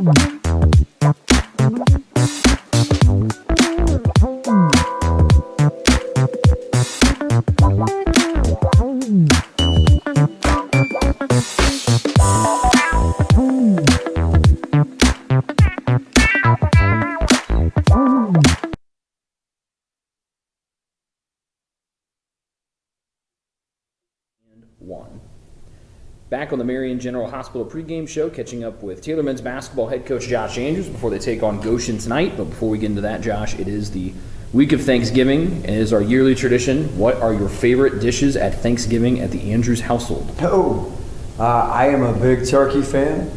One. Back on the Marion General Hospital pregame show, catching up with Taylor men's basketball head coach Josh Andrews before they take on Goshen tonight. But before we get into that, Josh, it is the week of Thanksgiving. It is our yearly tradition. What are your favorite dishes at Thanksgiving at the Andrews household? I am a big turkey fan.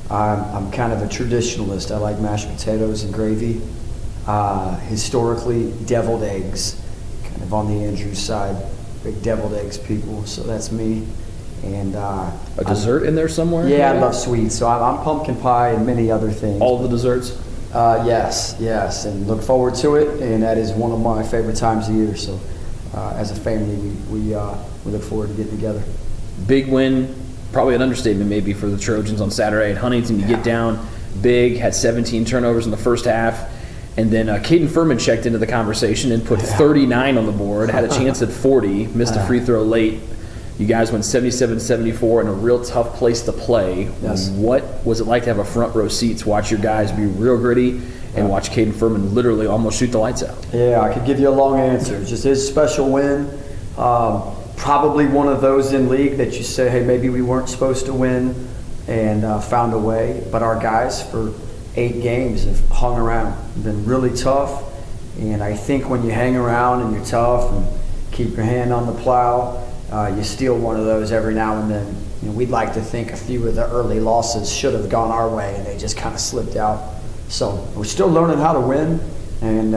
I'm kind of a traditionalist. I like mashed potatoes and gravy. Historically, deviled eggs, kind of on the Andrews side. Big deviled eggs people, so that's me. And a dessert in there somewhere? Yeah, maybe? I love sweets, so I'm pumpkin pie and many other things. All the desserts? Yes, and look forward to it. And that is one of my favorite times of year. So, as a family, we look forward to getting together. Big win, probably an understatement maybe for the Trojans on Saturday at Huntington. You get down big, had 17 turnovers in the first half. And then Caden Furman checked into the conversation and put 39 on the board, had a chance at 40, missed a free throw late. You guys went 77-74 in a real tough place to play. Yes. What was it like to have a front row seat to watch your guys be real gritty and watch Caden Furman literally almost shoot the lights out? Yeah, I could give you a long answer. It's just his special win. Probably one of those in league that you say, hey, maybe we weren't supposed to win and found a way. But our guys for 8 games have hung around, been really tough. And I think when you hang around and you're tough and keep your hand on the plow, you steal one of those every now and then. You know, we'd like to think a few of the early losses should have gone our way and they just kind of slipped out. So we're still learning how to win, and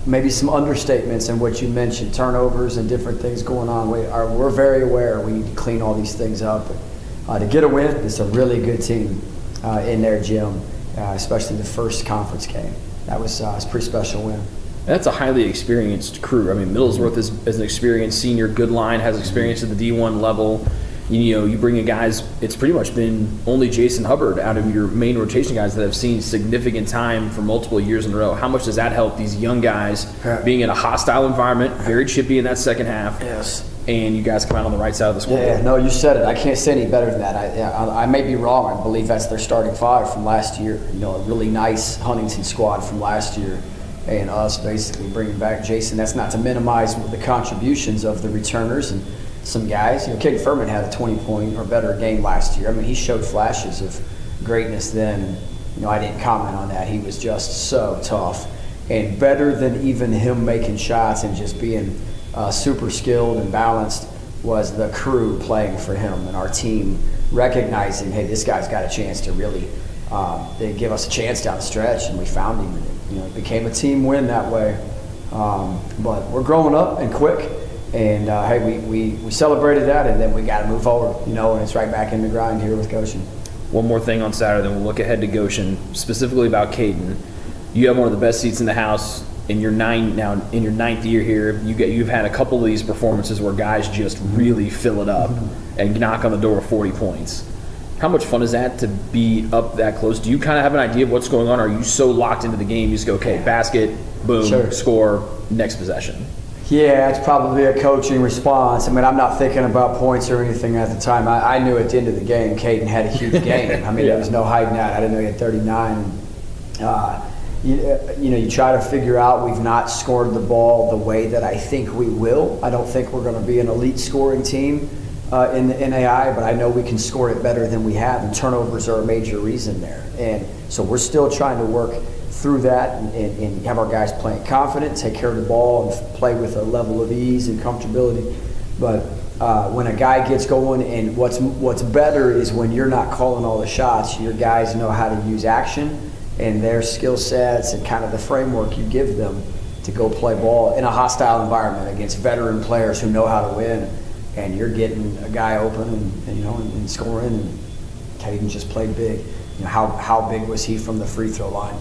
maybe some understatements in what you mentioned, turnovers and different things going on. We're very aware we need to clean all these things up. To get a win, it's a really good team in their gym, especially the first conference game. That was a pretty special win. That's a highly experienced crew. I mean, Middlesworth is an experienced senior. Goodline has experience at the D1 level. You know, you bring in guys, it's pretty much been only Jason Hubbard out of your main rotation guys that have seen significant time for multiple years in a row. How much does that help these young guys being in a hostile environment, very chippy in that second half? Yes. And you guys come out on the right side of the scoreboard. Yeah, no, you said it. I can't say any better than that. I may be wrong. I believe that's their starting 5 from last year. You know, a really nice Huntington squad from last year. And us basically bringing back Jason. That's not to minimize the contributions of the returners and some guys. You know, Caden Furman had a 20-point or better game last year. I mean, he showed flashes of greatness then. You know, I didn't comment on that. He was just so tough. And better than even him making shots and just being super skilled and balanced was the crew playing for him and our team recognizing, hey, this guy's got a chance to really they give us a chance down the stretch, and we found him. And it became a team win that way. But we're growing up and quick, and hey, we celebrated that, and then we got to move forward, and it's right back in the grind here with Goshen. One more thing on Saturday, then we'll look ahead to Goshen, specifically about Caden. You have one of the best seats in the house. In your ninth year here, you've had a couple of these performances where guys just really fill it up and knock on the door of 40 points. How much fun is that to be up that close? Do you kind of have an idea of what's going on? Or are you so locked into the game you just go, okay, basket, boom, score, next possession? Yeah, it's probably a coaching response. I mean, I'm not thinking about points or anything at the time. I knew at the end of the game, Caden had a huge game. I mean, there was no hiding out. I didn't know he had 39. You try to figure out we've not scored the ball the way that I think we will. I don't think we're going to be an elite scoring team in the NAI, but I know we can score it better than we have, and turnovers are a major reason there. And so we're still trying to work through that and have our guys playing confident, take care of the ball, and play with a level of ease and comfortability. But when a guy gets going, and what's better is when you're not calling all the shots, your guys know how to use action and their skill sets and kind of the framework you give them to go play ball in a hostile environment against veteran players who know how to win. And you're getting a guy open and scoring, and Caden just played big. How big was he from the free throw line?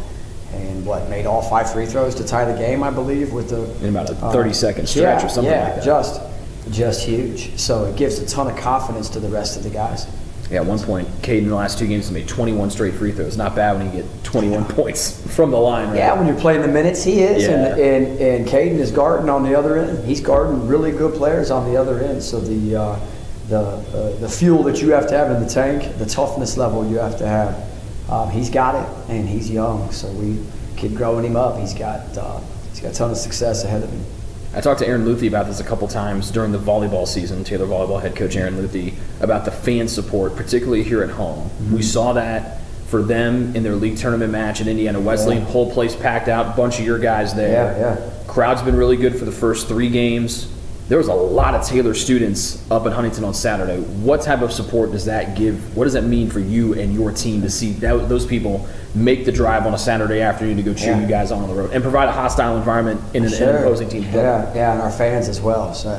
And made all 5 free throws to tie the game, I believe, with in about a 30-second stretch or something like that. Just huge. So it gives a ton of confidence to the rest of the guys. Yeah, at one point, Caden in the last 2 games has made 21 straight free throws. Not bad when you get 21 points from the line, right? Yeah, when you're playing the minutes, he is. Yeah. And Caden is guarding on the other end. He's guarding really good players on the other end. So the fuel that you have to have in the tank, the toughness level you have to have, he's got it, and he's young. So we keep growing him up. He's got a ton of success ahead of him. I talked to Aaron Luthi about this a couple times during the volleyball season, Taylor volleyball head coach Aaron Luthi, about the fan support, particularly here at home. Mm-hmm. We saw that for them in their league tournament match at Indiana Wesleyan. Yeah. Whole place packed out, bunch of your guys there. Yeah. Crowd's been really good for the first 3 games. There was a lot of Taylor students up in Huntington on Saturday. What type of support does that give? What does that mean for you and your team to see those people make the drive on a Saturday afternoon to go cheer you guys on the road and provide a hostile environment in an opposing team? Yeah, and our fans as well, so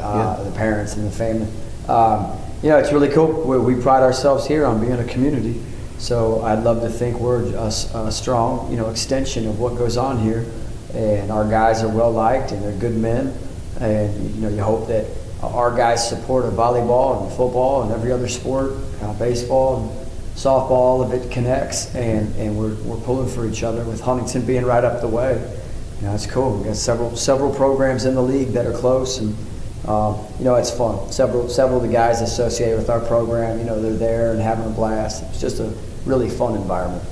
the parents and the family. It's really cool. We pride ourselves here on being a community, so I'd love to think we're a strong, extension of what goes on here, and our guys are well liked and they're good men. And you hope that our guys' support of volleyball and football and every other sport, baseball and softball, all of it connects, and we're pulling for each other. With Huntington being right up the way, it's cool. We got several programs in the league that are close, and it's fun. Several of the guys associated with our program, they're there and having a blast. It's just a really fun environment.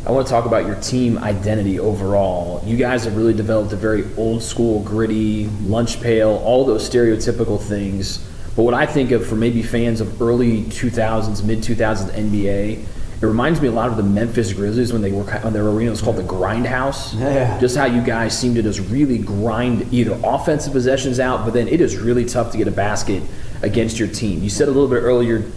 I want to talk about your team identity overall. You guys have really developed a very old school, gritty, lunch pail, all those stereotypical things. But what I think of for maybe fans of early 2000s, mid 2000s NBA, it reminds me a lot of the Memphis Grizzlies when their arena was called the Grindhouse. Yeah. Just how you guys seem to just really grind either offensive possessions out, but then it is really tough to get a basket against your team. You said a little bit earlier,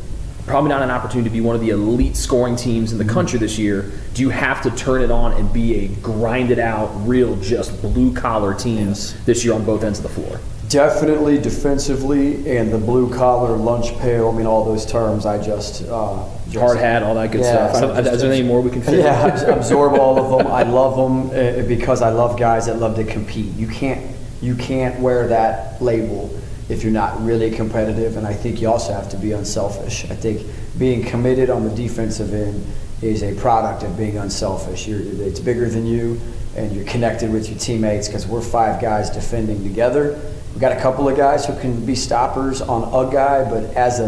probably not an opportunity to be one of the elite scoring teams in the country this year. Do you have to turn it on and be a grinded out, real, just blue-collar teams this year on both ends of the floor? Definitely defensively, and the blue-collar, lunch pail, all those terms I just hard hat, all that good stuff. Is there any more we can fit? Yeah, absorb all of them. I love them because I love guys that love to compete. You can't wear that label if you're not really competitive, and I think you also have to be unselfish. I think being committed on the defensive end is a product of being unselfish. It's bigger than you, and you're connected with your teammates because we're 5 guys defending together. We've got a couple of guys who can be stoppers on a guy, but as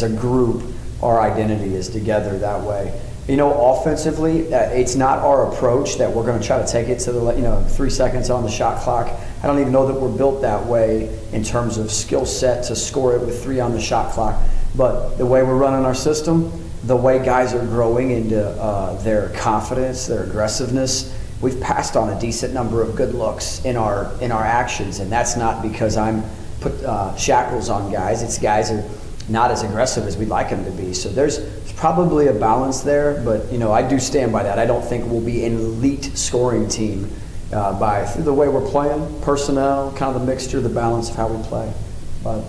a group, our identity is together that way. Offensively, it's not our approach that we're going to try to take it to the 3 seconds on the shot clock. I don't even know that we're built that way in terms of skill set to score it with 3 on the shot clock. But the way we're running our system, the way guys are growing into their confidence, their aggressiveness, we've passed on a decent number of good looks in our actions, and that's not because I'm put shackles on guys. It's guys are not as aggressive as we'd like them to be. So there's probably a balance there, but I do stand by that. I don't think we'll be an elite scoring team through the way we're playing, personnel, kind of the mixture, the balance of how we play. But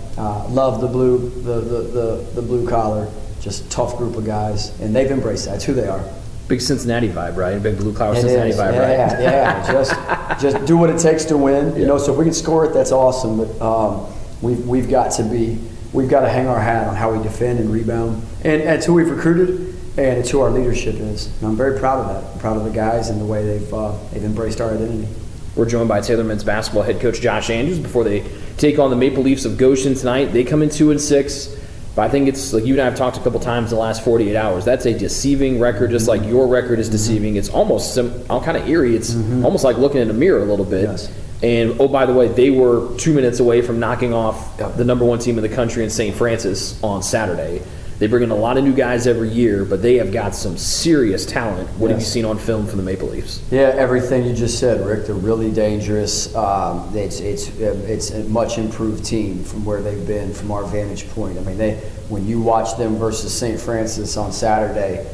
love the blue collar, just tough group of guys, and they've embraced that. It's who they are. Big Cincinnati vibe, right? Big blue collar Cincinnati vibe, right? Yeah. Just do what it takes to win. So if we can score it, that's awesome. But we've got to hang our hat on how we defend and rebound, and it's who we've recruited, and it's who our leadership is. And I'm very proud of that. I'm proud of the guys and the way they've embraced our identity. We're joined by Taylor men's basketball head coach Josh Andrews before they take on the Maple Leafs of Goshen tonight. They come in 2-6. But I think it's like you and I have talked a couple times in the last 48 hours. That's a deceiving record, just like your record is deceiving. It's almost kind of eerie. It's almost like looking in a mirror a little bit. Yes. And, oh, by the way, they were 2 minutes away from knocking off the number 1 team in the country in St. Francis on Saturday. They bring in a lot of new guys every year, but they have got some serious talent. What have you seen on film from the Maple Leafs? Yeah, everything you just said, Rick. They're really dangerous. It's a much improved team from where they've been from our vantage point. When you watch them versus St. Francis on Saturday,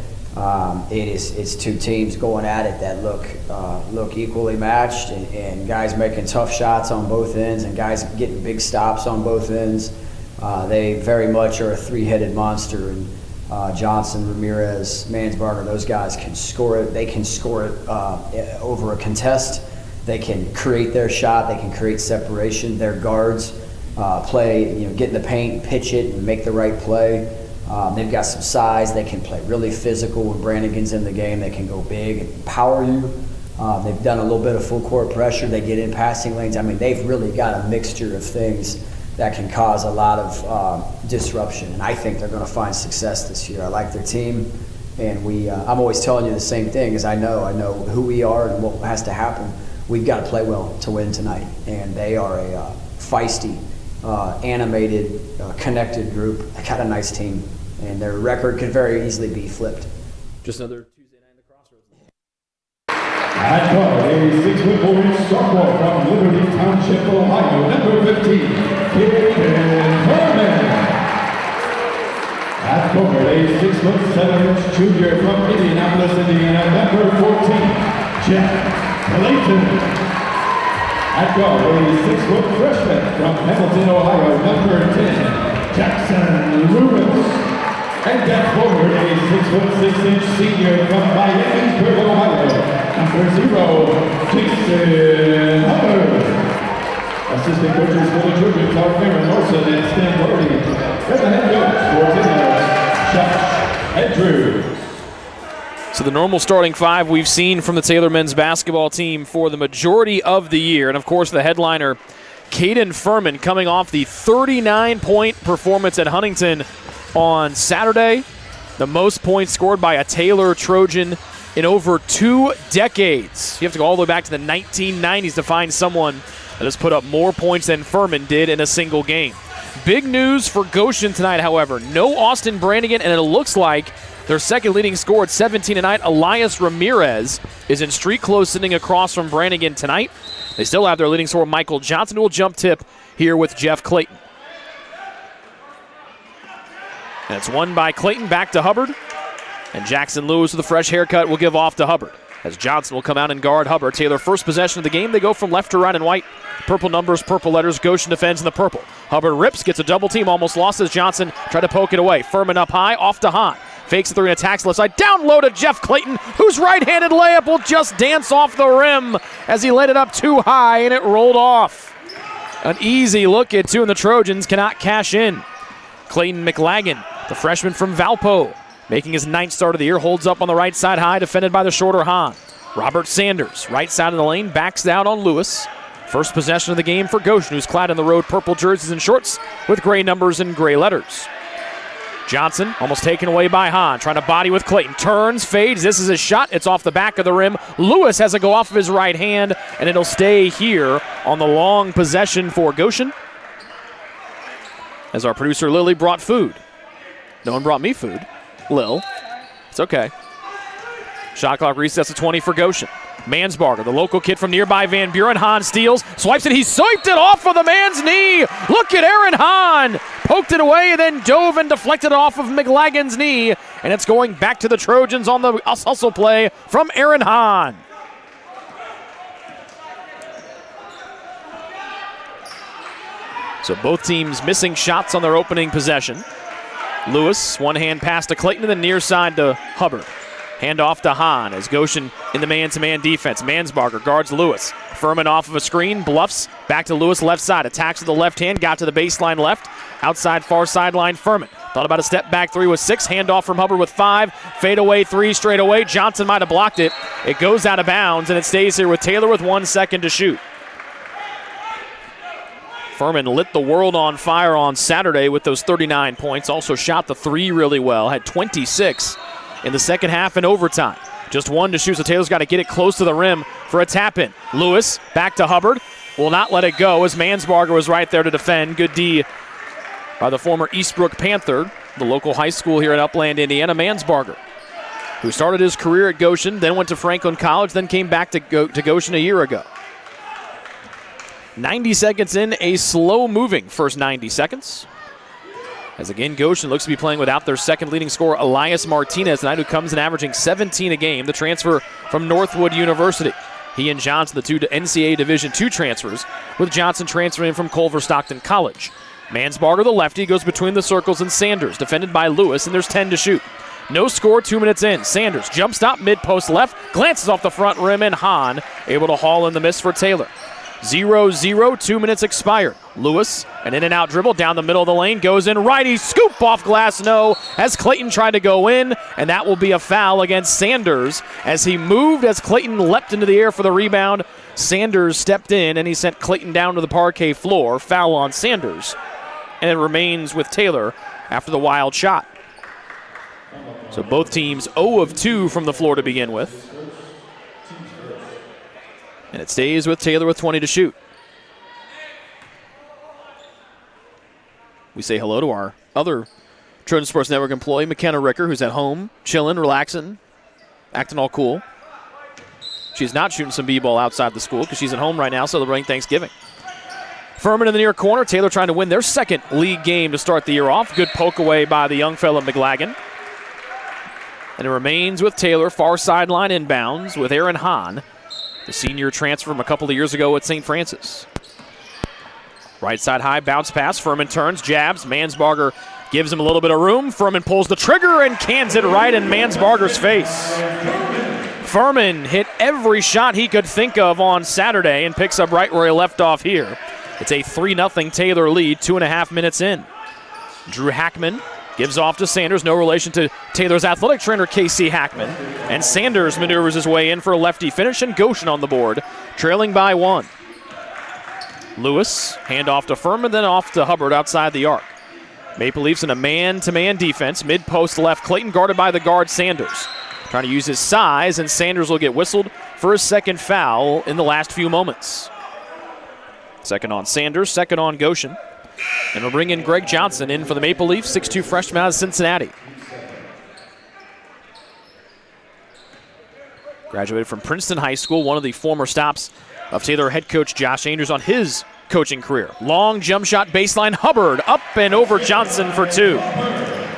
it's 2 teams going at it that look equally matched, and guys making tough shots on both ends, and guys getting big stops on both ends. They very much are a 3-headed monster, and Johnson, Ramirez, Mansbarger, those guys can score it. They can score it over a contest. They can create their shot. They can create separation. Their guards play, get in the paint, pitch it, and make the right play. They've got some size. They can play really physical. When Brannigan's in the game, they can go big and power you. They've done a little bit of full court pressure. They get in passing lanes. I mean, they've really got a mixture of things that can cause a lot of disruption. And I think they're going to find success this year. I like their team. And I'm always telling you the same thing, is I know who we are and what has to happen. We've got to play well to win tonight. And they are a feisty, animated, connected group. They got a nice team. And their record could very easily be flipped. Just another Tuesday night in the Crossroads. At guard, a 6'4" sophomore from Liberty Township, Ohio, number 15, Caden Furman. At guard, a 6'7" junior from Indianapolis, Indiana, number 14, Jack Clayton. At guard, a 6' freshman from Hamilton, Ohio, number 10, Jackson Lewis. And at forward, a 6'6" senior from Miamisburg, Ohio, number 0, Jason Hubbard. Assistant coaches for the Trojans are Aaron Orson and Stan Doherty. And the head coach for Taylor, Josh Andrew. So the normal starting five we've seen from the Taylor men's basketball team for the majority of the year. And, of course, the headliner, Caden Furman, coming off the 39-point performance at Huntington on Saturday. The most points scored by a Taylor Trojan in over 2 decades. You have to go all the way back to the 1990s to find someone that has put up more points than Furman did in a single game. Big news for Goshen tonight, however. No Austin Brannigan, and it looks like their second leading scorer at 17 tonight, Elias Ramirez, is in street clothes sitting across from Brannigan tonight. They still have their leading scorer, Michael Johnson, who will jump tip here with Jeff Clayton. And it's won by Clayton, back to Hubbard. And Jackson Lewis with a fresh haircut will give off to Hubbard, as Johnson will come out and guard Hubbard. Taylor, first possession of the game. They go from left to right in white. Purple numbers, purple letters. Goshen defends in the purple. Hubbard rips, gets a double team, almost lost as Johnson tried to poke it away. Furman up high, off to Hahn. Fakes the three and attacks left side. Down low to Jeff Clayton, whose right-handed layup will just dance off the rim as he laid it up too high and it rolled off. An easy look at two, and the Trojans cannot cash in. Clayton McLagan, the freshman from Valpo, making his 9th start of the year, holds up on the right side high, defended by the shorter Hahn. Robert Sanders, right side of the lane, backs out on Lewis. First possession of the game for Goshen, who's clad in the road purple jerseys and shorts with gray numbers and gray letters. Johnson almost taken away by Hahn, trying to body with Clayton. Turns, fades, this is his shot, it's off the back of the rim. Lewis has to go off of his right hand, and it'll stay here on the long possession for Goshen. As our producer Lily brought food. No one brought me food. Lil. It's okay. Shot clock resets to 20 for Goshen. Mansbarger, the local kid from nearby Van Buren. Hahn steals, swipes it. He swiped it off of the man's knee. Look at Aaron Hahn. Poked it away, then dove and deflected it off of McLagan's knee. And it's going back to the Trojans on the hustle play from Aaron Hahn. So both teams missing shots on their opening possession. Lewis, one-hand pass to Clayton, and then near side to Hubbard. Hand off to Hahn as Goshen in the man-to-man defense. Mansbarger guards Lewis. Furman off of a screen, bluffs, back to Lewis left side. Attacks with the left hand, got to the baseline left. Outside far sideline, Furman. Thought about a step back three with 6. Handoff from Hubbard with 5. Fade away 3 straight away. Johnson might have blocked it. It goes out of bounds, and it stays here with Taylor with 1 second to shoot. Furman lit the world on fire on Saturday with those 39 points. Also shot the 3 really well. Had 26 in the second half and overtime. Just 1 to shoot, so Taylor's got to get it close to the rim for a tap-in. Lewis back to Hubbard. Will not let it go as Mansbarger was right there to defend. Good D by the former Eastbrook Panther, the local high school here in Upland, Indiana. Mansbarger, who started his career at Goshen, then went to Franklin College, then came back to Goshen a year ago. 90 seconds in, a slow-moving first 90 seconds. As again, Goshen looks to be playing without their second leading scorer, Elias Martinez, tonight, who comes in averaging 17 a game, the transfer from Northwood University. He and Johnson, the 2 NCAA Division II transfers, with Johnson transferring from Culver Stockton College. Mansbarger, the lefty, goes between the circles, and Sanders, defended by Lewis, and there's 10 to shoot. No score, 2 minutes in. Sanders, jump stop, mid-post left, glances off the front rim, and Hahn able to haul in the miss for Taylor. 0-0, 2 minutes expired. Lewis, an in-and-out dribble down the middle of the lane, goes in righty, scoop off glass, no, as Clayton tried to go in, and that will be a foul against Sanders as he moved as Clayton leapt into the air for the rebound. Sanders stepped in, and he sent Clayton down to the parquet floor. Foul on Sanders, and it remains with Taylor after the wild shot. So both teams 0 of 2 from the floor to begin with. And it stays with Taylor with 20 to shoot. We say hello to our other Trojan Sports Network employee, McKenna Ricker, who's at home, chilling, relaxing, acting all cool. She's not shooting some b-ball outside the school because she's at home right now celebrating Thanksgiving. Furman in the near corner. Taylor trying to win their second league game to start the year off. Good poke away by the young fella McLagan. And it remains with Taylor, far sideline inbounds with Aaron Hahn, the senior transfer from a couple of years ago at St. Francis. Right side high, bounce pass. Furman turns, jabs. Mansbarger gives him a little bit of room. Furman pulls the trigger and cans it right in Mansbarger's face. Furman hit every shot he could think of on Saturday and picks up right where he left off here. It's a 3-0 Taylor lead, 2.5 minutes in. Drew Hackman gives off to Sanders, no relation to Taylor's athletic trainer, Casey Hackman. And Sanders maneuvers his way in for a lefty finish, and Goshen on the board, trailing by 1. Lewis, hand off to Furman, then off to Hubbard outside the arc. Maple Leafs in a man-to-man defense, mid-post left, Clayton guarded by the guard Sanders. Trying to use his size, and Sanders will get whistled for his second foul in the last few moments. Second on Sanders, second on Goshen. And we'll bring in Greg Johnson in for the Maple Leafs, 6'2 freshman out of Cincinnati. Graduated from Princeton High School, one of the former stops of Taylor head coach Josh Andrews on his coaching career. Long jump shot baseline, Hubbard up and over Johnson for 2.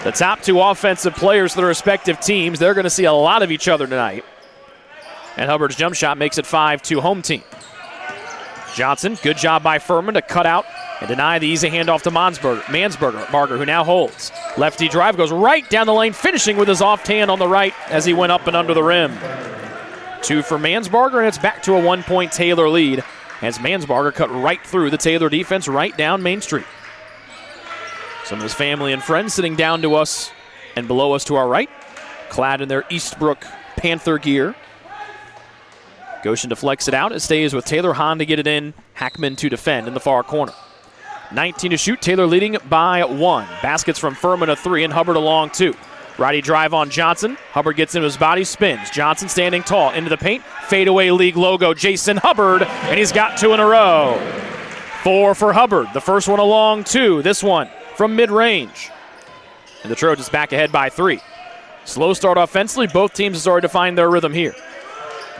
The top 2 offensive players for their respective teams, they're going to see a lot of each other tonight. And Hubbard's jump shot makes it 5-2 home team. Johnson, good job by Furman to cut out and deny the easy handoff to Mansbarger, who now holds. Lefty drive goes right down the lane, finishing with his off hand on the right as he went up and under the rim. 2 for Mansbarger, and it's back to a 1-point Taylor lead as Mansbarger cut right through the Taylor defense right down Main Street. Some of his family and friends sitting down to us and below us to our right, clad in their Eastbrook Panther gear. Goshen deflects it out. It stays with Taylor. Hahn to get it in. Hackman to defend in the far corner. 19 to shoot. Taylor leading by 1. Baskets from Furman, a 3, and Hubbard a long 2. Righty drive on Johnson. Hubbard gets into his body, spins. Johnson standing tall into the paint. Fadeaway league logo, Jason Hubbard, and he's got 2 in a row. 4 for Hubbard. The first one a long 2. This one from mid-range. And the Trojans back ahead by 3. Slow start offensively. Both teams have started to find their rhythm here.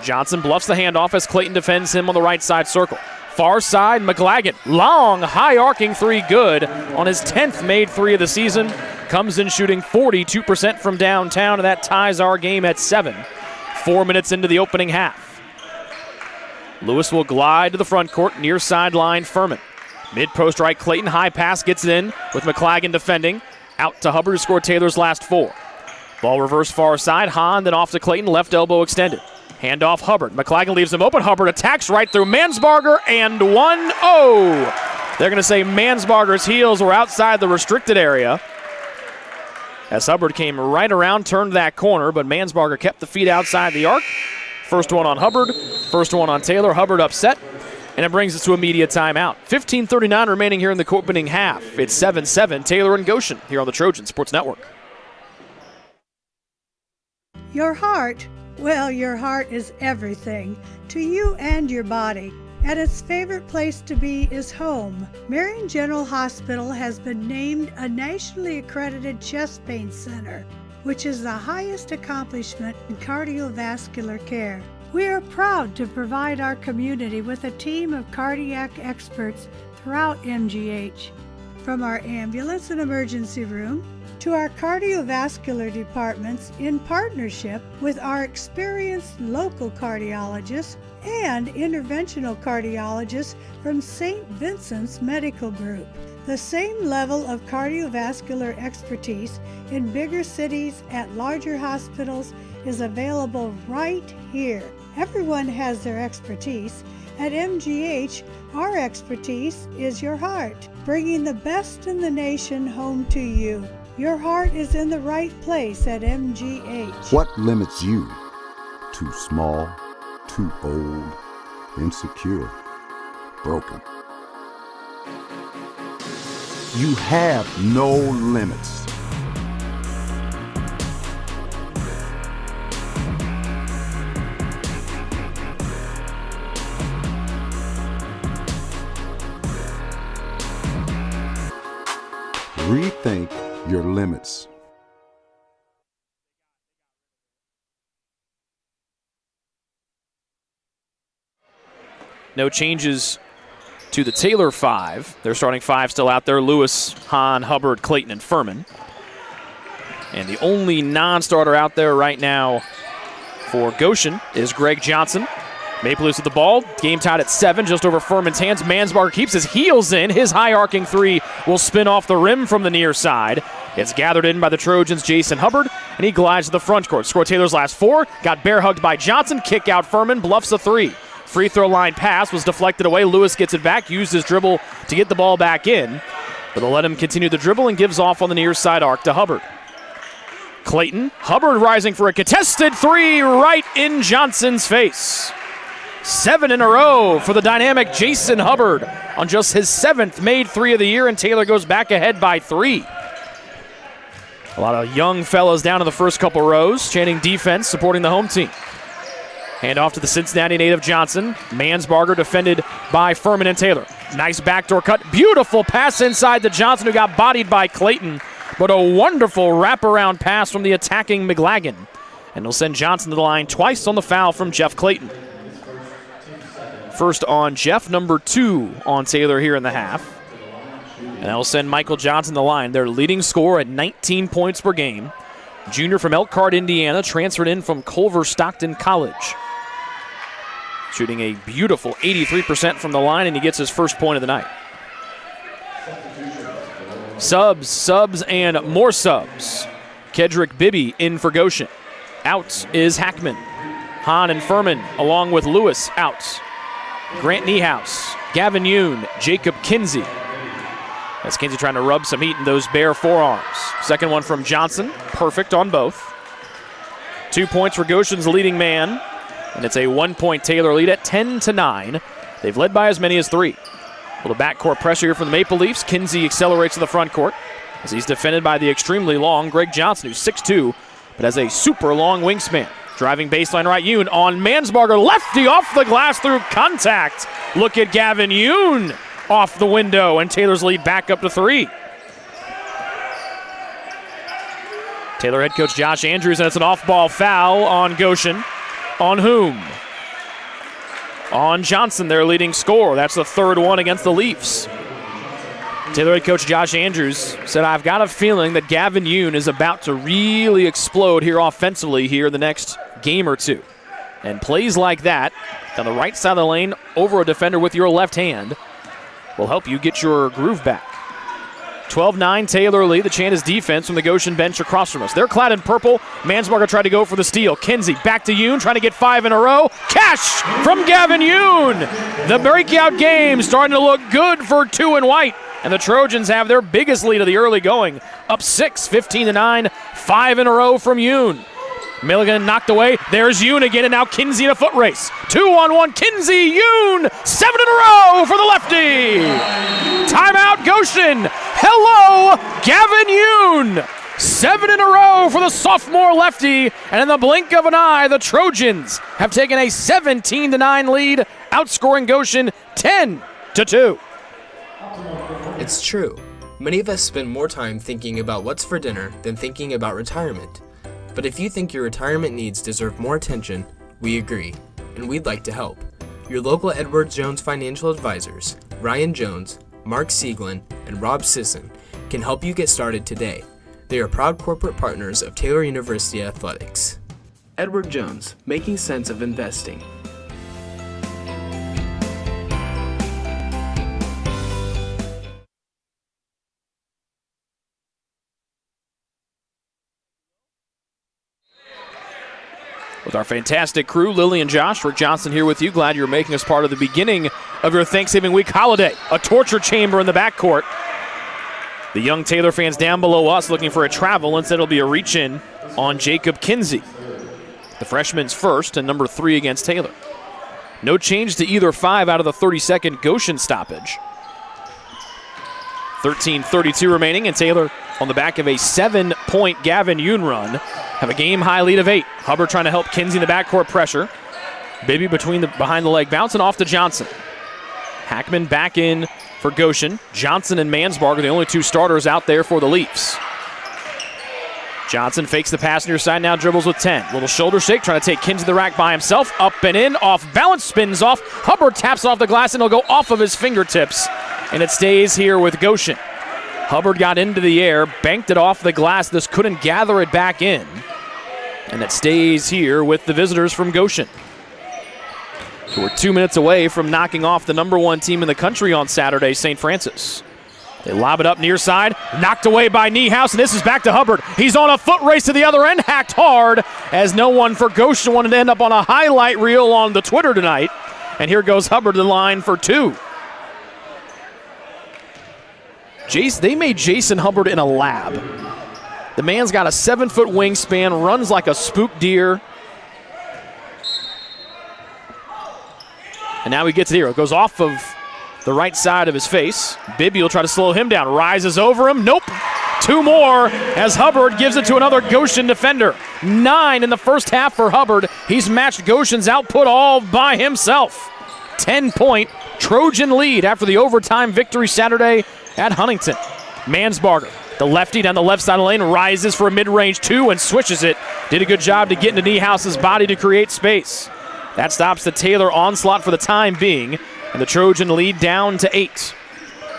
Johnson bluffs the handoff as Clayton defends him on the right side circle. Far side, McLagan. Long, high-arcing 3, good. On his 10th made 3 of the season. Comes in shooting 42% from downtown, and that ties our game at 7. 4 minutes into the opening half. Lewis will glide to the front court, near sideline Furman. Mid-post right, Clayton, high pass, gets it in with McLagan defending. Out to Hubbard, who scored Taylor's last 4. Ball reverse far side, Hahn, then off to Clayton, left elbow extended. Handoff Hubbard. McLagan leaves him open. Hubbard attacks right through Mansbarger and 1-0. They're going to say Mansbarger's heels were outside the restricted area. As Hubbard came right around, turned that corner, but Mansbarger kept the feet outside the arc. First one on Hubbard, first one on Taylor. Hubbard upset, and it brings us to a media timeout. 15:39 remaining here in the opening half. It's 7-7, Taylor and Goshen here on the Trojan Sports Network. Your heart, well, your heart is everything to you and your body. And its favorite place to be is home. Marion General Hospital has been named a nationally accredited chest pain center, which is the highest accomplishment in cardiovascular care. We are proud to provide our community with a team of cardiac experts throughout MGH. From our ambulance and emergency room to our cardiovascular departments in partnership with our experienced local cardiologists and interventional cardiologists from St. Vincent's Medical Group. The same level of cardiovascular expertise in bigger cities at larger hospitals is available right here. Everyone has their expertise, At MGH, our expertise is your heart, bringing the best in the nation home to you. Your heart is in the right place at MGH. What limits you? Too small, too old, insecure, broken. You have no limits. Rethink your limits. No changes to the Taylor five. Their starting five still out there: Lewis, Hahn, Hubbard, Clayton, and Furman. And the only non-starter out there right now for Goshen is Greg Johnson. Maple Leafs with the ball. Game tied at 7, just over Furman's hands. Mansbarger keeps his heels in. His high arcing three will spin off the rim from the near side. It's gathered in by the Trojans' Jason Hubbard, and he glides to the front court. Scored Taylor's last 4. Got bear hugged by Johnson. Kick out Furman. Bluffs a 3. Free throw line pass was deflected away. Lewis gets it back. Used his dribble to get the ball back in. But they'll let him continue the dribble and gives off on the near side arc to Hubbard. Clayton. Hubbard rising for a contested 3 right in Johnson's face. 7 in a row for the dynamic Jason Hubbard on just his 7th made 3 of the year, and Taylor goes back ahead by 3. A lot of young fellas down in the first couple rows, chanting defense, supporting the home team. Hand off to the Cincinnati native Johnson. Mansbarger defended by Furman and Taylor. Nice backdoor cut. Beautiful pass inside to Johnson, who got bodied by Clayton, but a wonderful wraparound pass from the attacking McLagan. And he'll send Johnson to the line twice on the foul from Jeff Clayton. First on Jeff, number 2 on Taylor here in the half. And that'll send Michael Johnson to the line. Their leading scorer at 19 points per game. Junior from Elkhart, Indiana, transferred in from Culver Stockton College. Shooting a beautiful 83% from the line, and he gets his first point of the night. Subs, and more subs. Kedrick Bibby in for Goshen. Out is Hackman. Hahn and Furman, along with Lewis, out. Grant Niehaus, Gavin Yoon, Jacob Kinsey. That's Kinsey trying to rub some heat in those bare forearms. Second one from Johnson, perfect on both. 2 points for Goshen's leading man, and it's a 1-point Taylor lead at 10-9. They've led by as many as 3. A little backcourt pressure here from the Maple Leafs. Kinsey accelerates to the front court as he's defended by the extremely long Greg Johnson, who's 6'2", but has a super long wingspan. Driving baseline right, Yoon on Mansbarger. Lefty off the glass through contact. Look at Gavin Yoon off the window, and Taylor's lead back up to 3. Taylor head coach Josh Andrews, and it's an off-ball foul on Goshen. On whom? On Johnson, their leading scorer. That's the 3rd one against the Leafs. Taylor head coach Josh Andrews said, I've got a feeling that Gavin Yoon is about to really explode here offensively here in the next game or 2. And plays like that, down the right side of the lane, over a defender with your left hand, will help you get your groove back. 12-9 Taylor lead. The chant is defense from the Goshen bench across from us. They're clad in purple. Mansbarger tried to go for the steal. Kinsey back to Yoon, trying to get 5 in a row. Cash from Gavin Yoon. The breakout game starting to look good for 2 and white. And the Trojans have their biggest lead of the early going. Up 6, 15-9. 5 in a row from Yoon. Milligan knocked away. There's Yoon again, and now Kinsey in a foot race. 2-on-1, Kinsey, Yoon, 7 in a row for the lefty. Timeout, Goshen. Hello, Gavin Yoon. 7 in a row for the sophomore lefty, and in the blink of an eye, the Trojans have taken a 17-9 lead, outscoring Goshen 10-2. It's true. Many of us spend more time thinking about what's for dinner than thinking about retirement. But if you think your retirement needs deserve more attention, we agree, and we'd like to help. Your local Edward Jones financial advisors, Ryan Jones, Mark Sieglin, and Rob Sisson, can help you get started today. They are proud corporate partners of Taylor University Athletics. Edward Jones, making sense of investing. with our fantastic crew, Lily and Josh. Rick Johnson here with you. Glad you're making us part of the beginning of your Thanksgiving week holiday. A torture chamber in the backcourt. The young Taylor fans down below us looking for a travel. Instead, it'll be a reach-in on Jacob Kinsey. The freshman's first and number 3 against Taylor. No change to either 5 out of the 30-second Goshen stoppage. 13:32 remaining, and Taylor on the back of a 7-point Gavin Yoon run have a game-high lead of 8. Hubbard trying to help Kinsey in the backcourt pressure. Bibby behind the leg, bouncing off to Johnson. Hackman back in for Goshen. Johnson and Mansbarger, the only 2 starters out there for the Leafs. Johnson fakes the pass near side, now dribbles with 10. Little shoulder shake, trying to take Kinsey to the rack by himself. Up and in, off balance, spins off. Hubbard taps off the glass, and it'll go off of his fingertips. And it stays here with Goshen. Hubbard got into the air, banked it off the glass. This couldn't gather it back in. And it stays here with the visitors from Goshen, who are 2 minutes away from knocking off the number 1 team in the country on Saturday, St. Francis. They lob it up near side, knocked away by Niehaus, and this is back to Hubbard. He's on a foot race to the other end, hacked hard, as no one for Goshen wanted to end up on a highlight reel on the Twitter tonight. And here goes Hubbard to the line for 2. They made Jason Hubbard in a lab. The man's got a 7-foot wingspan, runs like a spooked deer. And now he gets here. It goes off of the right side of his face. Bibby will try to slow him down. Rises over him. Nope. 2 more as Hubbard gives it to another Goshen defender. 9 in the first half for Hubbard. He's matched Goshen's output all by himself. 10-point Trojan lead after the overtime victory Saturday at Huntington. Mansbarger, the lefty down the left side of the lane, rises for a mid-range 2 and swishes it. Did a good job to get into Niehaus's body to create space. That stops the Taylor onslaught for the time being, and the Trojan lead down to 8.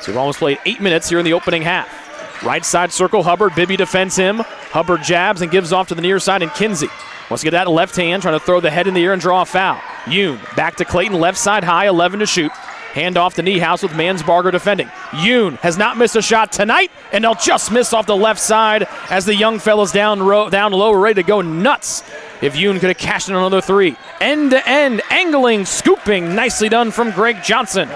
So we've almost played 8 minutes here in the opening half. Right side circle, Hubbard. Bibby defends him. Hubbard jabs and gives off to the near side, and Kinsey wants to get that left hand, trying to throw the head in the air and draw a foul. Yoon back to Clayton, left side high, 11 to shoot. Hand off to Niehaus with Mansbarger defending. Yoon has not missed a shot tonight, and they'll just miss off the left side as the young fella's down low, ready to go nuts. If Yoon could have cashed in another 3. End-to-end, angling, scooping, nicely done from Greg Johnson.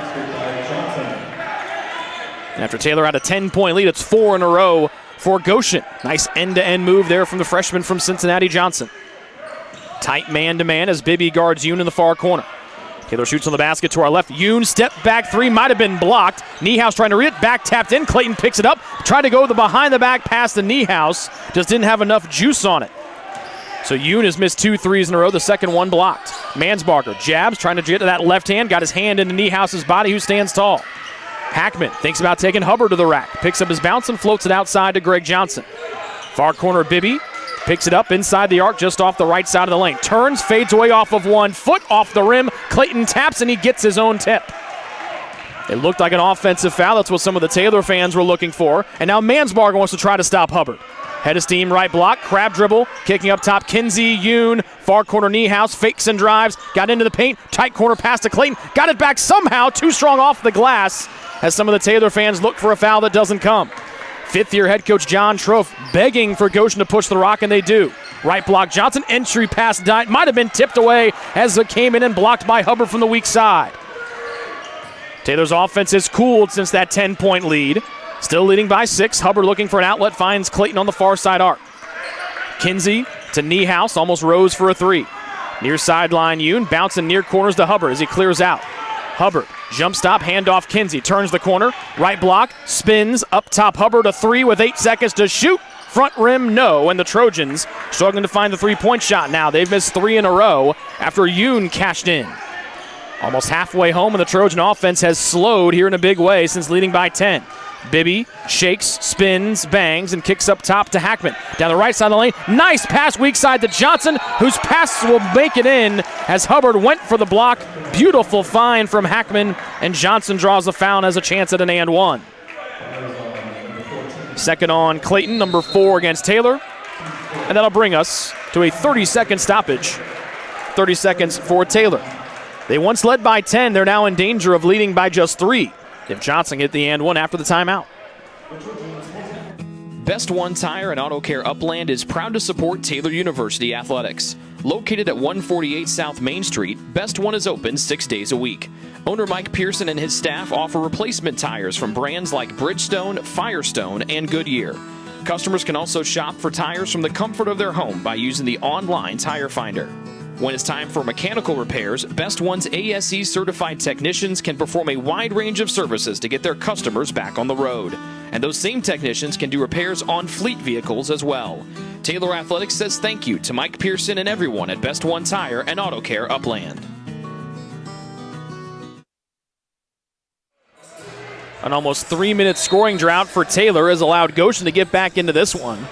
And after Taylor had a 10-point lead, it's 4 in a row for Goshen. Nice end-to-end move there from the freshman from Cincinnati, Johnson. Tight man-to-man as Bibby guards Yoon in the far corner. Taylor shoots on the basket to our left. Yoon, step back 3, might have been blocked. Niehaus trying to read it, back tapped in. Clayton picks it up, tried to go the behind-the-back pass to Niehaus, just didn't have enough juice on it. So Yoon has missed 2 threes in a row, the second one blocked. Mansbarger jabs, trying to get to that left hand, got his hand into Niehaus's body, who stands tall. Hackman thinks about taking Hubbard to the rack, picks up his bounce and floats it outside to Greg Johnson. Far corner, Bibby picks it up inside the arc, just off the right side of the lane. Turns, fades away off of 1 foot, off the rim. Clayton taps, and he gets his own tip. It looked like an offensive foul. That's what some of the Taylor fans were looking for. And now Mansbarger wants to try to stop Hubbard. Head of steam, right block, crab dribble, kicking up top, Kinsey, Yoon, far corner, Niehaus, fakes and drives, got into the paint, tight corner pass to Clayton, got it back somehow, too strong off the glass, as some of the Taylor fans look for a foul that doesn't come. 5th-year head coach John Trofe begging for Goshen to push the rock, and they do. Right block, Johnson, entry pass, might have been tipped away as it came in and blocked by Hubbard from the weak side. Taylor's offense has cooled since that 10-point lead. Still leading by 6. Hubbard looking for an outlet, finds Clayton on the far side arc. Kinsey to Niehaus, almost rose for a 3. Near sideline, Yoon bouncing near corners to Hubbard as he clears out. Hubbard, jump stop, handoff Kinsey, turns the corner, right block, spins, up top Hubbard, a 3 with 8 seconds to shoot. Front rim, no, and the Trojans struggling to find the 3-point shot now. They've missed 3 in a row after Yoon cashed in. Almost halfway home, and the Trojan offense has slowed here in a big way since leading by 10. Bibby shakes, spins, bangs, and kicks up top to Hackman. Down the right side of the lane, nice pass weak side to Johnson, whose pass will make it in as Hubbard went for the block. Beautiful find from Hackman, and Johnson draws the foul and has a chance at an and 1. Second on Clayton, number 4 against Taylor. And that'll bring us to a 30-second stoppage. 30 seconds for Taylor. They once led by 10. They're now in danger of leading by just 3 if Johnson hit the and 1 after the timeout. Best One Tire and Auto Care Upland is proud to support Taylor University Athletics. Located at 148 South Main Street, Best One is open 6 days a week. Owner Mike Pearson and his staff offer replacement tires from brands like Bridgestone, Firestone, and Goodyear. Customers can also shop for tires from the comfort of their home by using the online tire finder. When it's time for mechanical repairs, Best One's ASE certified technicians can perform a wide range of services to get their customers back on the road. And those same technicians can do repairs on fleet vehicles as well. Taylor Athletics says thank you to Mike Pearson and everyone at Best One Tire and Auto Care Upland. An almost 3-minute scoring drought for Taylor has allowed Goshen to get back into this one.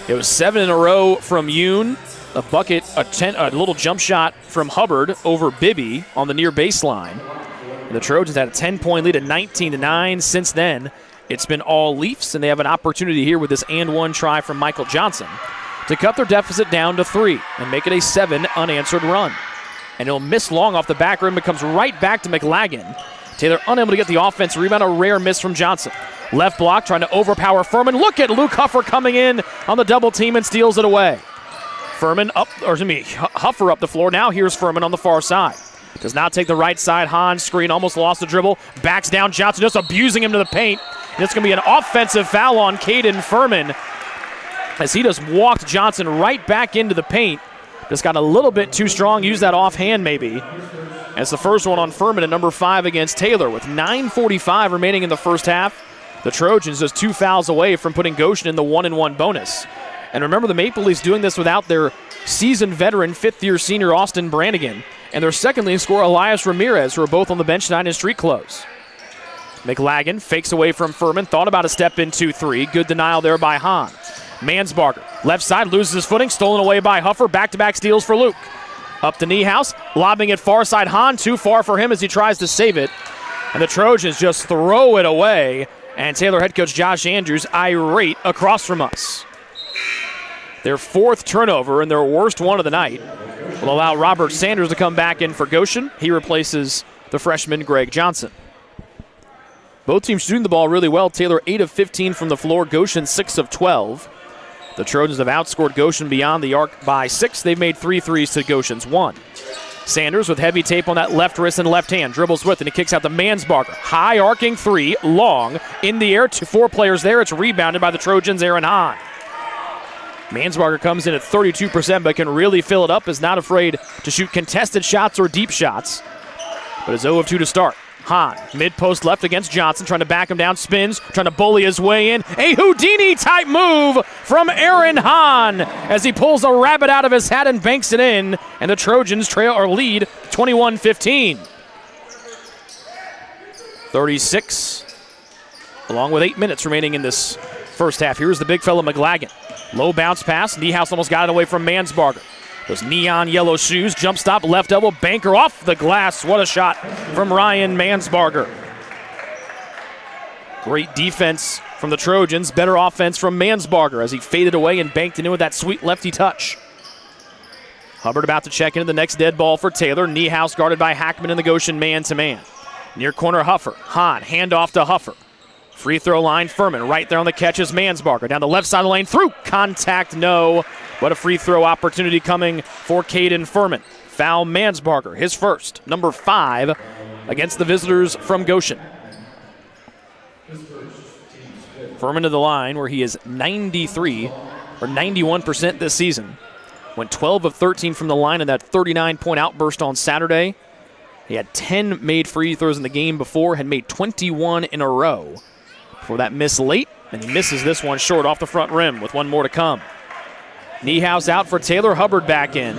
It was 7 in a row from Yoon, a bucket, a little jump shot from Hubbard over Bibby on the near baseline. And the Trojans had a 10-point lead at 19-9. Since then, it's been all Leafs, and they have an opportunity here with this and one try from Michael Johnson to cut their deficit down to 3 and make it a 7 unanswered run. And he'll miss long off the back rim, but comes right back to McLagan. Taylor unable to get the offense rebound, a rare miss from Johnson. Left block trying to overpower Furman. Look at Luke Huffer coming in on the double team and steals it away. Huffer up the floor. Now here's Furman on the far side. Does not take the right side. Hahn screen, almost lost the dribble. Backs down Johnson, just abusing him to the paint. And it's going to be an offensive foul on Caden Furman as he just walked Johnson right back into the paint. Just got a little bit too strong. Used that offhand maybe. As the first one on Furman at number 5 against Taylor with 9:45 remaining in the first half. The Trojans just 2 fouls away from putting Goshen in the 1-1 bonus. And remember, the Maple Leafs doing this without their seasoned veteran 5th-year senior Austin Brannigan and their second leading scorer Elias Ramirez, who are both on the bench tonight in street clothes. McLagan fakes away from Furman, thought about a step in 2-3. Good denial there by Hahn. Mansbarger, left side, loses his footing, stolen away by Huffer. Back-to-back steals for Luke. Up to Niehaus, lobbing it far side. Hahn too far for him as he tries to save it. And the Trojans just throw it away. And Taylor head coach Josh Andrews irate across from us. Their 4th turnover and their worst one of the night will allow Robert Sanders to come back in for Goshen. He replaces the freshman Greg Johnson. Both teams shooting the ball really well. Taylor 8 of 15 from the floor. Goshen 6 of 12. The Trojans have outscored Goshen beyond the arc by 6. They've made 3 threes to Goshen's 1. Sanders with heavy tape on that left wrist and left hand. Dribbles with, and he kicks out to Mansbarger. High arcing 3, long, in the air. 4 players there. It's rebounded by the Trojans' Aaron Hahn. Mansbarger comes in at 32%, but can really fill it up. Is not afraid to shoot contested shots or deep shots. But it's 0 of 2 to start. Hahn, mid-post left against Johnson, trying to back him down, spins, trying to bully his way in. A Houdini-type move from Aaron Hahn as he pulls a rabbit out of his hat and banks it in, and the Trojans trail or lead 21-15. 36, along with 8 minutes remaining in this first half. Here's the big fella McLagan. Low bounce pass. Niehaus almost got it away from Mansbarger. Those neon yellow shoes, jump stop, left elbow, banker off the glass. What a shot from Ryan Mansbarger. Great defense from the Trojans, better offense from Mansbarger as he faded away and banked it in with that sweet lefty touch. Hubbard about to check into the next dead ball for Taylor. Niehaus guarded by Hackman in the Goshen man-to-man. Near corner Huffer. Hahn, handoff to Huffer. Free throw line, Furman right there on the catch is Mansbarger. Down the left side of the lane, through. Contact, no. But a free throw opportunity coming for Caden Furman. Foul Mansbarger, his first, number 5, against the visitors from Goshen. Furman to the line where he is 93 or 91% this season. Went 12 of 13 from the line in that 39-point outburst on Saturday. He had 10 made free throws in the game before, had made 21 in a row for that miss late, and he misses this one short off the front rim with one more to come. Niehaus out for Taylor, Hubbard back in.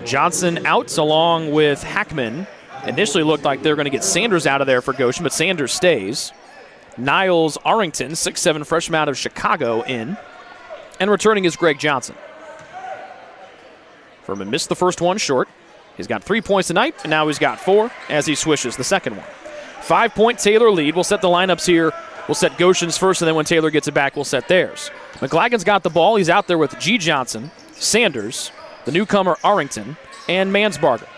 Johnson out along with Hackman. Initially looked like they were going to get Sanders out of there for Goshen, but Sanders stays. Niles Arrington, 6'7" freshman out of Chicago, in. And returning is Greg Johnson. Furman missed the first one short. He's got 3 points tonight, and now he's got 4 as he swishes the second one. 5-point Taylor lead. We'll set the lineups here. We'll set Goshen's first, and then when Taylor gets it back, we'll set theirs. McLagan's got the ball. He's out there with G. Johnson, Sanders, the newcomer Arrington, and Mansbarger.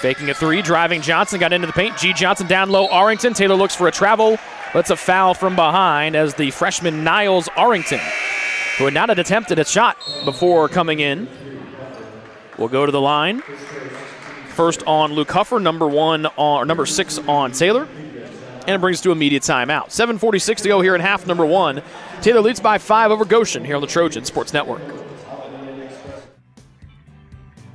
Faking a 3, driving Johnson, got into the paint. G. Johnson down low, Arrington. Taylor looks for a travel. That's a foul from behind as the freshman Niles Arrington who had not had attempted a shot before coming in, will go to the line. First on Luke Huffer, number 6 on Taylor. And it brings to immediate timeout. 7:46 to go here in half number 1. Taylor leads by 5 over Goshen here on the Trojan Sports Network.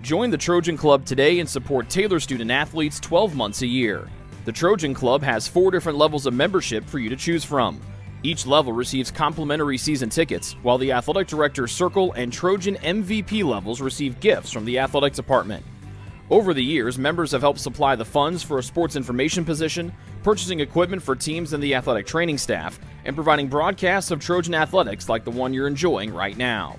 Join the Trojan Club today and support Taylor student athletes 12 months a year. The Trojan Club has 4 different levels of membership for you to choose from. Each level receives complimentary season tickets, while the Athletic Director's Circle and Trojan MVP levels receive gifts from the Athletic Department. Over the years, members have helped supply the funds for a sports information position, purchasing equipment for teams and the athletic training staff, and providing broadcasts of Trojan athletics like the one you're enjoying right now.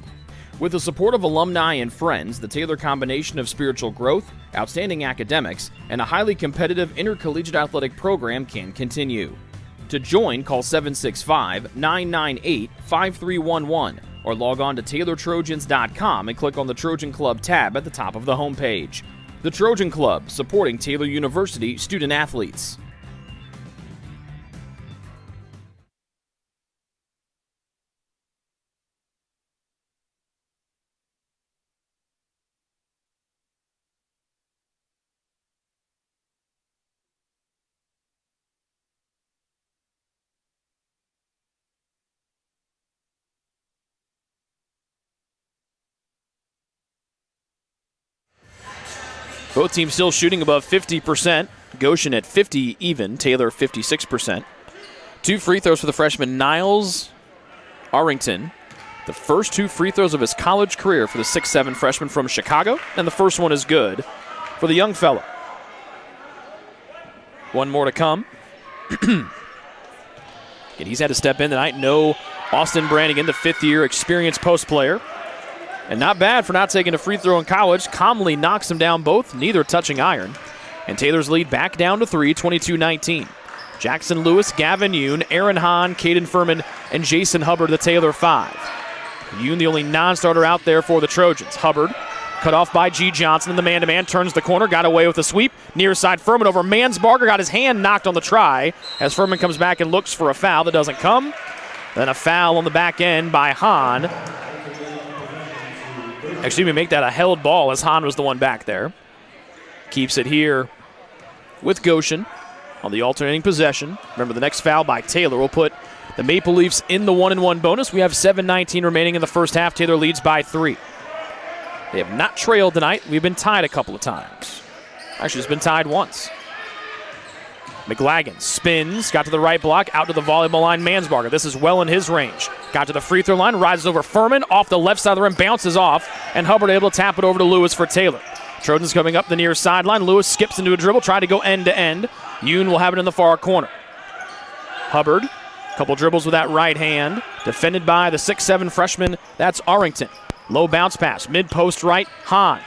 With the support of alumni and friends, the Taylor combination of spiritual growth, outstanding academics, and a highly competitive intercollegiate athletic program can continue. To join, call 765-998-5311 or log on to TaylorTrojans.com and click on the Trojan Club tab at the top of the homepage. The Trojan Club, supporting Taylor University student athletes. Both teams still shooting above 50%. Goshen at 50 even, Taylor 56%. 2 free throws for the freshman Niles Arrington. The first 2 free throws of his college career for the 6'7 freshman from Chicago, and the first one is good for the young fella. One more to come. And he's had to step in tonight. No Austin Brannigan, the 5th-year experienced post player. And not bad for not taking a free throw in college. Calmly knocks them down both, neither touching iron. And Taylor's lead back down to 3, 22-19. Jackson Lewis, Gavin Yoon, Aaron Hahn, Caden Furman, and Jason Hubbard, the Taylor 5. Yoon, the only non-starter out there for the Trojans. Hubbard, cut off by G. Johnson in the man-to-man, turns the corner, got away with a sweep. Near side, Furman over Mansbarger, got his hand knocked on the try as Furman comes back and looks for a foul that doesn't come. Then a foul on the back end by Hahn. Actually, we make that a held ball as Hahn was the one back there. Keeps it here with Goshen on the alternating possession. Remember, the next foul by Taylor will put the Maple Leafs in the 1-1 bonus. We have 7:19 remaining in the first half. Taylor leads by 3. They have not trailed tonight. We've been tied a couple of times. Actually, it's been tied once. McLagan spins, got to the right block, out to the volleyball line, Mansbarger. This is well in his range. Got to the free throw line, rises over Furman, off the left side of the rim, bounces off, and Hubbard able to tap it over to Lewis for Taylor. Trojans coming up the near sideline. Lewis skips into a dribble, trying to go end-to-end. Yoon will have it in the far corner. Hubbard, couple dribbles with that right hand, defended by the 6'7 freshman, that's Arrington. Low bounce pass, mid-post right, Hahn.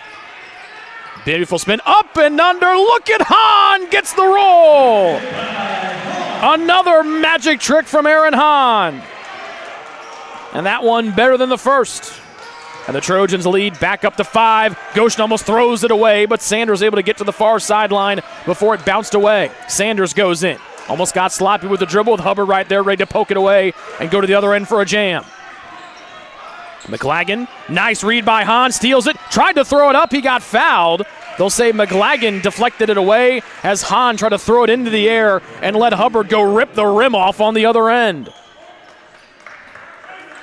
Beautiful spin, up and under, look at Hahn, gets the roll! Another magic trick from Aaron Hahn. And that one better than the first. And the Trojans lead back up to 5. Goshen almost throws it away, but Sanders able to get to the far sideline before it bounced away. Sanders goes in. Almost got sloppy with the dribble with Hubbard right there, ready to poke it away and go to the other end for a jam. McLagan, nice read by Hahn, steals it, tried to throw it up, he got fouled. They'll say McLagan deflected it away as Hahn tried to throw it into the air and let Hubbard go rip the rim off on the other end.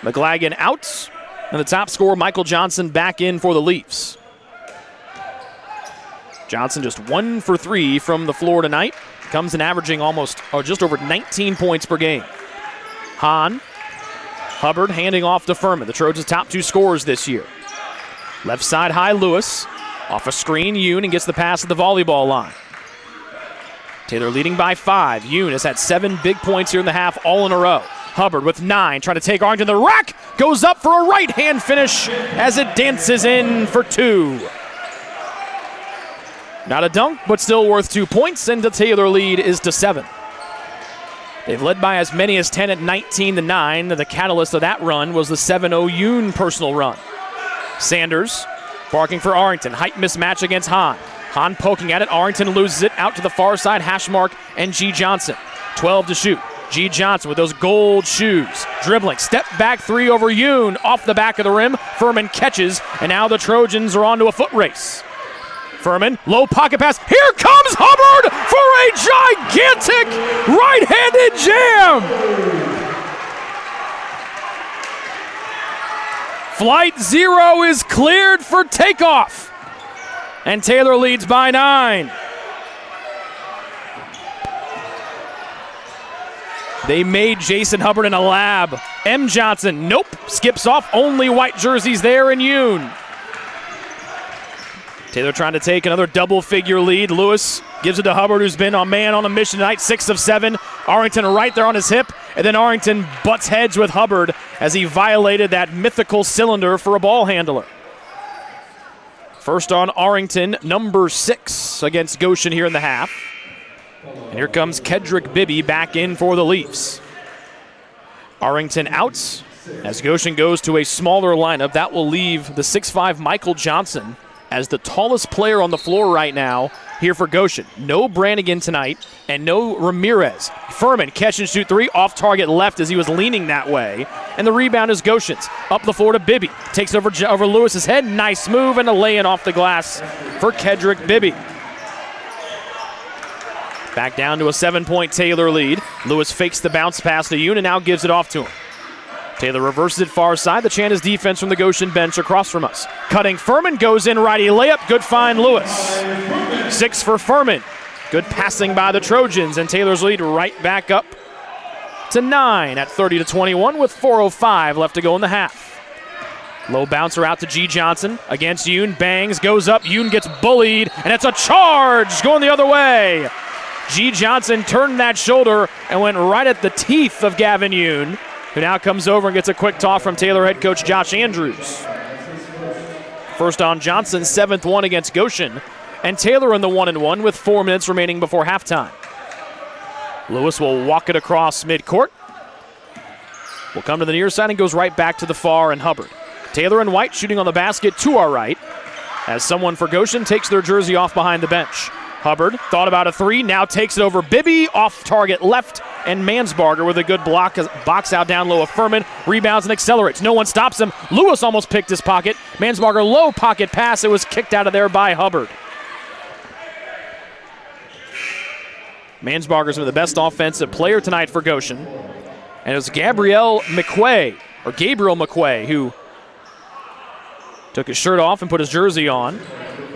McLagan out, and the top scorer, Michael Johnson, back in for the Leafs. Johnson just 1 for 3 from the floor tonight. Comes in averaging just over 19 points per game. Hahn, Hubbard handing off to Furman, the Trojans' top 2 scorers this year. Left side high, Lewis. Off a screen, Yoon, and gets the pass at the volleyball line. Taylor leading by 5. Yoon has had 7 big points here in the half, all in a row. Hubbard with 9, trying to take Arrington. The rack goes up for a right-hand finish as it dances in for 2. Not a dunk, but still worth 2 points, and the Taylor lead is to 7. They've led by as many as 10 at 19-9. The catalyst of that run was the 7-0 Yoon personal run. Sanders barking for Arrington. Height mismatch against Hahn. Hahn poking at it. Arrington loses it out to the far side. Hashmark and G. Johnson. 12 to shoot. G. Johnson with those gold shoes. Dribbling, step back three over Yoon. Off the back of the rim, Furman catches, and now the Trojans are on to a foot race. Furman, low pocket pass. Here comes Hubbard for a gigantic right-handed jam. Flight 0 is cleared for takeoff. And Taylor leads by 9. They made Jason Hubbard in a lab. M. Johnson, nope, skips off. Only white jerseys there in Yoon. Taylor trying to take another double-figure lead. Lewis gives it to Hubbard, who's been a man on a mission tonight, 6 of 7. Arrington right there on his hip, and then Arrington butts heads with Hubbard as he violated that mythical cylinder for a ball handler. First on Arrington, number 6 against Goshen here in the half. And here comes Kedrick Bibby back in for the Leafs. Arrington out as Goshen goes to a smaller lineup. That will leave the 6'5" Michael Johnson as the tallest player on the floor right now here for Goshen. No Brannigan tonight and no Ramirez. Furman catch and shoot 3 off target left as he was leaning that way. And the rebound is Goshen's. Up the floor to Bibby. Takes over Lewis's head. Nice move and a lay-in off the glass for Kedrick Bibby. Back down to a 7-point Taylor lead. Lewis fakes the bounce pass to Yoon and now gives it off to him. Taylor reverses it far side. The chant is defense from the Goshen bench across from us. Cutting Furman, goes in righty layup. Good find, Lewis. 6 for Furman. Good passing by the Trojans, and Taylor's lead right back up to 9 at 30-21 with 4:05 left to go in the half. Low bouncer out to G. Johnson against Yoon. Bangs, goes up. Yoon gets bullied, and it's a charge going the other way. G. Johnson turned that shoulder and went right at the teeth of Gavin Yoon, who now comes over and gets a quick toss from Taylor head coach Josh Andrews. First on Johnson, 7th one against Goshen, and Taylor in the 1-1 with 4 minutes remaining before halftime. Lewis will walk it across midcourt. Will come to the near side and goes right back to the far and Hubbard. Taylor and White shooting on the basket to our right as someone for Goshen takes their jersey off behind the bench. Hubbard thought about a 3, now takes it over Bibby, off target left, and Mansbarger with a good block, box out down low of Furman, rebounds and accelerates. No one stops him. Lewis almost picked his pocket. Mansbarger low pocket pass. It was kicked out of there by Hubbard. Mansbarger's been the best offensive player tonight for Goshen. And it was Gabriel McQuay who took his shirt off and put his jersey on.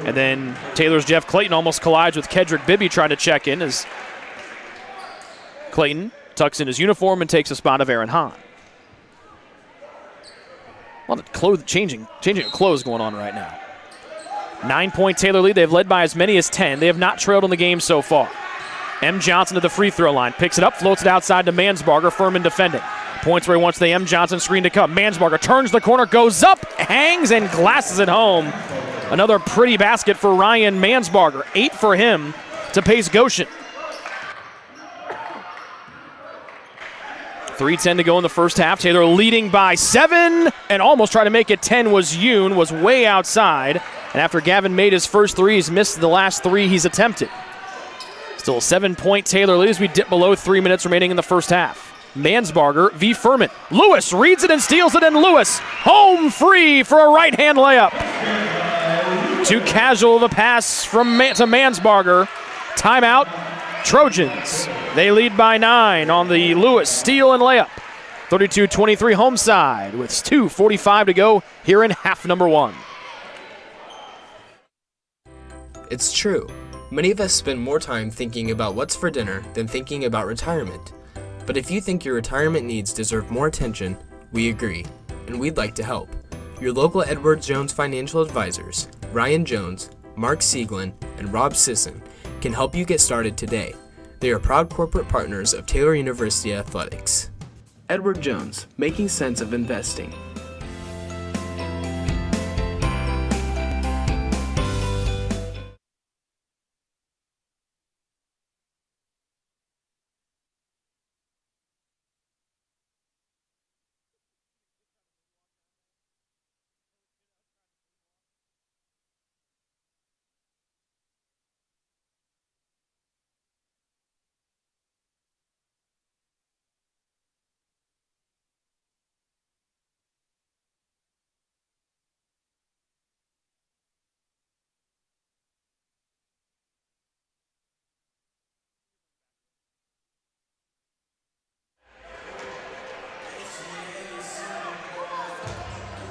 And then Taylor's Jeff Clayton almost collides with Kedrick Bibby trying to check in as Clayton tucks in his uniform and takes a spot of Aaron Hahn. A lot of changing of clothes going on right now. 9-point Taylor lead. They've led by as many as 10. They have not trailed in the game so far. M. Johnson to the free throw line. Picks it up, floats it outside to Mansbarger. Furman defending. Points where he wants the M. Johnson screen to come. Mansbarger turns the corner, goes up, hangs, and glasses it home. Another pretty basket for Ryan Mansbarger. 8 for him to pace Goshen. 3:10 to go in the first half. Taylor leading by 7 and almost trying to make it 10 was Yoon, was way outside. And after Gavin made his first 3, he's missed the last 3 he's attempted. Still a 7-point Taylor lead as we dip below 3 minutes remaining in the first half. Mansbarger v. Furman. Lewis reads it and steals it, and Lewis home free for a right-hand layup. Too casual of a pass to Mansbarger. Timeout, Trojans. They lead by 9 on the Lewis steal and layup. 32-23 home side with 2:45 to go here in half number 1. It's true. Many of us spend more time thinking about what's for dinner than thinking about retirement. But if you think your retirement needs deserve more attention, we agree, and we'd like to help. Your local Edward Jones financial advisors, Ryan Jones, Mark Sieglin, and Rob Sisson, can help you get started today. They are proud corporate partners of Taylor University Athletics. Edward Jones, making sense of investing.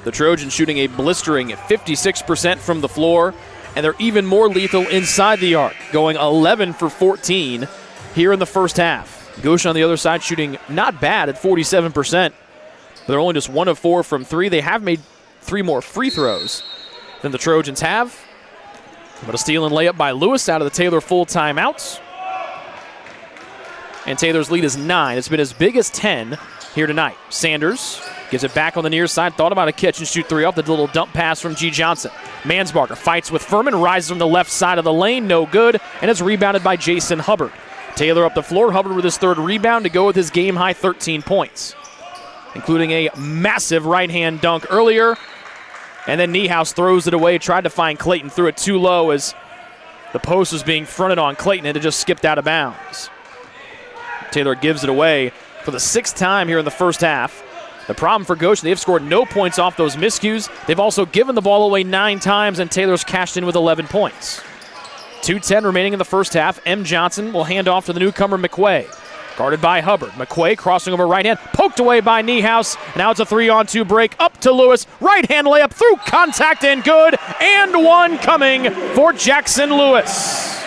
The Trojans shooting a blistering 56% from the floor, and they're even more lethal inside the arc, going 11 for 14 here in the first half. Goshen on the other side shooting not bad at 47%. They're only just 1 of 4 from 3. They have made 3 more free throws than the Trojans have. But a steal and layup by Lewis out of the Taylor full timeouts. And Taylor's lead is 9. It's been as big as 10 here tonight. Sanders gives it back on the near side. Thought about a catch and shoot 3 off the little dump pass from G. Johnson. Mansbarger fights with Furman, rises from the left side of the lane, no good, and it's rebounded by Jason Hubbard. Taylor up the floor, Hubbard with his 3rd rebound to go with his game-high 13 points, including a massive right-hand dunk earlier. And then Niehaus throws it away, tried to find Clayton, threw it too low as the post was being fronted on Clayton, and it just skipped out of bounds. Taylor gives it away for the 6th time here in the first half. The problem for Goshen, they've scored no points off those miscues. They've also given the ball away 9 times, and Taylor's cashed in with 11 points. 2:10 remaining in the first half. M. Johnson will hand off to the newcomer McQuay. Guarded by Hubbard. McQuay crossing over right hand, poked away by Niehaus. Now it's a 3-on-2 break up to Lewis. Right hand layup through contact and good. And one coming for Jackson Lewis.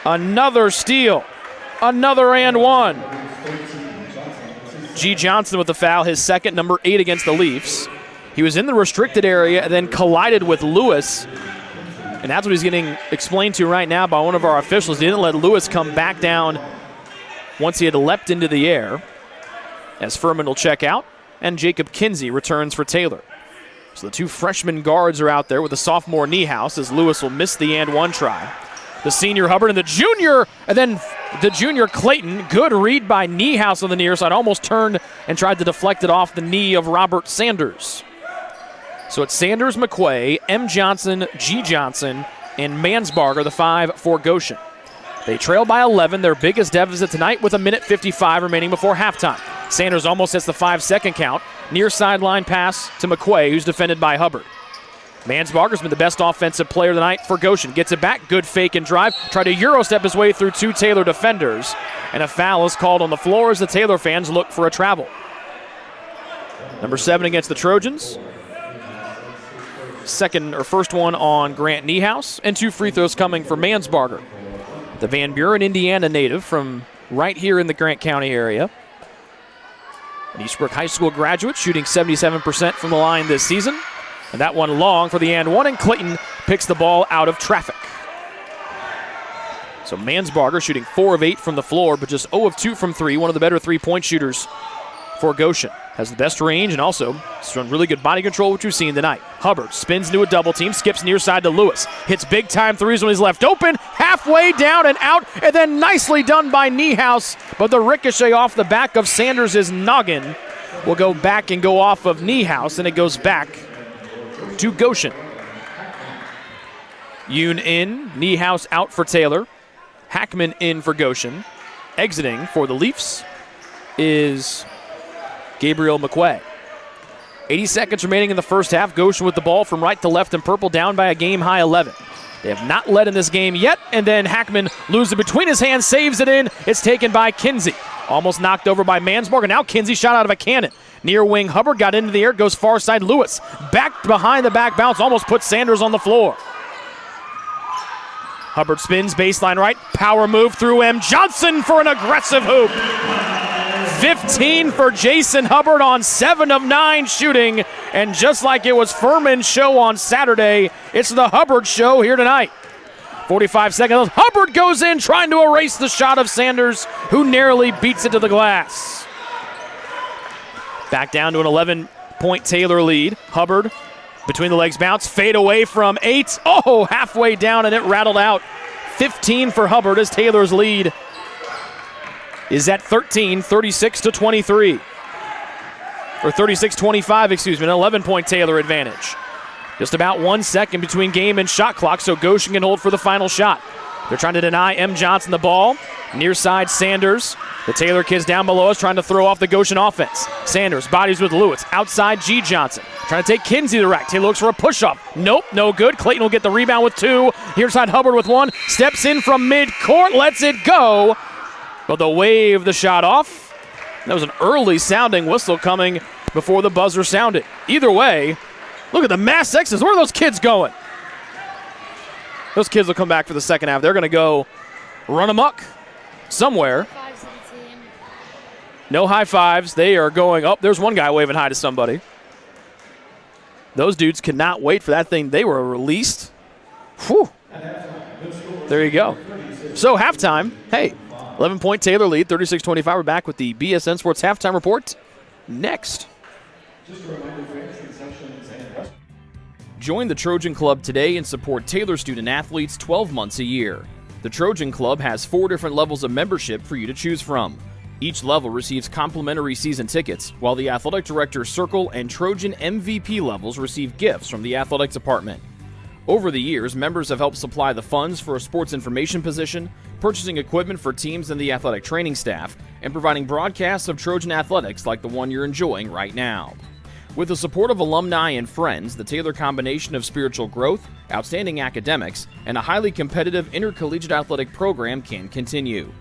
Another steal. Another and one. G. Johnson with the foul, his 2nd, number 8 against the Leafs. He was in the restricted area and then collided with Lewis. And that's what he's getting explained to right now by one of our officials. He didn't let Lewis come back down once he had leapt into the air. As Furman will check out, and Jacob Kinsey returns for Taylor. So the 2 freshman guards are out there with the sophomore Niehaus as Lewis will miss the and one try. The senior Hubbard and the junior Clayton. Good read by Niehaus on the near side. Almost turned and tried to deflect it off the knee of Robert Sanders. So it's Sanders, McQuay, M. Johnson, G. Johnson, and Mansbarger, the 5 for Goshen. They trail by 11, their biggest deficit tonight, with 1:55 remaining before halftime. Sanders almost hits the 5-second count. Near sideline pass to McQuay, who's defended by Hubbard. Mansbarger's been the best offensive player tonight for Goshen. Gets it back, good fake and drive. Tried to Euro step his way through 2 Taylor defenders. And a foul is called on the floor as the Taylor fans look for a travel. Number 7 against the Trojans. First one on Grant Niehaus, and 2 free throws coming for Mansbarger. The Van Buren, Indiana native from right here in the Grant County area. An Eastbrook High School graduate, shooting 77% from the line this season. And that one long for the and one, and Clayton picks the ball out of traffic. So Mansbarger shooting 4 of 8 from the floor, but just 0 of 2 from 3, one of the better 3-point shooters for Goshen. Has the best range and also shown really good body control, which we've seen tonight. Hubbard spins into a double team, skips near side to Lewis. Hits big time threes when he's left open, halfway down and out, and then nicely done by Niehaus. But the ricochet off the back of Sanders' noggin will go back and go off of Niehaus, and it goes back to Goshen. Yoon in, Niehaus out for Taylor. Hackman in for Goshen. Exiting for the Leafs is Gabriel McQuay. 80 seconds remaining in the first half. Goshen with the ball from right to left in purple, down by a game-high 11. They have not led in this game yet, and then Hackman loses it between his hands, saves it in. It's taken by Kinsey. Almost knocked over by Mansbarger. Now Kinsey shot out of a cannon. Near wing, Hubbard got into the air, goes far side. Lewis back behind the back bounce, almost puts Sanders on the floor. Hubbard spins, baseline right, power move through M. Johnson for an aggressive hoop. 15 for Jason Hubbard on 7 of 9 shooting. And just like it was Furman's show on Saturday, it's the Hubbard show here tonight. 45 seconds. Hubbard goes in trying to erase the shot of Sanders, who narrowly beats it to the glass. Back down to an 11-point Taylor lead. Hubbard between the legs bounce, fade away from 8. Oh, halfway down and it rattled out. 15 for Hubbard as Taylor's lead is at 13, 36-23. Or 36-25, excuse me, an 11-point Taylor advantage. Just about 1 second between game and shot clock, so Goshen can hold for the final shot. They're trying to deny M. Johnson the ball. Near side, Sanders. The Taylor kids down below us trying to throw off the Goshen offense. Sanders bodies with Lewis. Outside, G. Johnson. Trying to take Kinsey to the rack. Taylor looks for a push-off. Nope, no good. Clayton will get the rebound with 2. Near side, Hubbard with 1. Steps in from mid-court, lets it go. But they'll wave the shot off. That was an early sounding whistle coming before the buzzer sounded. Either way, look at the Mass X's. Where are those kids going? Those kids will come back for the second half. They're going to go run amok somewhere. No high fives. They are going up. There's one guy waving hi to somebody. Those dudes cannot wait for that thing. They were released. Whew. There you go. So halftime, hey, 11-point Taylor lead, 36-25. We're back with the BSN Sports Halftime Report next. Join the Trojan Club today and support Taylor student athletes 12 months a year. The Trojan Club has 4 different levels of membership for you to choose from. Each level receives complimentary season tickets, while the Athletic Director's Circle and Trojan MVP levels receive gifts from the Athletics Department. Over the years, members have helped supply the funds for a sports information position, purchasing equipment for teams and the athletic training staff, and providing broadcasts of Trojan athletics like the one you're enjoying right now. With the support of alumni and friends, the Taylor combination of spiritual growth, outstanding academics, and a highly competitive intercollegiate athletic program can continue.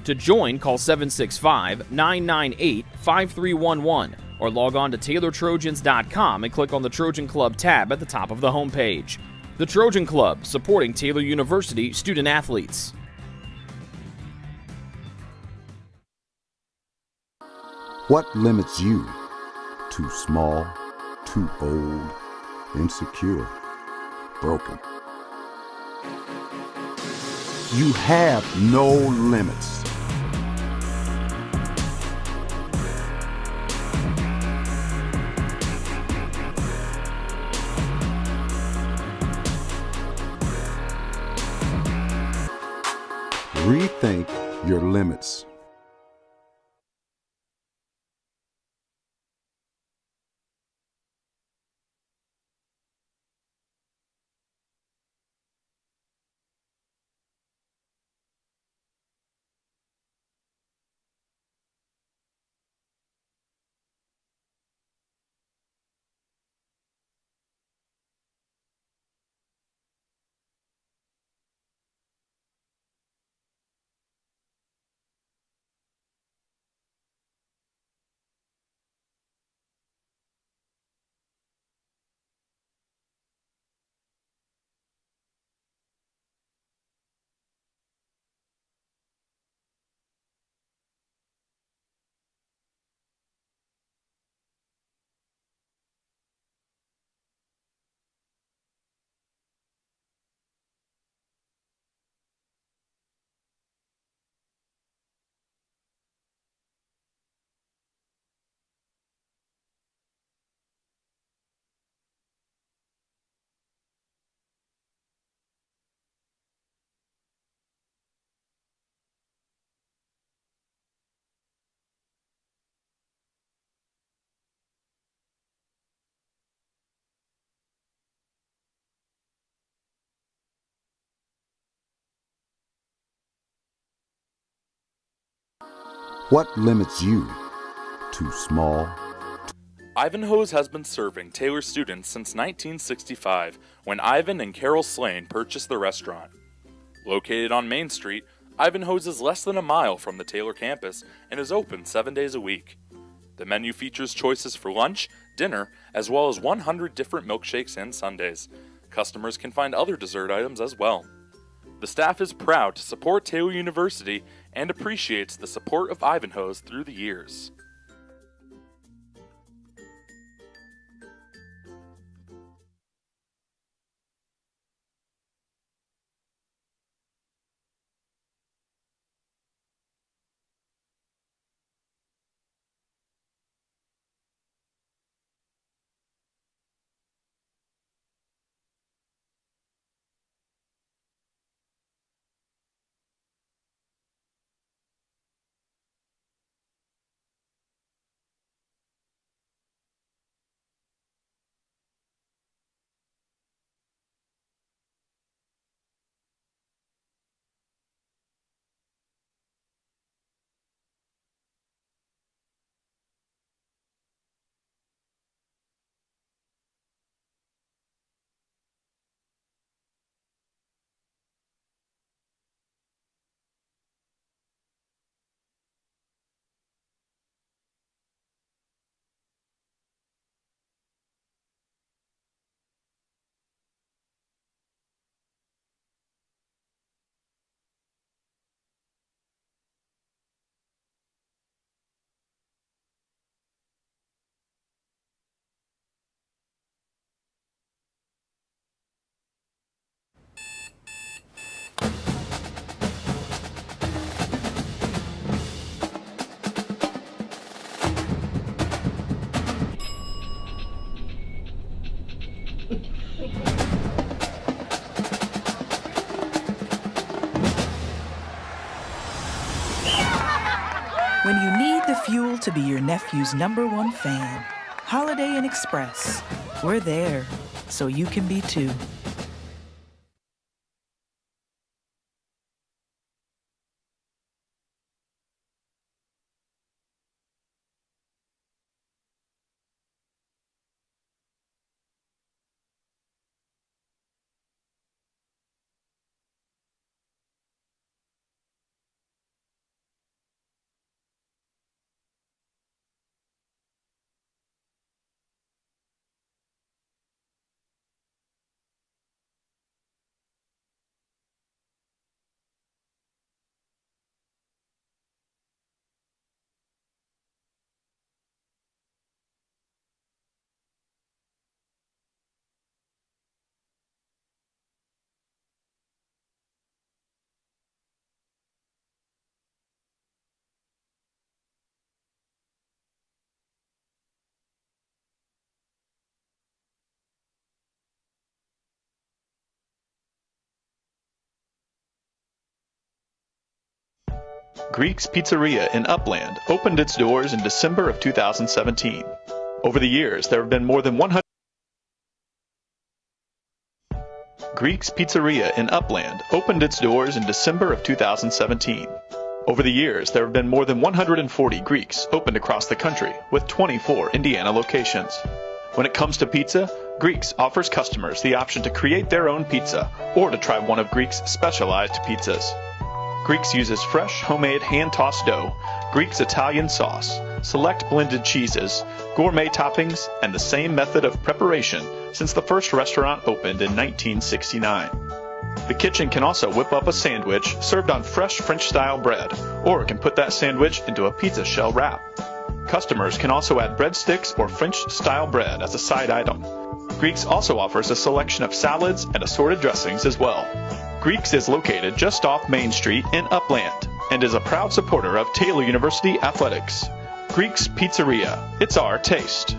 To join, call 765-998-5311 or log on to TaylorTrojans.com and click on the Trojan Club tab at the top of the homepage. The Trojan Club, supporting Taylor University student athletes. What limits you? Too small, too old, insecure, broken. You have no limits. Rethink your limits. What limits you? Too small. Ivanhoe's has been serving Taylor students since 1965, when Ivan and Carol Slane purchased the restaurant. Located on Main Street, Ivanhoe's is less than a mile from the Taylor campus and is open 7 days a week. The menu features choices for lunch, dinner, as well as 100 different milkshakes and sundaes. Customers can find other dessert items as well. The staff is proud to support Taylor University and appreciates the support of Ivanhoe's through the years. to be your nephew's #1 fan. Holiday Inn Express. We're there, so you can be too. Greek's Pizzeria in Upland opened its doors in December of 2017. Over the years, there have been more than 100 Greek's Pizzeria in Upland opened its doors in December of 2017. Over the years, there have been more than 140 Greeks opened across the country, with 24 Indiana locations. When it comes to pizza, Greeks offers customers the option to create their own pizza or to try one of Greek's specialized pizzas. Greeks uses fresh, homemade, hand-tossed dough, Greek's Italian sauce, select blended cheeses, gourmet toppings, and the same method of preparation since the first restaurant opened in 1969. The kitchen can also whip up a sandwich served on fresh French-style bread, or it can put that sandwich into a pizza shell wrap. Customers can also add breadsticks or French-style bread as a side item. Greeks also offers a selection of salads and assorted dressings as well. Greeks is located just off Main Street in Upland and is a proud supporter of Taylor University Athletics. Greek's Pizzeria. It's our taste.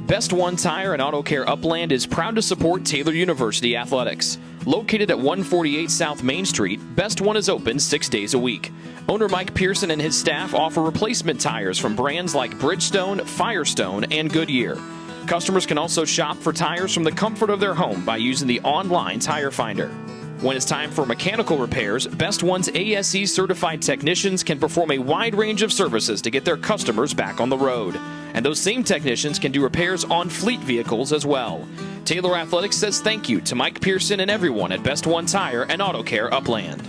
Best One Tire and Auto Care Upland is proud to support Taylor University Athletics. Located at 148 South Main Street, Best One is open 6 days a week. Owner Mike Pearson and his staff offer replacement tires from brands like Bridgestone, Firestone, and Goodyear. Customers can also shop for tires from the comfort of their home by using the online tire finder. When it's time for mechanical repairs, Best One's ASE certified technicians can perform a wide range of services to get their customers back on the road. And those same technicians can do repairs on fleet vehicles as well. Taylor Athletics says thank you to Mike Pearson and everyone at Best One Tire and Auto Care Upland.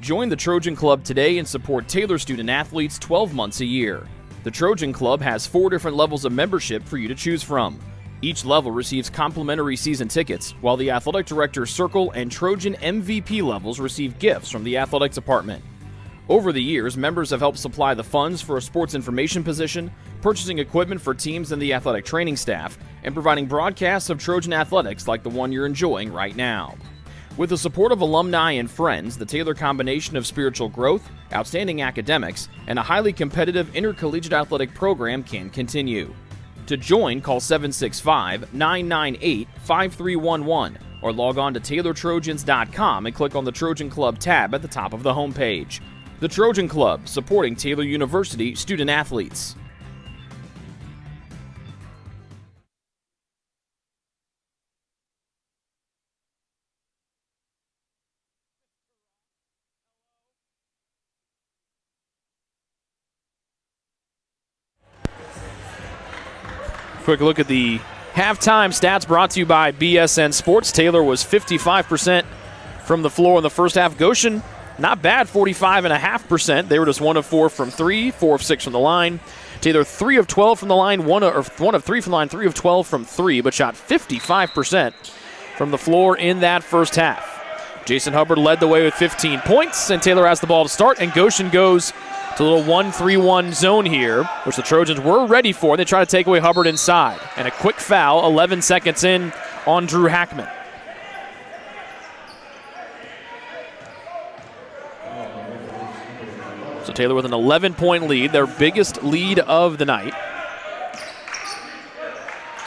Join the Trojan Club today and support Taylor student athletes 12 months a year. The Trojan Club has 4 different levels of membership for you to choose from. Each level receives complimentary season tickets, while the Athletic Director's Circle and Trojan MVP levels receive gifts from the Athletics Department. Over the years, members have helped supply the funds for a sports information position, purchasing equipment for teams and the athletic training staff, and providing broadcasts of Trojan athletics like the one you're enjoying right now. With the support of alumni and friends, the Taylor combination of spiritual growth, outstanding academics, and a highly competitive intercollegiate athletic program can continue. To join, call 765-998-5311 or log on to TaylorTrojans.com and click on the Trojan Club tab at the top of the homepage. The Trojan Club, supporting Taylor University student athletes. Quick look at the halftime stats brought to you by BSN Sports. Taylor was 55% from the floor in the first half. Goshen, not bad, 45.5%. They were just 1 of 4 from 3, 4 of 6 from the line. Taylor 3 of 12 from the line, 1 of 3 from the line, 3 of 12 from 3, but shot 55% from the floor in that first half. Jason Hubbard led the way with 15 points, and Taylor has the ball to start, and Goshen goes to a little 1-3-1 zone here, which the Trojans were ready for. They try to take away Hubbard inside. And a quick foul, 11 seconds in on Drew Hackman. So Taylor with an 11-point lead, their biggest lead of the night.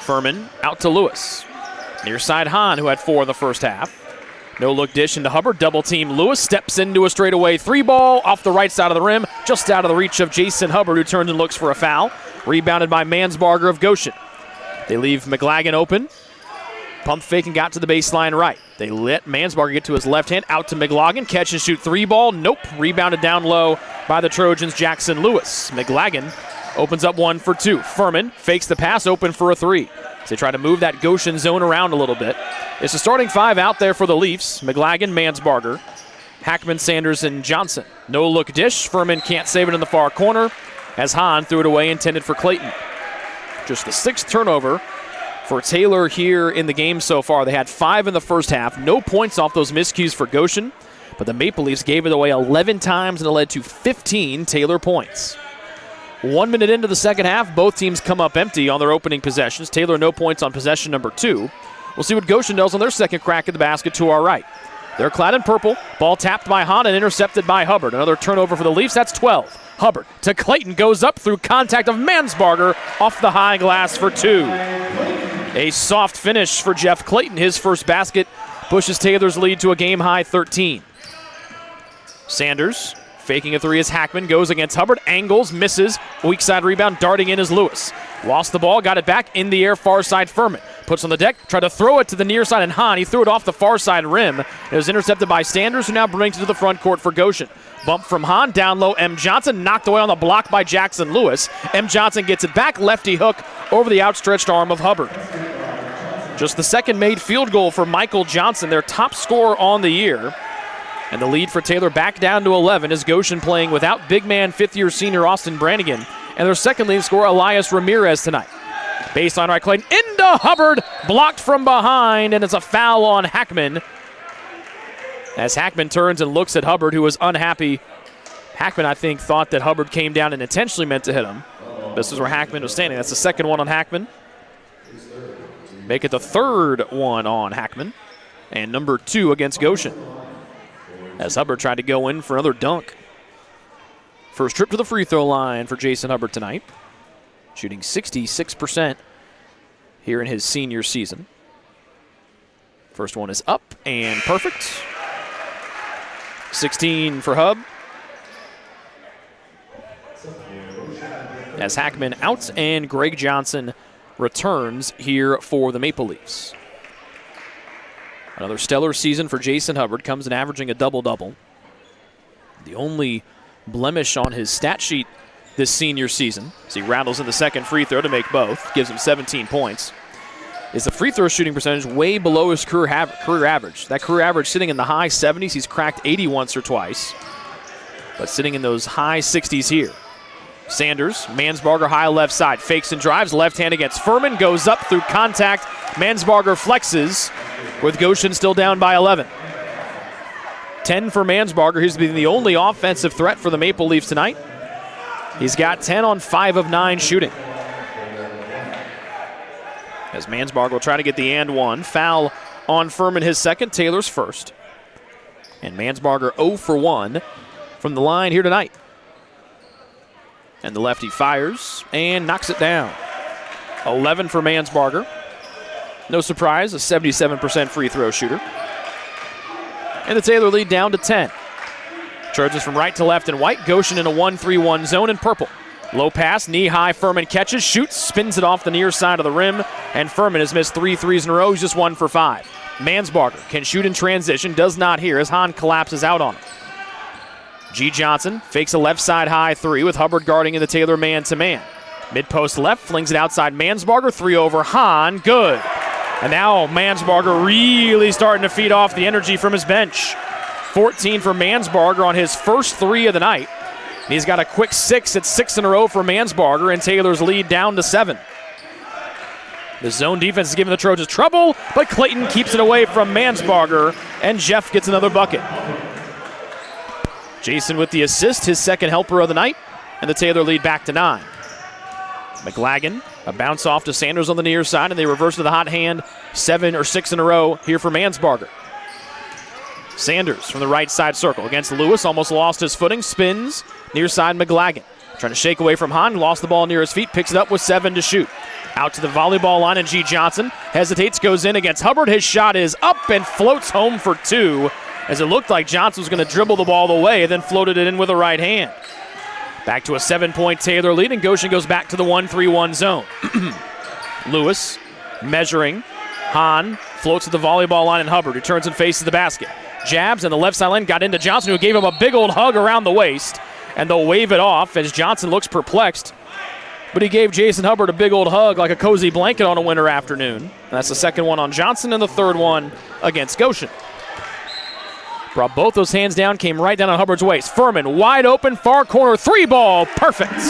Furman out to Lewis. Near side Hahn, who had 4 in the first half. No-look dish into Hubbard, double team. Lewis steps into a straightaway 3-ball off the right side of the rim, just out of the reach of Jason Hubbard, who turns and looks for a foul. Rebounded by Mansbarger of Goshen. They leave McLagan open. Pump fake and got to the baseline right. They let Mansbarger get to his left hand, out to McLagan. Catch and shoot 3-ball. Nope. Rebounded down low by the Trojans, Jackson Lewis. McLagan opens up 1 for 2. Furman fakes the pass, open for a 3. As they try to move that Goshen zone around a little bit. It's the starting 5 out there for the Leafs. McLagan, Mansbarger, Hackman, Sanders, and Johnson. No-look dish. Furman can't save it in the far corner as Hahn threw it away, intended for Clayton. Just the 6th turnover for Taylor here in the game so far. They had 5 in the first half. No points off those miscues for Goshen, but the Maple Leafs gave it away 11 times and it led to 15 Taylor points. 1 minute into the second half, both teams come up empty on their opening possessions. Taylor no points on possession number 2. We'll see what Goshen does on their second crack at the basket to our right. They're clad in purple. Ball tapped by Hahn and intercepted by Hubbard. Another turnover for the Leafs. That's 12. Hubbard to Clayton, goes up through contact of Mansbarger off the high glass for 2. A soft finish for Jeff Clayton. His first basket pushes Taylor's lead to a game-high 13. Sanders faking a 3 as Hackman goes against Hubbard. Angles, misses. Weak side rebound, darting in is Lewis. Lost the ball, got it back in the air, far side Furman. Puts on the deck, tried to throw it to the near side, and Hahn, he threw it off the far side rim. It was intercepted by Sanders, who now brings it to the front court for Goshen. Bump from Hahn, down low, M. Johnson, knocked away on the block by Jackson Lewis. M. Johnson gets it back, lefty hook over the outstretched arm of Hubbard. Just the second made field goal for Michael Johnson, their top scorer on the year. And the lead for Taylor back down to 11 as Goshen playing without big man 5th-year senior Austin Brannigan. And their second lead scorer, Elias Ramirez, tonight. Baseline right, Clayton into Hubbard, blocked from behind, and it's a foul on Hackman. As Hackman turns and looks at Hubbard, who was unhappy. Hackman, I think, thought that Hubbard came down and intentionally meant to hit him. This is where Hackman was standing. That's the second one on Hackman. Make it the third one on Hackman. And number 2 against Goshen, as Hubbard tried to go in for another dunk. First trip to the free throw line for Jason Hubbard tonight. Shooting 66% here in his senior season. First one is up and perfect. 16 for Hub. As Hackman out and Greg Johnson returns here for the Maple Leafs. Another stellar season for Jason Hubbard, comes in averaging a double-double. The only blemish on his stat sheet this senior season, as he rattles in the second free throw to make both, gives him 17 points, is the free throw shooting percentage way below his career average. That career average sitting in the high 70s. He's cracked 80 once or twice, but sitting in those high 60s here. Sanders, Mansbarger high left side, fakes and drives, left hand against Furman, goes up through contact. Mansbarger flexes with Goshen still down by 11. 10 for Mansbarger. He's been the only offensive threat for the Maple Leafs tonight. He's got 10 on 5 of 9 shooting. As Mansbarger will try to get the and one. Foul on Furman, his second, Taylor's first. And Mansbarger 0 for 1 from the line here tonight. And the lefty fires and knocks it down. 11 for Mansbarger. No surprise, a 77% free throw shooter. And the Taylor lead down to 10. Trojans from right to left in white. Goshen in a 1-3-1 zone in purple. Low pass, knee-high, Furman catches, shoots, spins it off the near side of the rim, and Furman has missed 3 threes in a row. He's just 1 for 5. Mansbarger can shoot in transition, does not here as Hahn collapses out on him. G. Johnson fakes a left side high 3 with Hubbard guarding in the Taylor man-to-man. Mid-post left, flings it outside Mansbarger, 3 over Hahn, good. And now Mansbarger really starting to feed off the energy from his bench. 14 for Mansbarger on his first 3 of the night. And he's got a quick 6 at 6 in a row for Mansbarger, and Taylor's lead down to 7. The zone defense is giving the Trojans trouble, but Clayton keeps it away from Mansbarger, and Jeff gets another bucket. Jason with the assist, his second helper of the night, and the Taylor lead back to 9. McLagan, a bounce off to Sanders on the near side, and they reverse to the hot hand, 7 or 6 in a row here for Mansbarger. Sanders from the right side circle against Lewis, almost lost his footing, spins, near side McLagan. Trying to shake away from Hahn, lost the ball near his feet, picks it up with 7 to shoot. Out to the volleyball line, and G. Johnson hesitates, goes in against Hubbard. His shot is up and floats home for 2, as it looked like Johnson was going to dribble the ball away, then floated it in with a right hand. Back to a 7-point Taylor lead, and Goshen goes back to the 1-3-1 zone. Lewis measuring. Hahn floats to the volleyball line, and Hubbard returns and faces the basket. Jabs on the left sideline, got into Johnson, who gave him a big old hug around the waist, and they'll wave it off as Johnson looks perplexed. But he gave Jason Hubbard a big old hug like a cozy blanket on a winter afternoon. And that's the second one on Johnson and the third one against Goshen. Brought both those hands down, came right down on Hubbard's waist. Furman, wide open, far corner, 3-ball, perfect.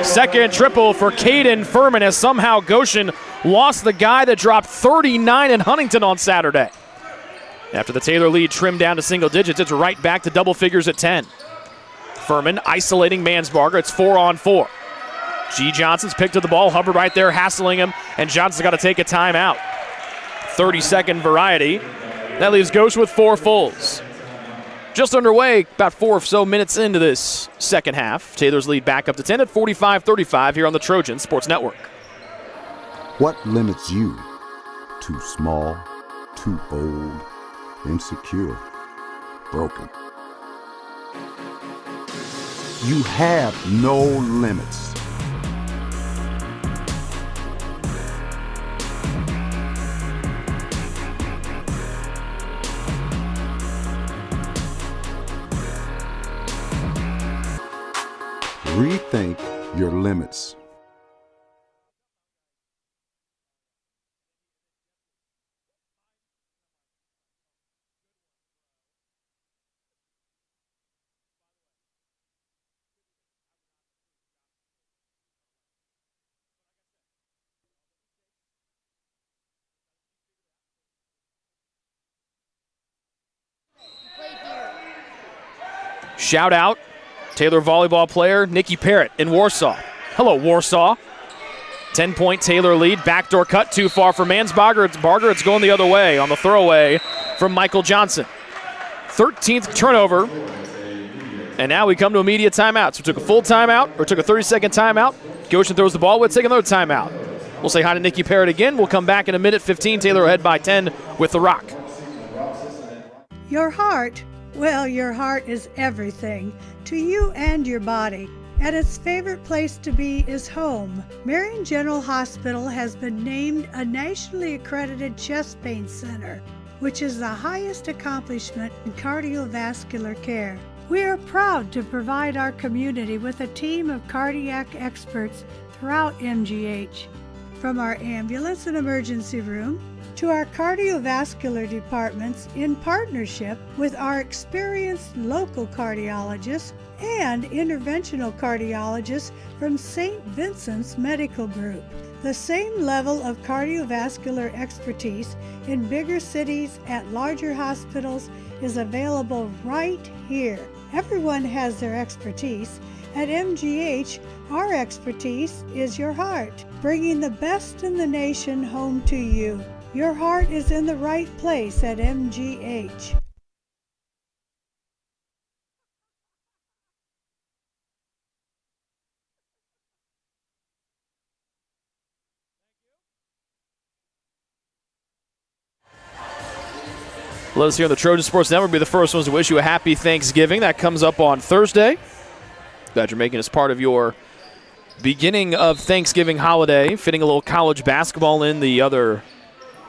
Second triple for Caden Furman as somehow Goshen lost the guy that dropped 39 in Huntington on Saturday. After the Taylor lead trimmed down to single digits, it's right back to double figures at 10. Furman isolating Mansbarger, it's 4-on-4. G. Johnson's picked to the ball, Hubbard right there hassling him, and Johnson's got to take a timeout. 30-second variety. That leaves Goshen with 4 fulls. Just underway, about 4 or so minutes into this second half. Taylor's lead back up to 10 at 45-35 here on the Trojan Sports Network. What limits you? Too small, too old, insecure, broken. You have no limits. Rethink your limits. Shout out, Taylor volleyball player Nikki Parrott in Warsaw. Hello, Warsaw. 10-point Taylor lead. Backdoor cut too far for Mansbarger. It's going the other way on the throwaway from Michael Johnson. 13th turnover. And now we come to immediate timeout. So we took a full timeout, or took a 30-second timeout. Goshen throws the ball. We'll take another timeout. We'll say hi to Nikki Parrott again. We'll come back in a minute 15. Taylor ahead by 10 with the rock. Your heart, well, your heart is everything to you and your body. And its favorite place to be is home. Marion General Hospital has been named a nationally accredited chest pain center, which is the highest accomplishment in cardiovascular care. We are proud to provide our community with a team of cardiac experts throughout MGH. from our ambulance and emergency room to our cardiovascular departments in partnership with our experienced local cardiologists and interventional cardiologists from St. Vincent's Medical Group. The same level of cardiovascular expertise in bigger cities at larger hospitals is available right here. Everyone has their expertise. At MGH, our expertise is your heart, bringing the best in the nation home to you. Your heart is in the right place at MGH. Let us here on the Trojan Sports Network be the first ones to wish you a happy Thanksgiving. That comes up on Thursday. Glad you're making us part of your beginning of Thanksgiving holiday, fitting a little college basketball in the other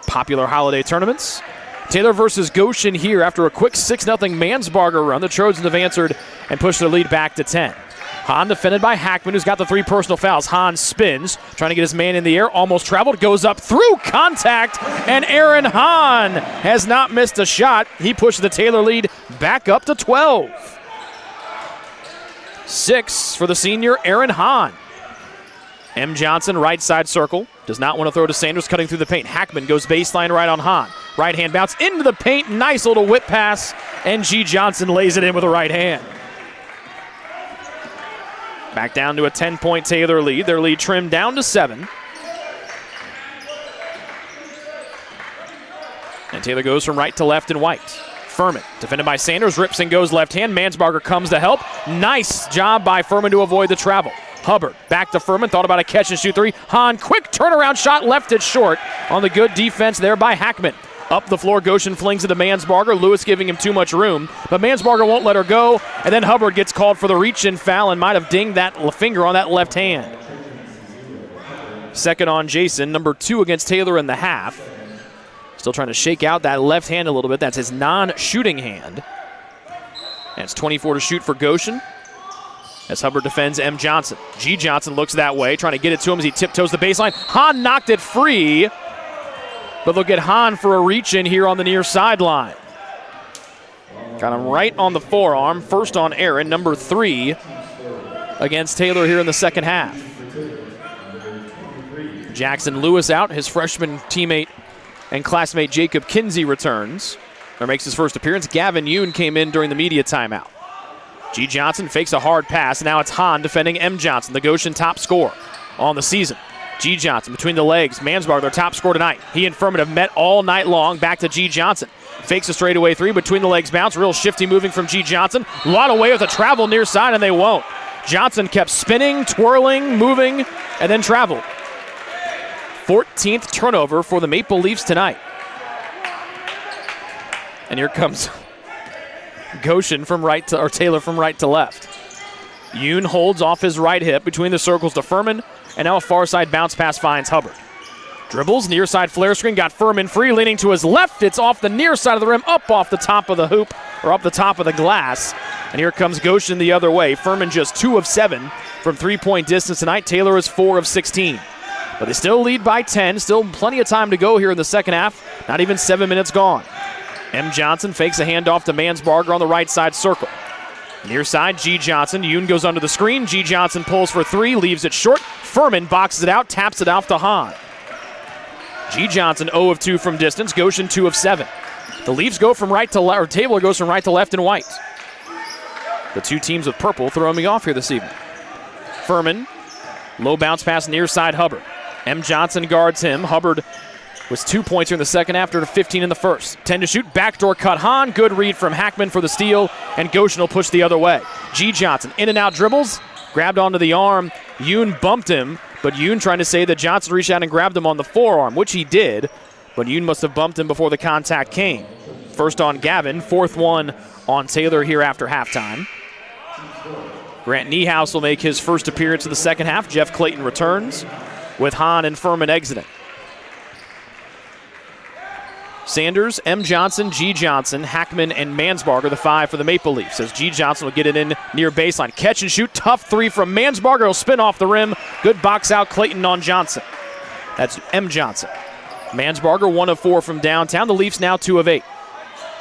popular holiday tournaments. Taylor versus Goshen here after a quick 6-0 Mansbarger run. The Trojans have answered and pushed their lead back to 10. Hahn defended by Hackman, who's got the 3 personal fouls. Hahn spins, trying to get his man in the air, almost traveled, goes up through contact, and Aaron Hahn has not missed a shot. He pushed the Taylor lead back up to 12. 6 for the senior, Aaron Hahn. M. Johnson, right side circle, does not want to throw to Sanders, cutting through the paint. Hackman goes baseline right on Hahn. Right hand bounce into the paint, nice little whip pass, and G. Johnson lays it in with a right hand. Back down to a 10-point Taylor lead. Their lead trimmed down to 7. And Taylor goes from right to left and white. Furman, defended by Sanders, rips and goes left hand. Mansbarger comes to help. Nice job by Furman to avoid the travel. Hubbard back to Furman, thought about a catch and shoot 3. Hahn, quick turnaround shot, left it short on the good defense there by Hackman. Up the floor, Goshen flings it to Mansbarger. Lewis giving him too much room, but Mansbarger won't let her go, and then Hubbard gets called for the reach-in foul and might have dinged that finger on that left hand. Second on Jason, number 2 against Taylor in the half. Still trying to shake out that left hand a little bit. That's his non-shooting hand. And it's 24 to shoot for Goshen as Hubbard defends M. Johnson. G. Johnson looks that way, trying to get it to him as he tiptoes the baseline. Hahn knocked it free. But they'll get Hahn for a reach-in here on the near sideline. Got him right on the forearm. First on Aaron, number 3 against Taylor here in the second half. Jackson Lewis out. His freshman teammate and classmate Jacob Kinsey returns or makes his first appearance. Gavin Yoon came in during the media timeout. G. Johnson fakes a hard pass. Now it's Hahn defending M. Johnson, the Goshen top scorer on the season. G. Johnson between the legs. Mansbarger, their top scorer tonight. He and Furman have met all night long. Back to G. Johnson. Fakes a straightaway 3. Between the legs bounce. Real shifty moving from G. Johnson. A lot of way with a travel near side, and they won't. Johnson kept spinning, twirling, moving, and then traveled. 14th turnover for the Maple Leafs tonight. And here comes Goshen from right to, or Taylor from right to left. Yoon holds off his right hip between the circles to Furman. And now a far side bounce pass finds Hubbard. Dribbles, near side flare screen, got Furman free, leaning to his left. It's off the near side of the rim, up off the top of the hoop, or up the top of the glass. And here comes Goshen the other way. Furman just 2 of 7 from 3-point distance tonight. Taylor is 4 of 16. But they still lead by 10. Still plenty of time to go here in the second half. Not even 7 minutes gone. M. Johnson fakes a handoff to Mansbarger on the right side circle. Near side, G. Johnson. Yoon goes under the screen. G. Johnson pulls for 3, leaves it short. Furman boxes it out, taps it off to Hahn. G. Johnson 0 of 2 from distance. Goshen 2 of 7. The Leafs go from right to left, or Taylor goes from right to left in white. The two teams with purple throwing me off here this evening. Furman, low bounce pass near side Hubbard. M. Johnson guards him. Hubbard was 2 points here in the second after 15 in the first. 10 to shoot, backdoor cut Hahn. Good read from Hackman for the steal, and Goshen will push the other way. G. Johnson in and out dribbles, grabbed onto the arm. Yoon bumped him, but Yoon trying to say that Johnson reached out and grabbed him on the forearm, which he did, but Yoon must have bumped him before the contact came. First on Gavin, 4th one on Taylor here after halftime. Grant Niehaus will make his first appearance in the second half. Jeff Clayton returns with Hahn and Furman exiting. Sanders, M. Johnson, G. Johnson, Hackman, and Mansbarger, the 5 for the Maple Leafs, as G. Johnson will get it in near baseline. Catch and shoot, tough 3 from Mansbarger. He'll spin off the rim. Good box out Clayton on Johnson. That's M. Johnson. Mansbarger 1 of 4 from downtown. The Leafs now 2 of 8.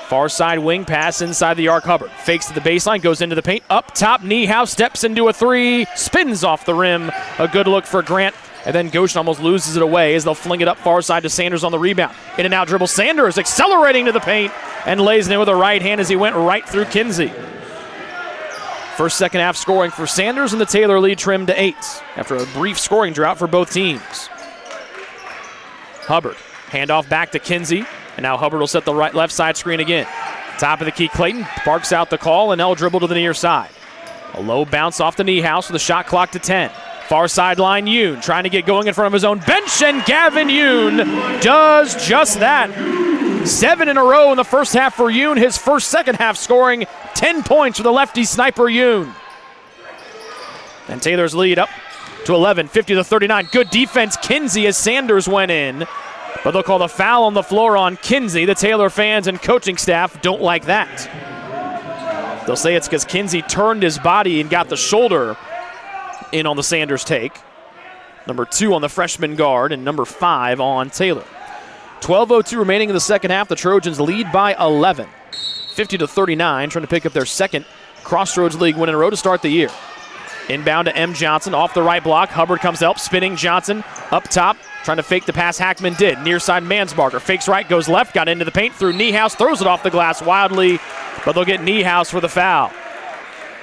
Far side wing pass inside the arc. Hubbard fakes to the baseline, goes into the paint. Up top, Niehaus steps into a 3, spins off the rim. A good look for Grant. And then Goshen almost loses it away as they'll fling it up far side to Sanders on the rebound. In and out dribble. Sanders accelerating to the paint and lays it in with a right hand as he went right through Kinsey. First second half scoring for Sanders, and the Taylor lead trimmed to 8 after a brief scoring drought for both teams. Hubbard, handoff back to Kinsey, and now Hubbard will set the left side screen again. Top of the key, Clayton barks out the call, and they'll dribble to the near side. A low bounce off the Niehaus with a shot clock to 10. Far sideline, Yoon trying to get going in front of his own bench, and Gavin Yoon does just that. 7 in a row in the first half for Yoon, his first second half scoring 10 points for the lefty sniper Yoon. And Taylor's lead up to 11, 50-39. Good defense, Kinsey, as Sanders went in. But they'll call the foul on the floor on Kinsey. The Taylor fans and coaching staff don't like that. They'll say it's because Kinsey turned his body and got the shoulder in on the Sanders take. Number 2 on the freshman guard and number 5 on Taylor. 12:02 remaining in the second half. The Trojans lead by 11. 50-39, trying to pick up their second Crossroads League win in a row to start the year. Inbound to M. Johnson off the right block. Hubbard comes to help, spinning Johnson up top, trying to fake the pass Hackman did. Near side Mansbarger fakes right, goes left, got into the paint through Niehaus, throws it off the glass wildly, but they'll get Niehaus for the foul.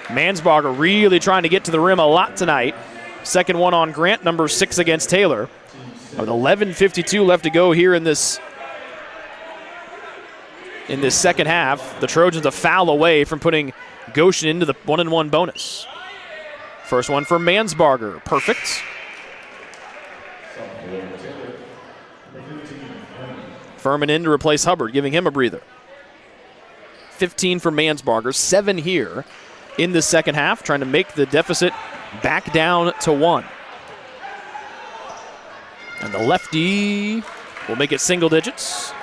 Mansbarger really trying to get to the rim a lot tonight. Second one on Grant, number 6 against Taylor. With 11:52 left to go here in this second half, the Trojans a foul away from putting Goshen into the 1-and-1 bonus. First one for Mansbarger, perfect. Furman in to replace Hubbard, giving him a breather. 15 for Mansbarger, 7 here in the second half, trying to make the deficit back down to 1. And the lefty will make it single digits.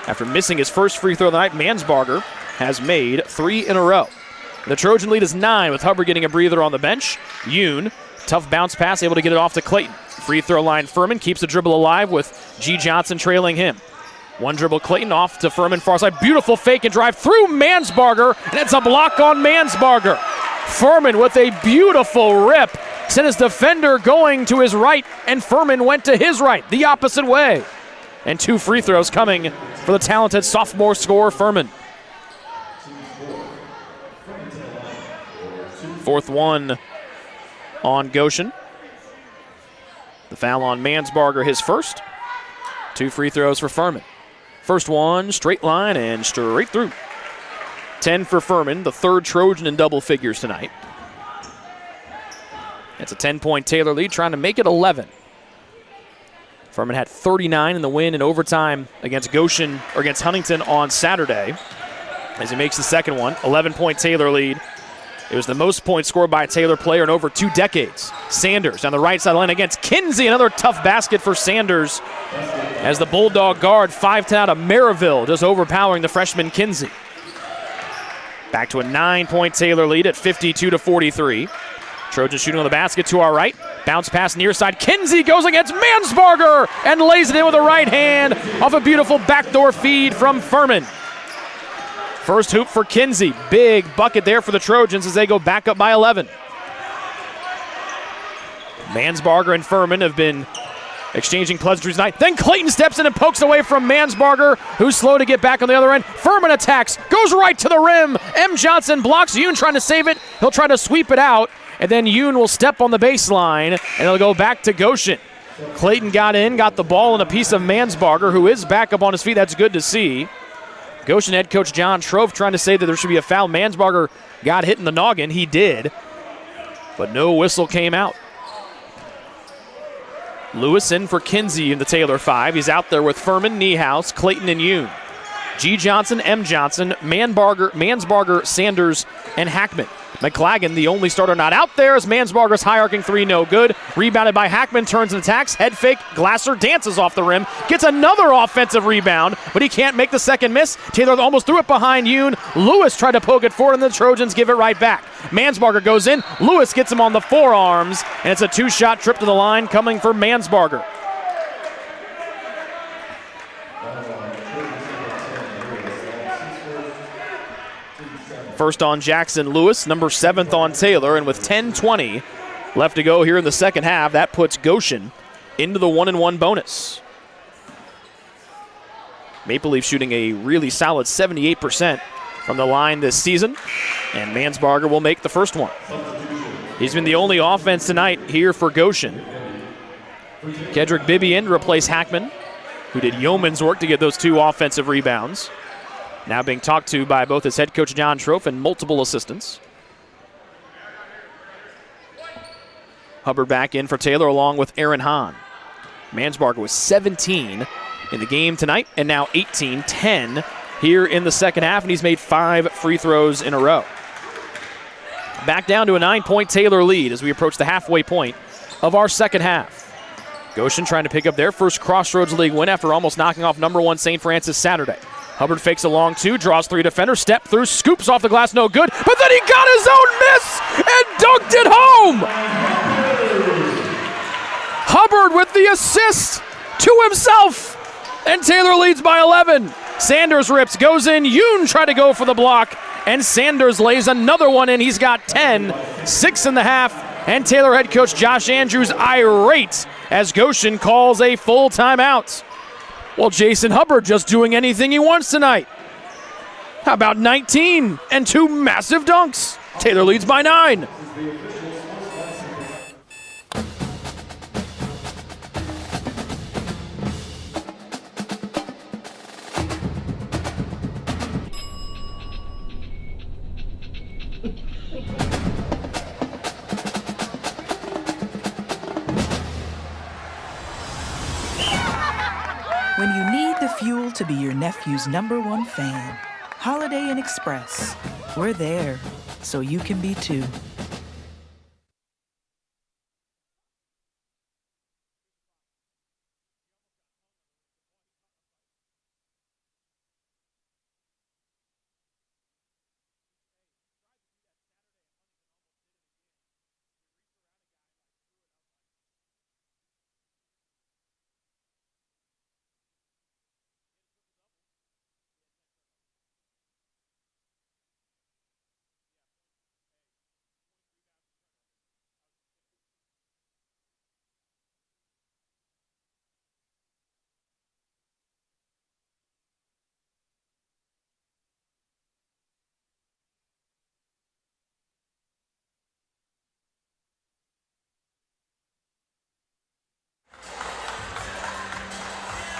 After missing his first free throw of the night, Mansbarger has made 3 in a row. The Trojan lead is 9 with Hubbard getting a breather on the bench. Yoon, tough bounce pass, able to get it off to Clayton. Free throw line Furman keeps the dribble alive with G. Johnson trailing him. One dribble Clayton off to Furman far side. Beautiful fake and drive through Mansbarger, and it's a block on Mansbarger. Furman with a beautiful rip. Sent his defender going to his right, and Furman went to his right, the opposite way. And 2 free throws coming for the talented sophomore scorer Furman. Fourth one on Goshen. The foul on Mansbarger, his first. 2 free throws for Furman. First one, straight line and straight through. 10 for Furman, the third Trojan in double figures tonight. It's a 10-point Taylor lead, trying to make it 11. Furman had 39 in the win in overtime against Goshen or against Huntington on Saturday. As he makes the second one, 11-point Taylor lead. It was the most points scored by a Taylor player in over 2 decades. Sanders on the right sideline against Kinsey. Another tough basket for Sanders as the Bulldog guard 5'10" out of Maryville, just overpowering the freshman Kinsey. Back to a 9-point Taylor lead at 52-43. Trojans shooting on the basket to our right. Bounce pass near side. Kinsey goes against Mansbarger and lays it in with a right hand off a beautiful backdoor feed from Furman. First hoop for Kinsey. Big bucket there for the Trojans as they go back up by 11. Mansbarger and Furman have been exchanging pleasantries tonight. Then Clayton steps in and pokes away from Mansbarger, who's slow to get back on the other end. Furman attacks, goes right to the rim. M. Johnson blocks. Yoon trying to save it. He'll try to sweep it out, and then Yoon will step on the baseline, and it'll go back to Goshen. Clayton got in, got the ball in a piece of Mansbarger, who is back up on his feet. That's good to see. Goshen head coach John Trove trying to say that there should be a foul. Mansbarger got hit in the noggin. He did, but no whistle came out. Lewis in for Kinsey in the Taylor 5. He's out there with Furman, Niehaus, Clayton, and Yoon. G. Johnson, M. Johnson, Mansbarger, Sanders, and Hackman. McLagan, the only starter not out there, as Mansbarger's high arcing 3, no good. Rebounded by Hackman, turns and attacks. Head fake, Glasser dances off the rim. Gets another offensive rebound, but he can't make the second miss. Taylor almost threw it behind Yoon. Lewis tried to poke it forward, and the Trojans give it right back. Mansbarger goes in. Lewis gets him on the forearms, and it's a 2-shot trip to the line coming for Mansbarger. First on Jackson Lewis, number 7th on Taylor, and with 10:20 left to go here in the second half, that puts Goshen into the 1-1 bonus. Maple Leaf shooting a really solid 78% from the line this season, and Mansbarger will make the first one. He's been the only offense tonight here for Goshen. Kedrick Bibby in to replace Hackman, who did yeoman's work to get those 2 offensive rebounds. Now being talked to by both his head coach John Trofe and multiple assistants. Hubbard back in for Taylor along with Aaron Hahn. Mansbarger was 17 in the game tonight and now 18-10 here in the second half, and he's made 5 free throws in a row. Back down to a 9-point Taylor lead as we approach the halfway point of our second half. Goshen trying to pick up their first Crossroads League win after almost knocking off number 1 St. Francis Saturday. Hubbard fakes a long 2, draws 3 defenders, step through, scoops off the glass, no good, but then he got his own miss and dunked it home! Hubbard with the assist to himself, and Taylor leads by 11. Sanders rips, goes in, Yoon tried to go for the block, and Sanders lays another one in. He's got 10, 6 in the half, and Taylor head coach Josh Andrews irate as Goshen calls a full timeout. Well, Jason Hubbard just doing anything he wants tonight. How about 19 and 2 massive dunks? Taylor leads by 9. When you need the fuel to be your nephew's #1 fan, Holiday Inn Express. We're there, so you can be too.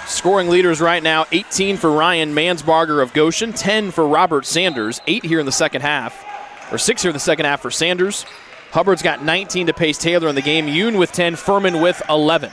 Scoring leaders right now, 18 for Ryan Mansbarger of Goshen, 10 for Robert Sanders, 8 here in the second half, or 6 here in the second half for Sanders. Hubbard's got 19 to pace Taylor in the game. Yoon with 10, Furman with 11.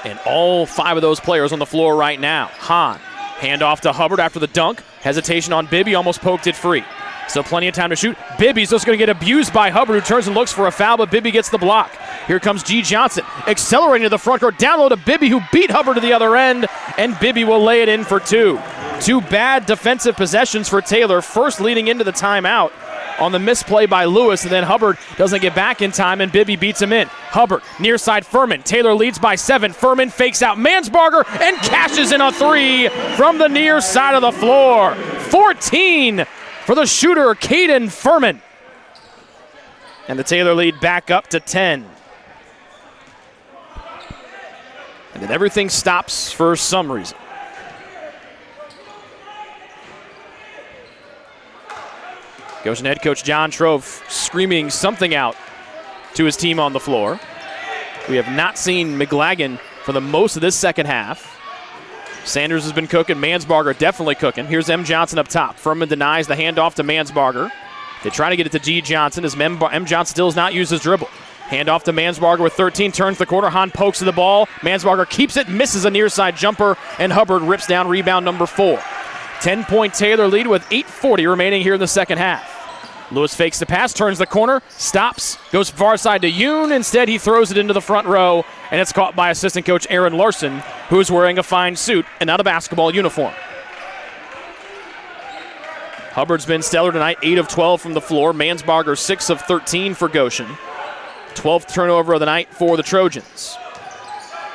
And all 5 of those players on the floor right now. Hahn, handoff to Hubbard after the dunk. Hesitation on Bibby, almost poked it free. Still plenty of time to shoot. Bibby's just going to get abused by Hubbard, who turns and looks for a foul, but Bibby gets the block. Here comes G. Johnson, accelerating to the front court, down low to Bibby, who beat Hubbard to the other end, and Bibby will lay it in for 2. 2 bad defensive possessions for Taylor, first leading into the timeout on the misplay by Lewis, and then Hubbard doesn't get back in time, and Bibby beats him in. Hubbard, near side Furman. Taylor leads by 7. Furman fakes out Mansbarger and cashes in a 3 from the near side of the floor. 14 for the shooter, Caden Furman. And the Taylor lead back up to 10. And then everything stops for some reason. Goshen head coach John Trofe screaming something out to his team on the floor. We have not seen McLagan for the most of this second half. Sanders has been cooking. Mansbarger definitely cooking. Here's M. Johnson up top. Furman denies the handoff to Mansbarger. They try to get it to G. Johnson as M. Johnson still has not used his dribble. Handoff to Mansbarger with 13, turns the corner. Hahn pokes to the ball. Mansbarger keeps it, misses a near side jumper, and Hubbard rips down rebound number 4. 10-point Taylor lead with 8:40 remaining here in the second half. Lewis fakes the pass, turns the corner, stops, goes far side to Yoon. Instead, he throws it into the front row, and it's caught by assistant coach Aaron Larson, who is wearing a fine suit and not a basketball uniform. Hubbard's been stellar tonight, 8 of 12 from the floor. Mansbarger 6 of 13 for Goshen. 12th turnover of the night for the Trojans.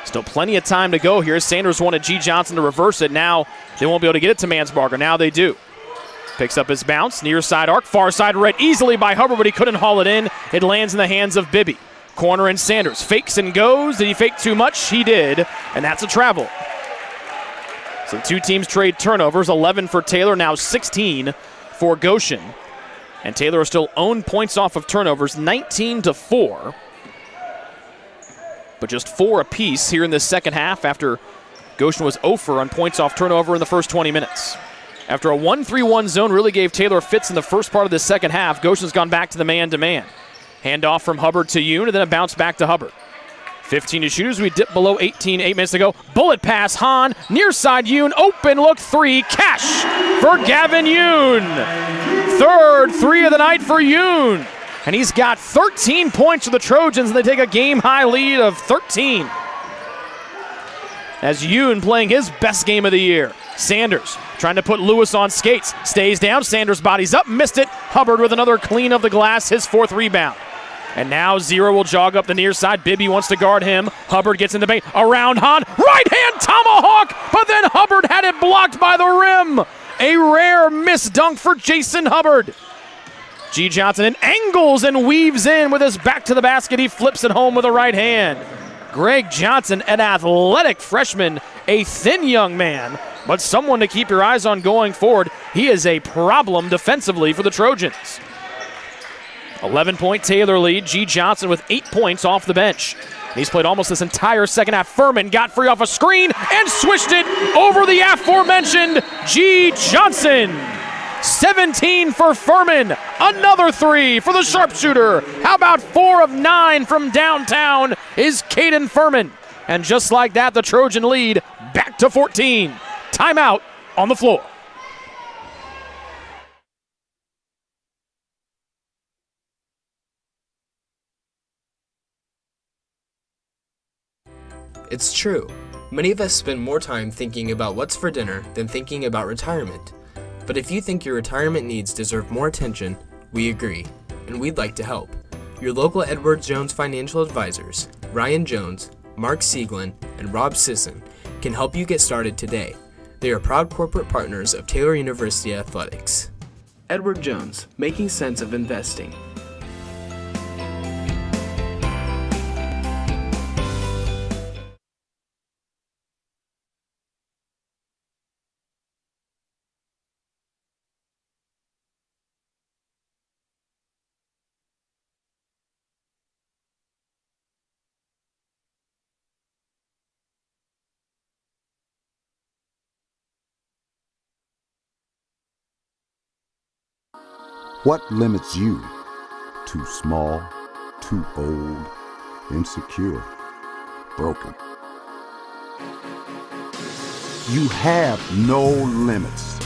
Still plenty of time to go here. Sanders wanted G. Johnson to reverse it. Now they won't be able to get it to Mansbarger. Now they do. Picks up his bounce, near side arc, far side read easily by Hubbard, but he couldn't haul it in. It lands in the hands of Bibby. Corner and Sanders, fakes and goes. Did he fake too much? He did, and that's a travel. So the two teams trade turnovers, 11 for Taylor, now 16 for Goshen. And Taylor is still owned points off of turnovers, 19-4. But just 4 apiece here in the second half after Goshen was 0 for on points off turnover in the first 20 minutes. After a 1-3-1 zone really gave Taylor fits in the first part of the second half, Goshen's gone back to the man-to-man. Handoff from Hubbard to Yoon, and then a bounce back to Hubbard. 15 to shoot as we dip below 18, 8 minutes to go. Bullet pass, Hahn, near side Yoon, open look 3, cash for Gavin Yoon. Third 3 of the night for Yoon. And he's got 13 points for the Trojans, and they take a game-high lead of 13. As Yoon playing his best game of the year. Sanders trying to put Lewis on skates. Stays down, Sanders bodies up, missed it. Hubbard with another clean of the glass, his 4th rebound. And now Zero will jog up the near side. Bibby wants to guard him. Hubbard gets in the paint. Around Hahn. Right hand tomahawk. But then Hubbard had it blocked by the rim. A rare missed dunk for Jason Hubbard. G. Johnson and angles and weaves in with his back to the basket. He flips it home with a right hand. Greg Johnson, an athletic freshman, a thin young man, but someone to keep your eyes on going forward. He is a problem defensively for the Trojans. 11-point Taylor lead. G. Johnson with 8 points off the bench. He's played almost this entire second half. Furman got free off a screen and swished it over the aforementioned G. Johnson. 17 for Furman. Another 3 for the sharpshooter. How about 4 of 9 from downtown is Caden Furman. And just like that, the Trojan lead back to 14. Timeout on the floor. It's true. Many of us spend more time thinking about what's for dinner than thinking about retirement. But if you think your retirement needs deserve more attention, we agree, and we'd like to help. Your local Edward Jones financial advisors, Ryan Jones, Mark Sieglin, and Rob Sisson, can help you get started today. They are proud corporate partners of Taylor University Athletics. Edward Jones, making sense of investing. What limits you? Too small, too old, insecure, broken. You have no limits.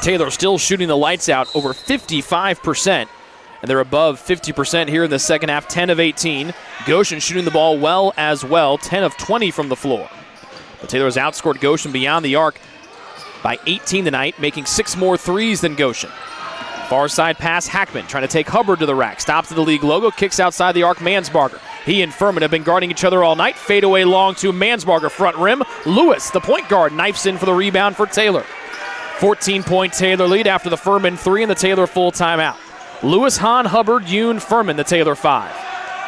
Taylor still shooting the lights out, over 55%. And they're above 50% here in the second half, 10 of 18. Goshen shooting the ball well as well, 10 of 20 from the floor. But Taylor has outscored Goshen beyond the arc by 18 tonight, making 6 more threes than Goshen. Far side pass, Hackman trying to take Hubbard to the rack. Stops at the league logo, kicks outside the arc, Mansbarger. He and Furman have been guarding each other all night. Fade away long to Mansbarger, front rim. Lewis, the point guard, knifes in for the rebound for Taylor. 14-point Taylor lead after the Furman 3 and the Taylor full timeout. Lewis, Hahn, Hubbard, Yoon, Furman, the Taylor 5.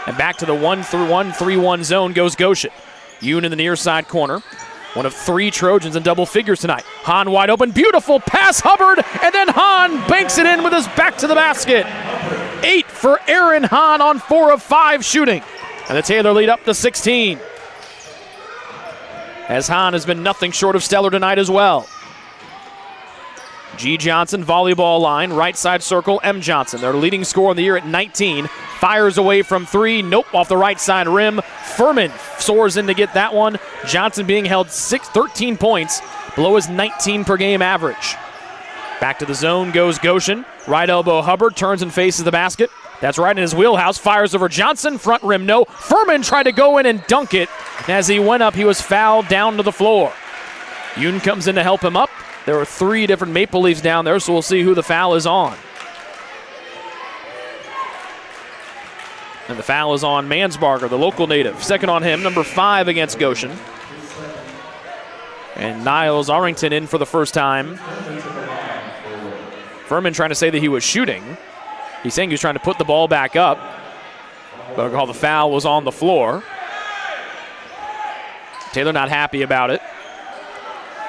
And back to the 1-3-1 zone goes Goshen. Yoon in the near side corner. One of 3 Trojans in double figures tonight. Hahn wide open, beautiful pass, Hubbard, and then Hahn banks it in with his back to the basket. 8 for Aaron Hahn on 4 of 5 shooting. And the Taylor lead up to 16. As Hahn has been nothing short of stellar tonight as well. G. Johnson, volleyball line, right side circle, M. Johnson, their leading scorer in the year at 19. Fires away from 3, nope, off the right side rim. Furman soars in to get that one. Johnson being held 13 points, below his 19 per game average. Back to the zone goes Goshen. Right elbow Hubbard, turns and faces the basket. That's right in his wheelhouse, fires over Johnson, front rim no. Furman tried to go in and dunk it. As he went up, he was fouled down to the floor. Yoon comes in to help him up. There are 3 different Maple Leafs down there, so we'll see who the foul is on. And the foul is on Mansbarger, the local native. Second on him, number 5 against Goshen. And Niles Arrington in for the first time. Furman trying to say that he was shooting. He's saying he was trying to put the ball back up. But the foul was on the floor. Taylor not happy about it.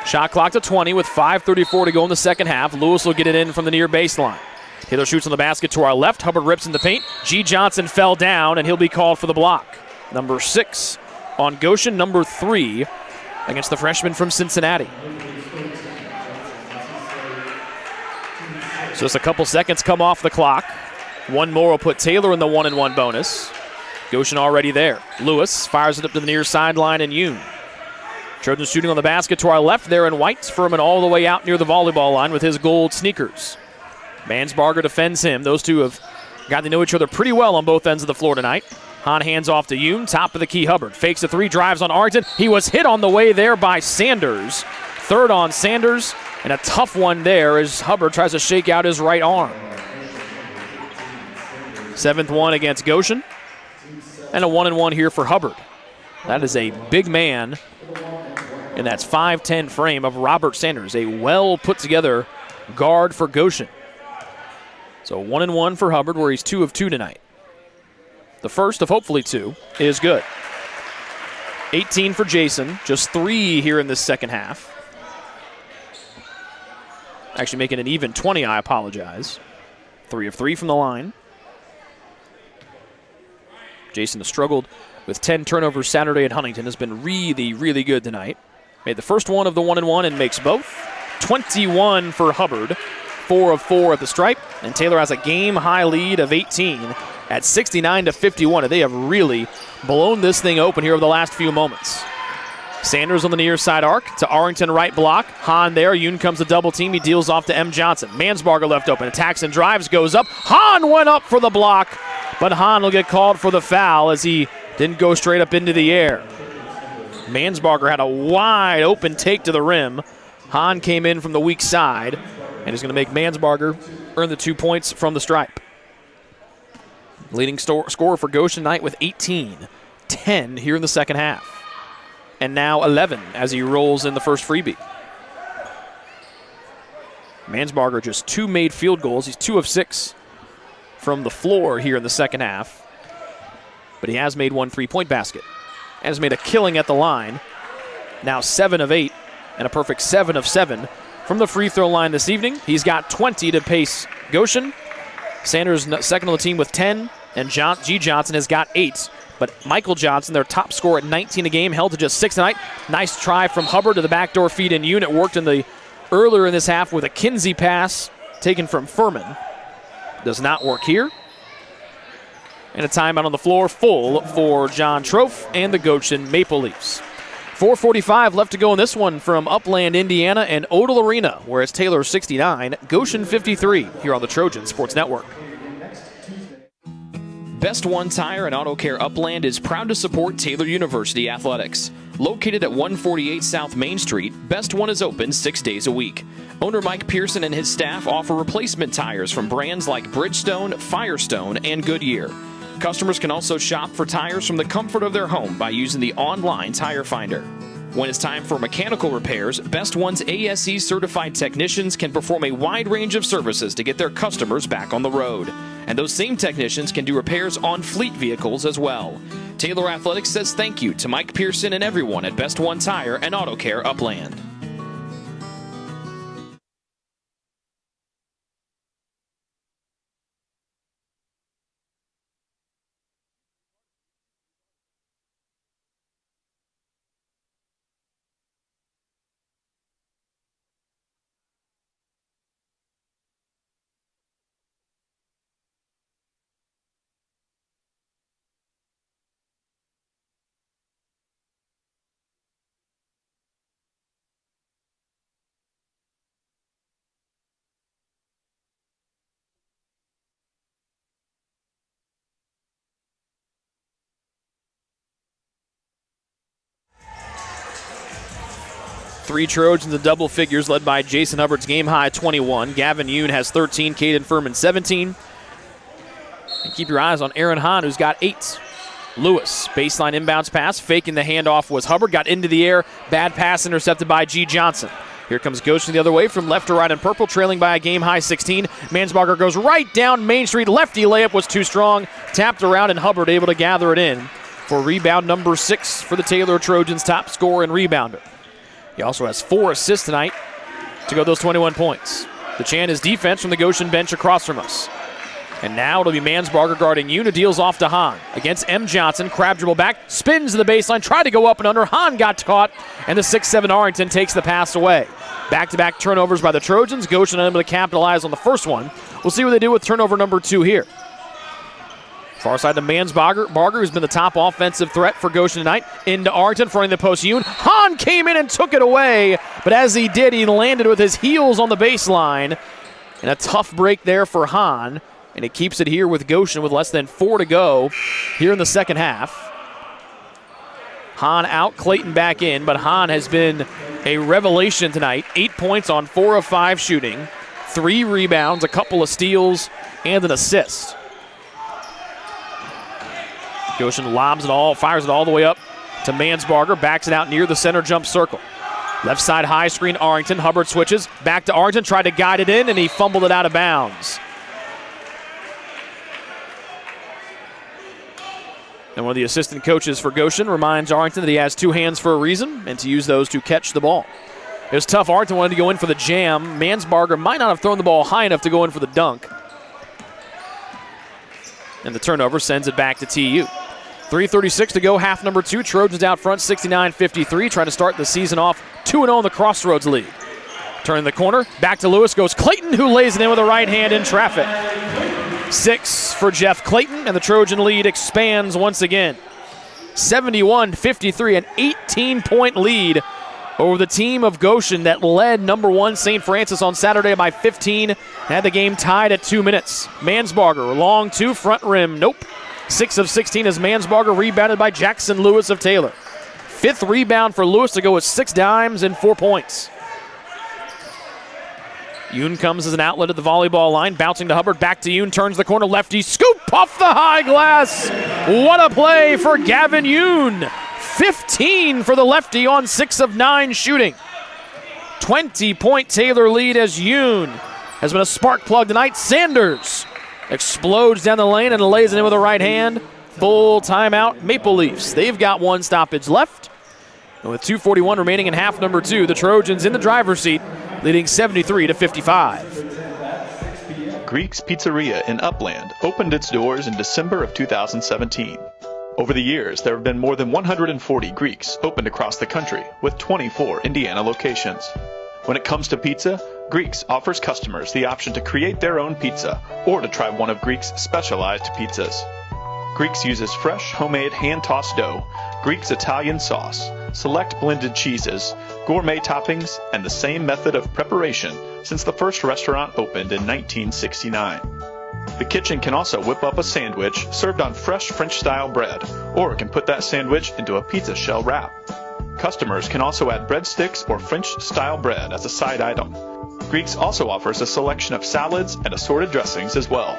Shot clock to 20 with 5:34 to go in the second half. Lewis will get it in from the near baseline. Taylor shoots on the basket to our left. Hubbard rips in the paint. G. Johnson fell down, and he'll be called for the block. Number 6 on Goshen, number 3 against the freshman from Cincinnati. So just a couple seconds come off the clock. One more will put Taylor in the 1-and-1 bonus. Goshen already there. Lewis fires it up to the near sideline, and Yoon. Trojans shooting on the basket to our left there in white. Furman all the way out near the volleyball line with his gold sneakers. Mansbarger defends him. Those two have gotten to know each other pretty well on both ends of the floor tonight. Hahn hands off to Yoon. Top of the key, Hubbard. Fakes a 3, drives on Arrington. He was hit on the way there by Sanders. Third on Sanders, and a tough one there as Hubbard tries to shake out his right arm. 7th one against Goshen. And a 1-and-1 here for Hubbard. That is a big man in that 5'10 frame of Robert Sanders, a well put together guard for Goshen. So 1-and-1 for Hubbard, where he's 2 of 2 tonight. The first of hopefully 2 is good. 18 for Jason, just 3 here in this second half. Actually making an even 20, I apologize. 3 of 3 from the line. Jason has struggled with 10 turnovers Saturday at Huntington, has been really, really good tonight. Made the first one of the 1-and-1 and makes both. 21 for Hubbard, 4 of 4 at the stripe, and Taylor has a game-high lead of 18 at 69-51. They have really blown this thing open here over the last few moments. Sanders on the near side arc to Arrington right block. Hahn there. Yoon comes to double team. He deals off to M. Johnson. Mansbarger left open. Attacks and drives. Goes up. Hahn went up for the block, but Hahn will get called for the foul as he didn't go straight up into the air. Mansbarger had a wide open take to the rim. Hahn came in from the weak side and is going to make Mansbarger earn the 2 points from the stripe. Leading scorer for Goshen tonight with 18. 10 here in the second half. And now 11 as he rolls in the first freebie. Mansbarger just 2 made field goals. He's 2 of 6 from the floor here in the second half. But he has made 1 3-point basket and has made a killing at the line. Now 7 of 8 and a perfect 7 of 7 from the free throw line this evening. He's got 20 to pace Goshen. Sanders second on the team with 10, and G. Johnson has got 8. But Michael Johnson, their top scorer at 19 a game, held to just 6 tonight. Nice try from Hubbard to the backdoor feed in Yoon. It worked earlier in this half with a Kinsey pass taken from Furman. Does not work here. And a timeout on the floor full for John Trofe and the Goshen Maple Leafs. 4:45 left to go in this one from Upland, Indiana and Odell Arena, where it's Taylor 69, Goshen 53 here on the Trojan Sports Network. Best One Tire and Auto Care Upland is proud to support Taylor University Athletics. Located at 148 South Main Street, Best One is open 6 days a week. Owner Mike Pearson and his staff offer replacement tires from brands like Bridgestone, Firestone, and Goodyear. Customers can also shop for tires from the comfort of their home by using the online tire finder. When it's time for mechanical repairs, Best One's ASE certified technicians can perform a wide range of services to get their customers back on the road. And those same technicians can do repairs on fleet vehicles as well. Taylor Athletics says thank you to Mike Pearson and everyone at Best One Tire and Auto Care Upland. Three Trojans in double figures led by Jason Hubbard's game-high 21. Gavin Yoon has 13, Caden Furman 17. And keep your eyes on Aaron Hahn, who's got 8. Lewis, baseline inbounds pass, faking the handoff was Hubbard, got into the air, bad pass intercepted by G. Johnson. Here comes Goshen the other way from left to right in purple, trailing by a game-high 16. Mansbarger goes right down Main Street. Lefty layup was too strong, tapped around, and Hubbard able to gather it in for rebound number 6 for the Taylor Trojans, top scorer and rebounder. He also has 4 assists tonight to go those 21 points. The Chan is defense from the Goshen bench across from us. And now it'll be Mansbarger guarding Yoon, who deals off to Hahn. Against M. Johnson, crab dribble back, spins to the baseline, tried to go up and under. Hahn got caught, and the 6'7" Arlington takes the pass away. Back-to-back turnovers by the Trojans. Goshen unable to capitalize on the first one. We'll see what they do with turnover number 2 here. Far side to Mansbarger, who's been the top offensive threat for Goshen tonight. Into Arlington, fronting the post. Yoon. Hahn came in and took it away, but as he did, he landed with his heels on the baseline. And a tough break there for Hahn. And it keeps it here with Goshen with less than 4 to go here in the second half. Hahn out, Clayton back in, but Hahn has been a revelation tonight. 8 points on 4 of 5 shooting, 3 rebounds, a couple of steals, and an assist. Goshen lobs it all, fires it all the way up to Mansbarger, backs it out near the center jump circle. Left side high screen, Arlington. Hubbard switches, back to Arlington, tried to guide it in, and he fumbled it out of bounds. And one of the assistant coaches for Goshen reminds Arlington that he has 2 hands for a reason and to use those to catch the ball. It was tough. Arlington wanted to go in for the jam. Mansbarger might not have thrown the ball high enough to go in for the dunk. And the turnover sends it back to TU. 3:36 to go, half number 2. Trojans out front, 69-53, trying to start the season off 2-0 in the Crossroads League. Turning the corner, back to Lewis goes Clayton, who lays it in with a right hand in traffic. 6 for Jeff Clayton, and the Trojan lead expands once again. 71-53, an 18-point lead over the team of Goshen that led number 1 St. Francis on Saturday by 15, and had the game tied at 2 minutes. Mansbarger, long 2, front rim, nope. 6 of 16 as Mansbarger rebounded by Jackson Lewis of Taylor. 5th rebound for Lewis to go with 6 dimes and 4 points. Yoon comes as an outlet at the volleyball line, bouncing to Hubbard, back to Yoon, turns the corner, lefty, scoop off the high glass. What a play for Gavin Yoon. 15 for the lefty on 6 of 9 shooting. 20-point Taylor lead as Yoon has been a spark plug tonight. Sanders explodes down the lane and lays it in with a right hand. Full timeout, Maple Leafs. They've got 1 stoppage left. And with 2:41 remaining in half number 2, the Trojans in the driver's seat, leading 73-55. Greek's Pizzeria in Upland opened its doors in December of 2017. Over the years, there have been more than 140 Greeks opened across the country, with 24 Indiana locations. When it comes to pizza, Greeks offers customers the option to create their own pizza or to try one of Greek's specialized pizzas. Greeks uses fresh, homemade, hand-tossed dough, Greek's Italian sauce, select blended cheeses, gourmet toppings, and the same method of preparation since the first restaurant opened in 1969. The kitchen can also whip up a sandwich served on fresh French-style bread, or it can put that sandwich into a pizza shell wrap. Customers can also add breadsticks or French-style bread as a side item. Greeks also offers a selection of salads and assorted dressings as well.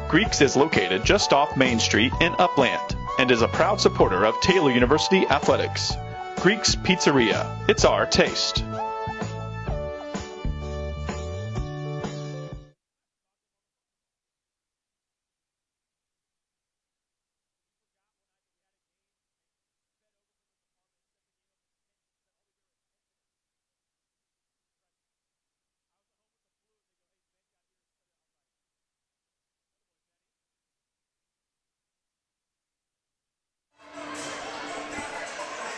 Greeks is located just off Main Street in Upland and is a proud supporter of Taylor University Athletics. Greek's Pizzeria. It's our taste.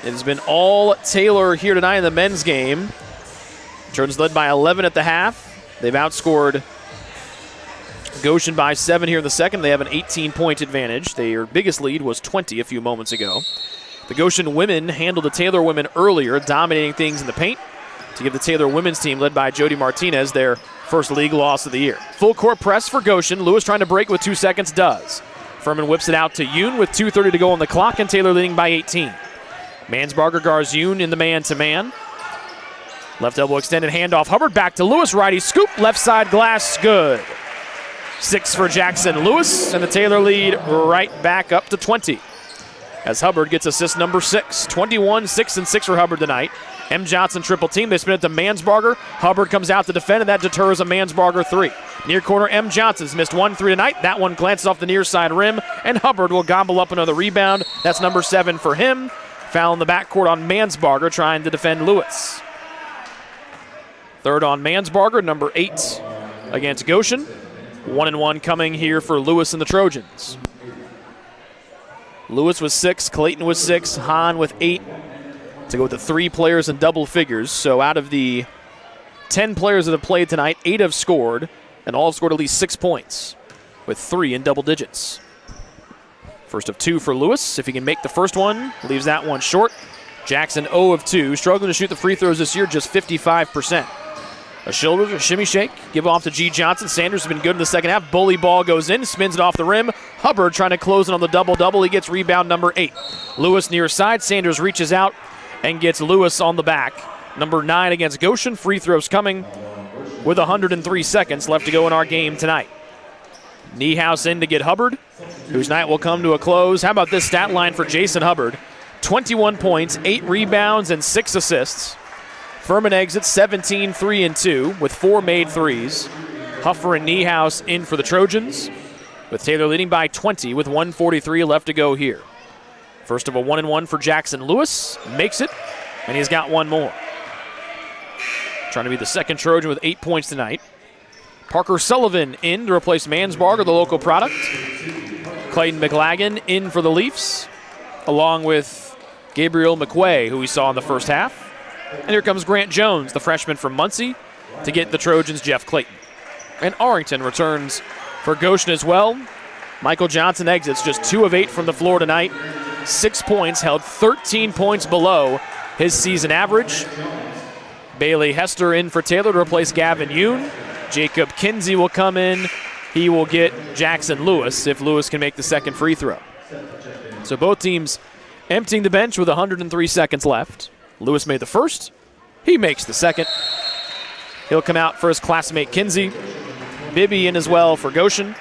It has been all Taylor here tonight in the men's game. Trojans led by 11 at the half. They've outscored Goshen by 7 here in the second. They have an 18-point advantage. Their biggest lead was 20 a few moments ago. The Goshen women handled the Taylor women earlier, dominating things in the paint to give the Taylor women's team, led by Jody Martinez, their first league loss of the year. Full court press for Goshen. Lewis trying to break with 2 seconds, does. Furman whips it out to Yoon with 2:30 to go on the clock, and Taylor leading by 18. Mansbarger guards Yoon in the man-to-man. Left elbow extended handoff. Hubbard back to Lewis. Righty scoop. Left side glass. Good. 6 for Jackson Lewis, and the Taylor lead right back up to 20. As Hubbard gets assist number 6. 21, 6, and 6 for Hubbard tonight. M. Johnson triple team. They spin it to Mansbarger. Hubbard comes out to defend, and that deters a Mansbarger 3. Near corner, M. Johnson's missed 1 3 tonight. That one glances off the near side rim, and Hubbard will gobble up another rebound. That's number 7 for him. Foul in the backcourt on Mansbarger trying to defend Lewis. Third on Mansbarger, number 8 against Goshen. 1-1 coming here for Lewis and the Trojans. Lewis with 6, Clayton with 6, Hahn with 8 to go with the 3 players in double figures. So out of the 10 players that have played tonight, 8 have scored, and all have scored at least 6 points, with 3 in double digits. First of 2 for Lewis. If he can make the first one, leaves that one short. Jackson 0 of 2, struggling to shoot the free throws this year, just 55%. A shoulder, a shimmy shake, give off to G. Johnson. Sanders has been good in the second half. Bully ball goes in, spins it off the rim. Hubbard trying to close it on the double-double. He gets rebound number 8. Lewis near side. Sanders reaches out and gets Lewis on the back. Number 9 against Goshen. Free throws coming with 103 seconds left to go in our game tonight. Niehaus in to get Hubbard, whose night will come to a close. How about this stat line for Jason Hubbard? 21 points, 8 rebounds, and 6 assists. Furman exits 17, 3, and 2 with 4 made threes. Huffer and Niehaus in for the Trojans, with Taylor leading by 20 with 1:43 left to go here. First of a 1-1 for Jackson Lewis. Makes it, and he's got one more. Trying to be the second Trojan with 8 points tonight. Parker Sullivan in to replace Mansbarger, the local product. Clayton McLagan in for the Leafs, along with Gabriel McQuay, who we saw in the first half. And here comes Grant Jones, the freshman from Muncie, to get the Trojans Jeff Clayton. And Arrington returns for Goshen as well. Michael Johnson exits just 2 of 8 from the floor tonight. 6 points, held 13 points below his season average. Bailey Hester in for Taylor to replace Gavin Yoon. Jacob Kinsey will come in. He will get Jackson Lewis if Lewis can make the second free throw. So both teams emptying the bench with 103 seconds left. Lewis made the first. He makes the second. He'll come out for his classmate Kinsey. Bibby in as well for Goshen.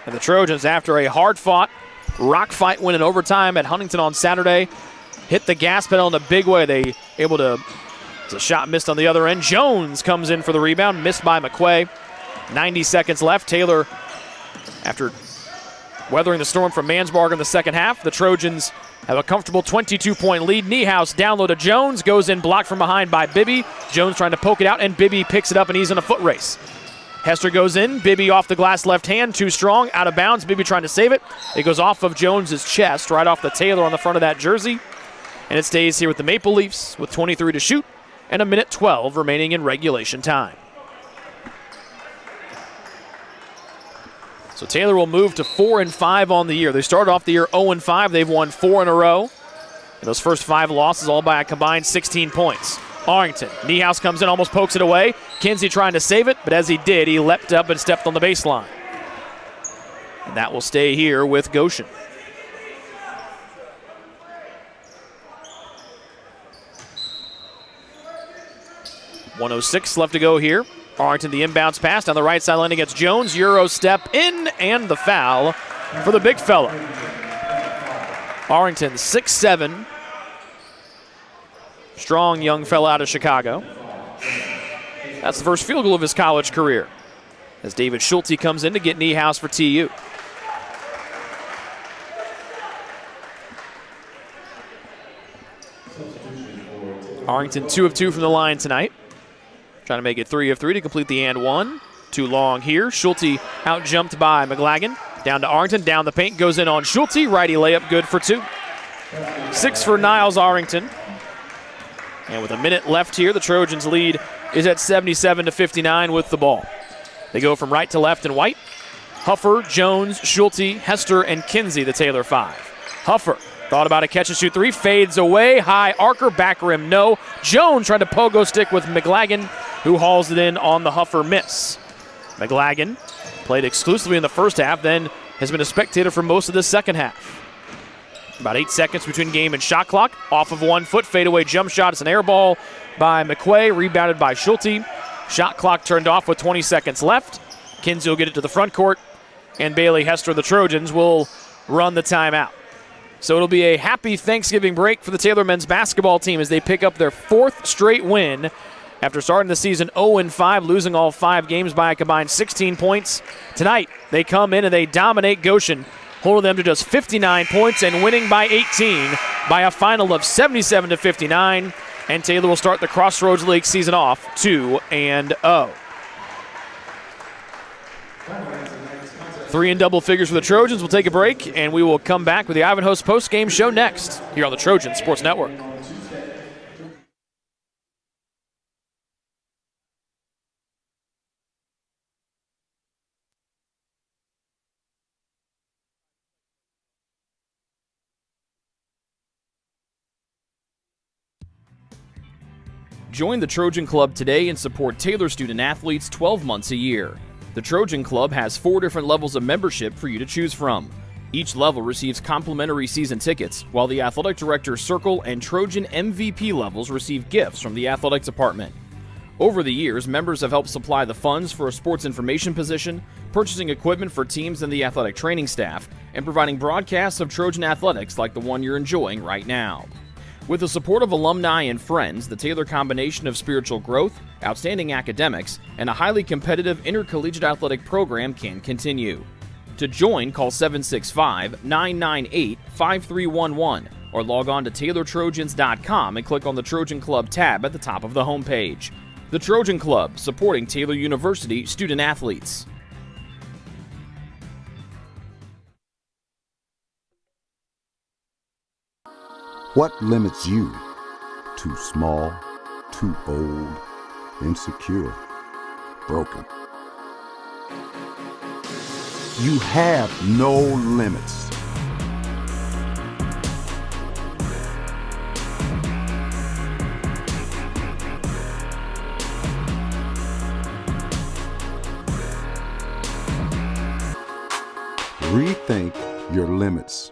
And the Trojans, after a hard-fought rock fight win in overtime at Huntington on Saturday, hit the gas pedal in a big way. They able to, it's a shot missed on the other end. Jones comes in for the rebound, missed by McQuay. 90 seconds left. Taylor, after weathering the storm from Mansbarger in the second half, the Trojans have a comfortable 22-point lead. Niehaus down low to Jones, goes in blocked from behind by Bibby. Jones trying to poke it out, and Bibby picks it up, and he's in a foot race. Hester goes in, Bibby off the glass left hand, too strong, out of bounds. Bibby trying to save it. It goes off of Jones's chest, right off the Taylor on the front of that jersey. And it stays here with the Maple Leafs with 23 to shoot and 1:12 remaining in regulation time. So Taylor will move to 4-5 on the year. They started off the year 0-5. They've won 4 in a row. And those first 5 losses all by a combined 16 points. Arrington, Niehaus comes in, almost pokes it away. Kinsey trying to save it, but as he did, he leapt up and stepped on the baseline. And that will stay here with Goshen. .106 left to go here. Arrington, the inbounds pass down the right sideline against Jones. Euro step in, and the foul for the big fella. Arrington, 6'7". Strong young fella out of Chicago. That's the first field goal of his college career, as David Schulte comes in to get Niehaus for TU. Arrington 2 of 2 from the line tonight. Trying to make it 3 of 3 to complete the and one. Too long here. Schulte out jumped by McLagan. Down to Arrington, down the paint, goes in on Schulte. Righty layup good for 2. 6 for Niles Arrington. And with a minute left here, the Trojans lead is at 77-59 with the ball. They go from right to left in white. Huffer, Jones, Schulte, Hester, and Kinsey, the Taylor 5. Huffer thought about a catch-and-shoot 3, fades away, high arcer, back rim, no. Jones tried to pogo stick with McLagan, who hauls it in on the Huffer miss. McLagan played exclusively in the first half, then has been a spectator for most of the second half. About 8 seconds between game and shot clock. Off of 1 foot, fadeaway jump shot. It's an air ball by McQuay, rebounded by Schulte. Shot clock turned off with 20 seconds left. Kinsey will get it to the front court, and Bailey Hester, the Trojans, will run the timeout. So it'll be a happy Thanksgiving break for the Taylor men's basketball team as they pick up their 4th straight win after starting the season 0-5, losing all 5 games by a combined 16 points. Tonight, they come in and they dominate Goshen, holding them to just 59 points and winning by 18 by a final of 77-59. And Taylor will start the Crossroads League season off 2-0. 3 in double figures for the Trojans. We'll take a break, and we will come back with the Ivanhoe's post-game show next here on the Trojan Sports Network. Join the Trojan Club today and support Taylor student athletes 12 months a year. The Trojan Club has 4 different levels of membership for you to choose from. Each level receives complimentary season tickets, while the Athletic Director Circle and Trojan MVP levels receive gifts from the Athletics Department. Over the years, members have helped supply the funds for a sports information position, purchasing equipment for teams and the athletic training staff, and providing broadcasts of Trojan athletics like the one you're enjoying right now. With the support of alumni and friends, the Taylor combination of spiritual growth, outstanding academics, and a highly competitive intercollegiate athletic program can continue. To join, call 765-998-5311 or log on to TaylorTrojans.com and click on the Trojan Club tab at the top of the homepage. The Trojan Club, supporting Taylor University student athletes. What limits you? Too small, too old, insecure, broken. You have no limits. Rethink your limits.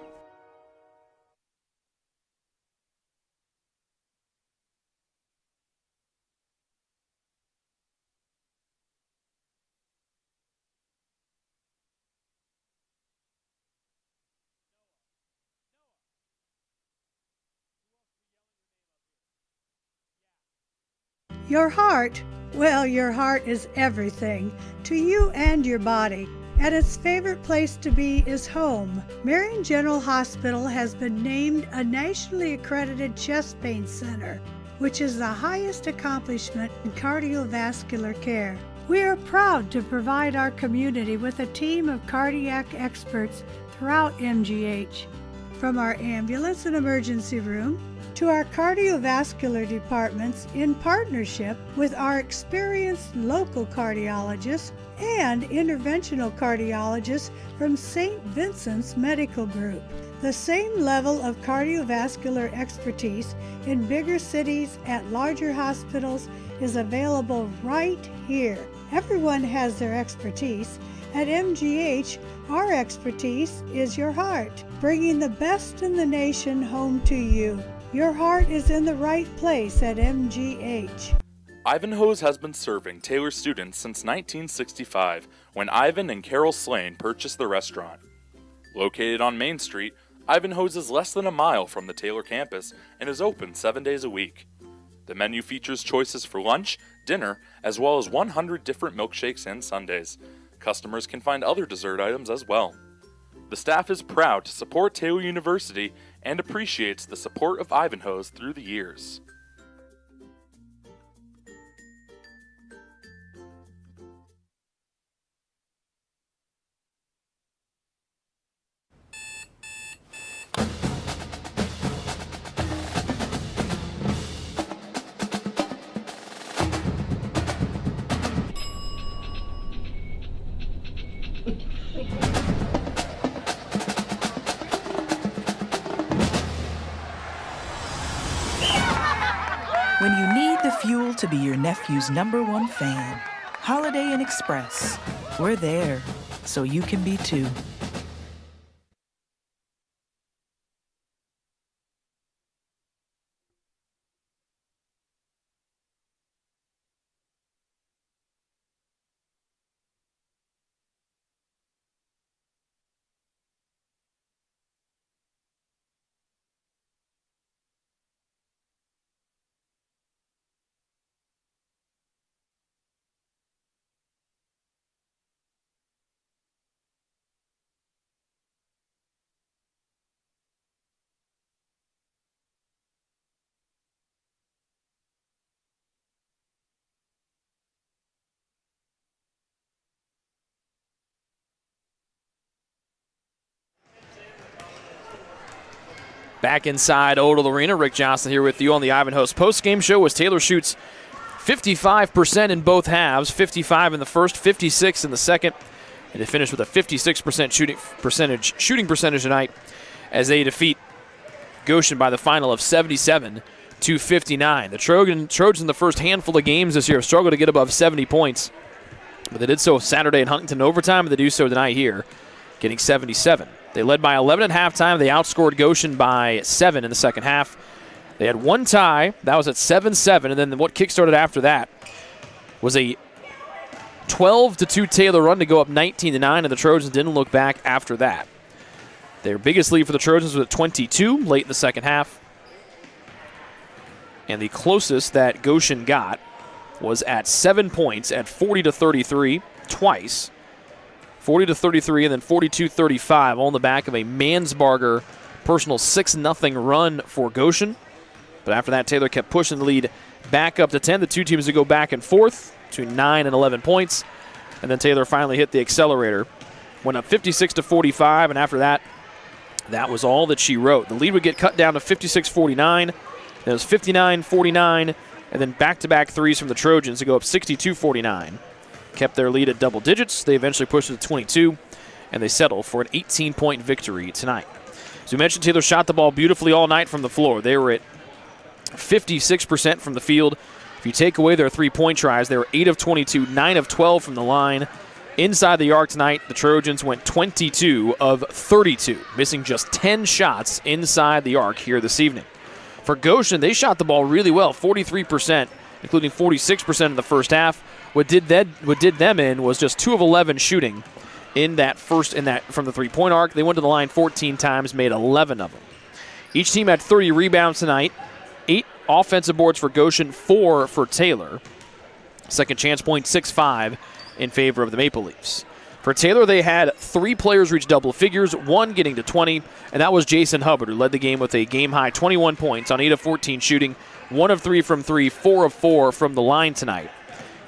Your heart, well, your heart is everything to you and your body, and its favorite place to be is home. Marion General Hospital has been named a nationally accredited chest pain center, which is the highest accomplishment in cardiovascular care. We are proud to provide our community with a team of cardiac experts throughout MGH. From our ambulance and emergency room to our cardiovascular departments in partnership with our experienced local cardiologists and interventional cardiologists from St. Vincent's Medical Group. The same level of cardiovascular expertise in bigger cities at larger hospitals is available right here. Everyone has their expertise. At MGH, our expertise is your heart, bringing the best in the nation home to you. Your heart is in the right place at MGH. Ivanhoe's has been serving Taylor students since 1965, when Ivan and Carol Slane purchased the restaurant. Located on Main Street, Ivanhoe's is less than a mile from the Taylor campus and is open 7 days a week. The menu features choices for lunch, dinner, as well as 100 different milkshakes and sundaes. Customers can find other dessert items as well. The staff is proud to support Taylor University and appreciates the support of Ivanhoe's through the years. When you need the fuel to be your nephew's #1 fan, Holiday Inn Express. We're there, so you can be too. Back inside Odell Arena, Rick Johnson here with you on the Ivanhoe's postgame show as Taylor shoots 55% in both halves, 55 in the first, 56 in the second, and they finish with a 56% shooting percentage tonight as they defeat Goshen by the final of 77-59. The Trojans in the first handful of games this year have struggled to get above 70 points, but they did so Saturday in Huntington overtime, and they do so tonight here, getting 77. They led by 11 at halftime. They outscored Goshen by 7 in the second half. They had one tie. That was at 7-7, and then what kickstarted after that was a 12-2 Taylor run to go up 19-9, and the Trojans didn't look back after that. Their biggest lead for the Trojans was at 22 late in the second half, and the closest that Goshen got was at 7 points at 40-33 twice. 40-33 and then 42-35, all in the back of a Mansbarger personal 6-0 run for Goshen. But after that, Taylor kept pushing the lead back up to 10. The two teams would go back and forth between 9 and 11 points. And then Taylor finally hit the accelerator. Went up 56-45, and after that, that was all that she wrote. The lead would get cut down to 56-49. Then it was 59-49, and then back-to-back threes from the Trojans to go up 62-49. Kept their lead at double digits. They eventually pushed it to 22, and they settle for an 18-point victory tonight. As we mentioned, Taylor shot the ball beautifully all night from the floor. They were at 56% from the field. If you take away their three-point tries, they were 8 of 22, 9 of 12 from the line. Inside the arc tonight, the Trojans went 22 of 32, missing just 10 shots inside the arc here this evening. For Goshen, they shot the ball really well, 43%, including 46% in the first half. What did them in was just 2 of 11 shooting from the three-point arc. They went to the line 14 times, made 11 of them. Each team had 30 rebounds tonight, 8 offensive boards for Goshen, 4 for Taylor. Second chance point, 6-5 in favor of the Maple Leafs. For Taylor, they had 3 players reach double figures, 1 getting to 20, and that was Jason Hubbard, who led the game with a game-high 21 points on 8 of 14 shooting, 1 of 3 from 3, 4 of 4 from the line tonight,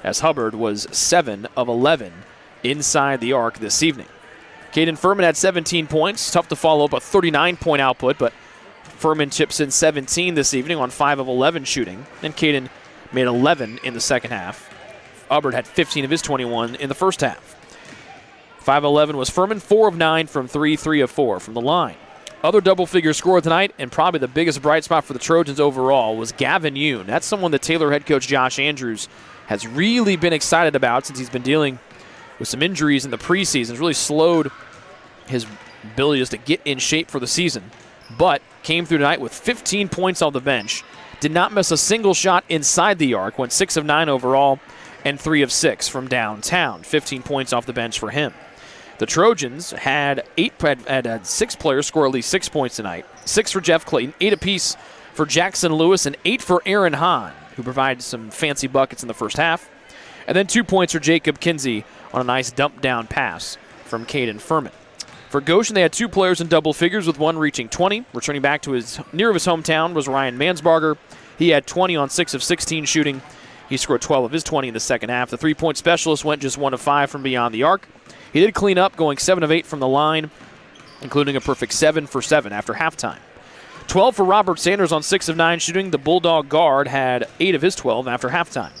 as Hubbard was 7 of 11 inside the arc this evening. Caden Furman had 17 points. Tough to follow up a 39-point output, but Furman chips in 17 this evening on 5 of 11 shooting, and Caden made 11 in the second half. Hubbard had 15 of his 21 in the first half. 5 of 11 was Furman, 4 of 9 from 3, 3 of 4 from the line. Other double-figure scorer tonight, and probably the biggest bright spot for the Trojans overall, was Gavin Yoon. That's someone that Taylor head coach Josh Andrews has really been excited about since he's been dealing with some injuries in the preseason. It's really slowed his ability just to get in shape for the season, but came through tonight with 15 points on the bench. Did not miss a single shot inside the arc. Went 6 of 9 overall and 3 of 6 from downtown. 15 points off the bench for him. The Trojans had 6 players score at least 6 points tonight. 6 for Jeff Clayton, 8 apiece for Jackson Lewis, and 8 for Aaron Hahn, who provided some fancy buckets in the first half. And then 2 points for Jacob Kinsey on a nice dump-down pass from Caden Furman. For Goshen, they had 2 players in double figures, with one reaching 20. Returning back to his hometown was Ryan Mansbarger. He had 20 on 6 of 16 shooting. He scored 12 of his 20 in the second half. The three-point specialist went just 1 of 5 from beyond the arc. He did clean up, going 7 of 8 from the line, including a perfect 7 for 7 after halftime. 12 for Robert Sanders on 6 of 9 shooting. The Bulldog guard had 8 of his 12 after halftime.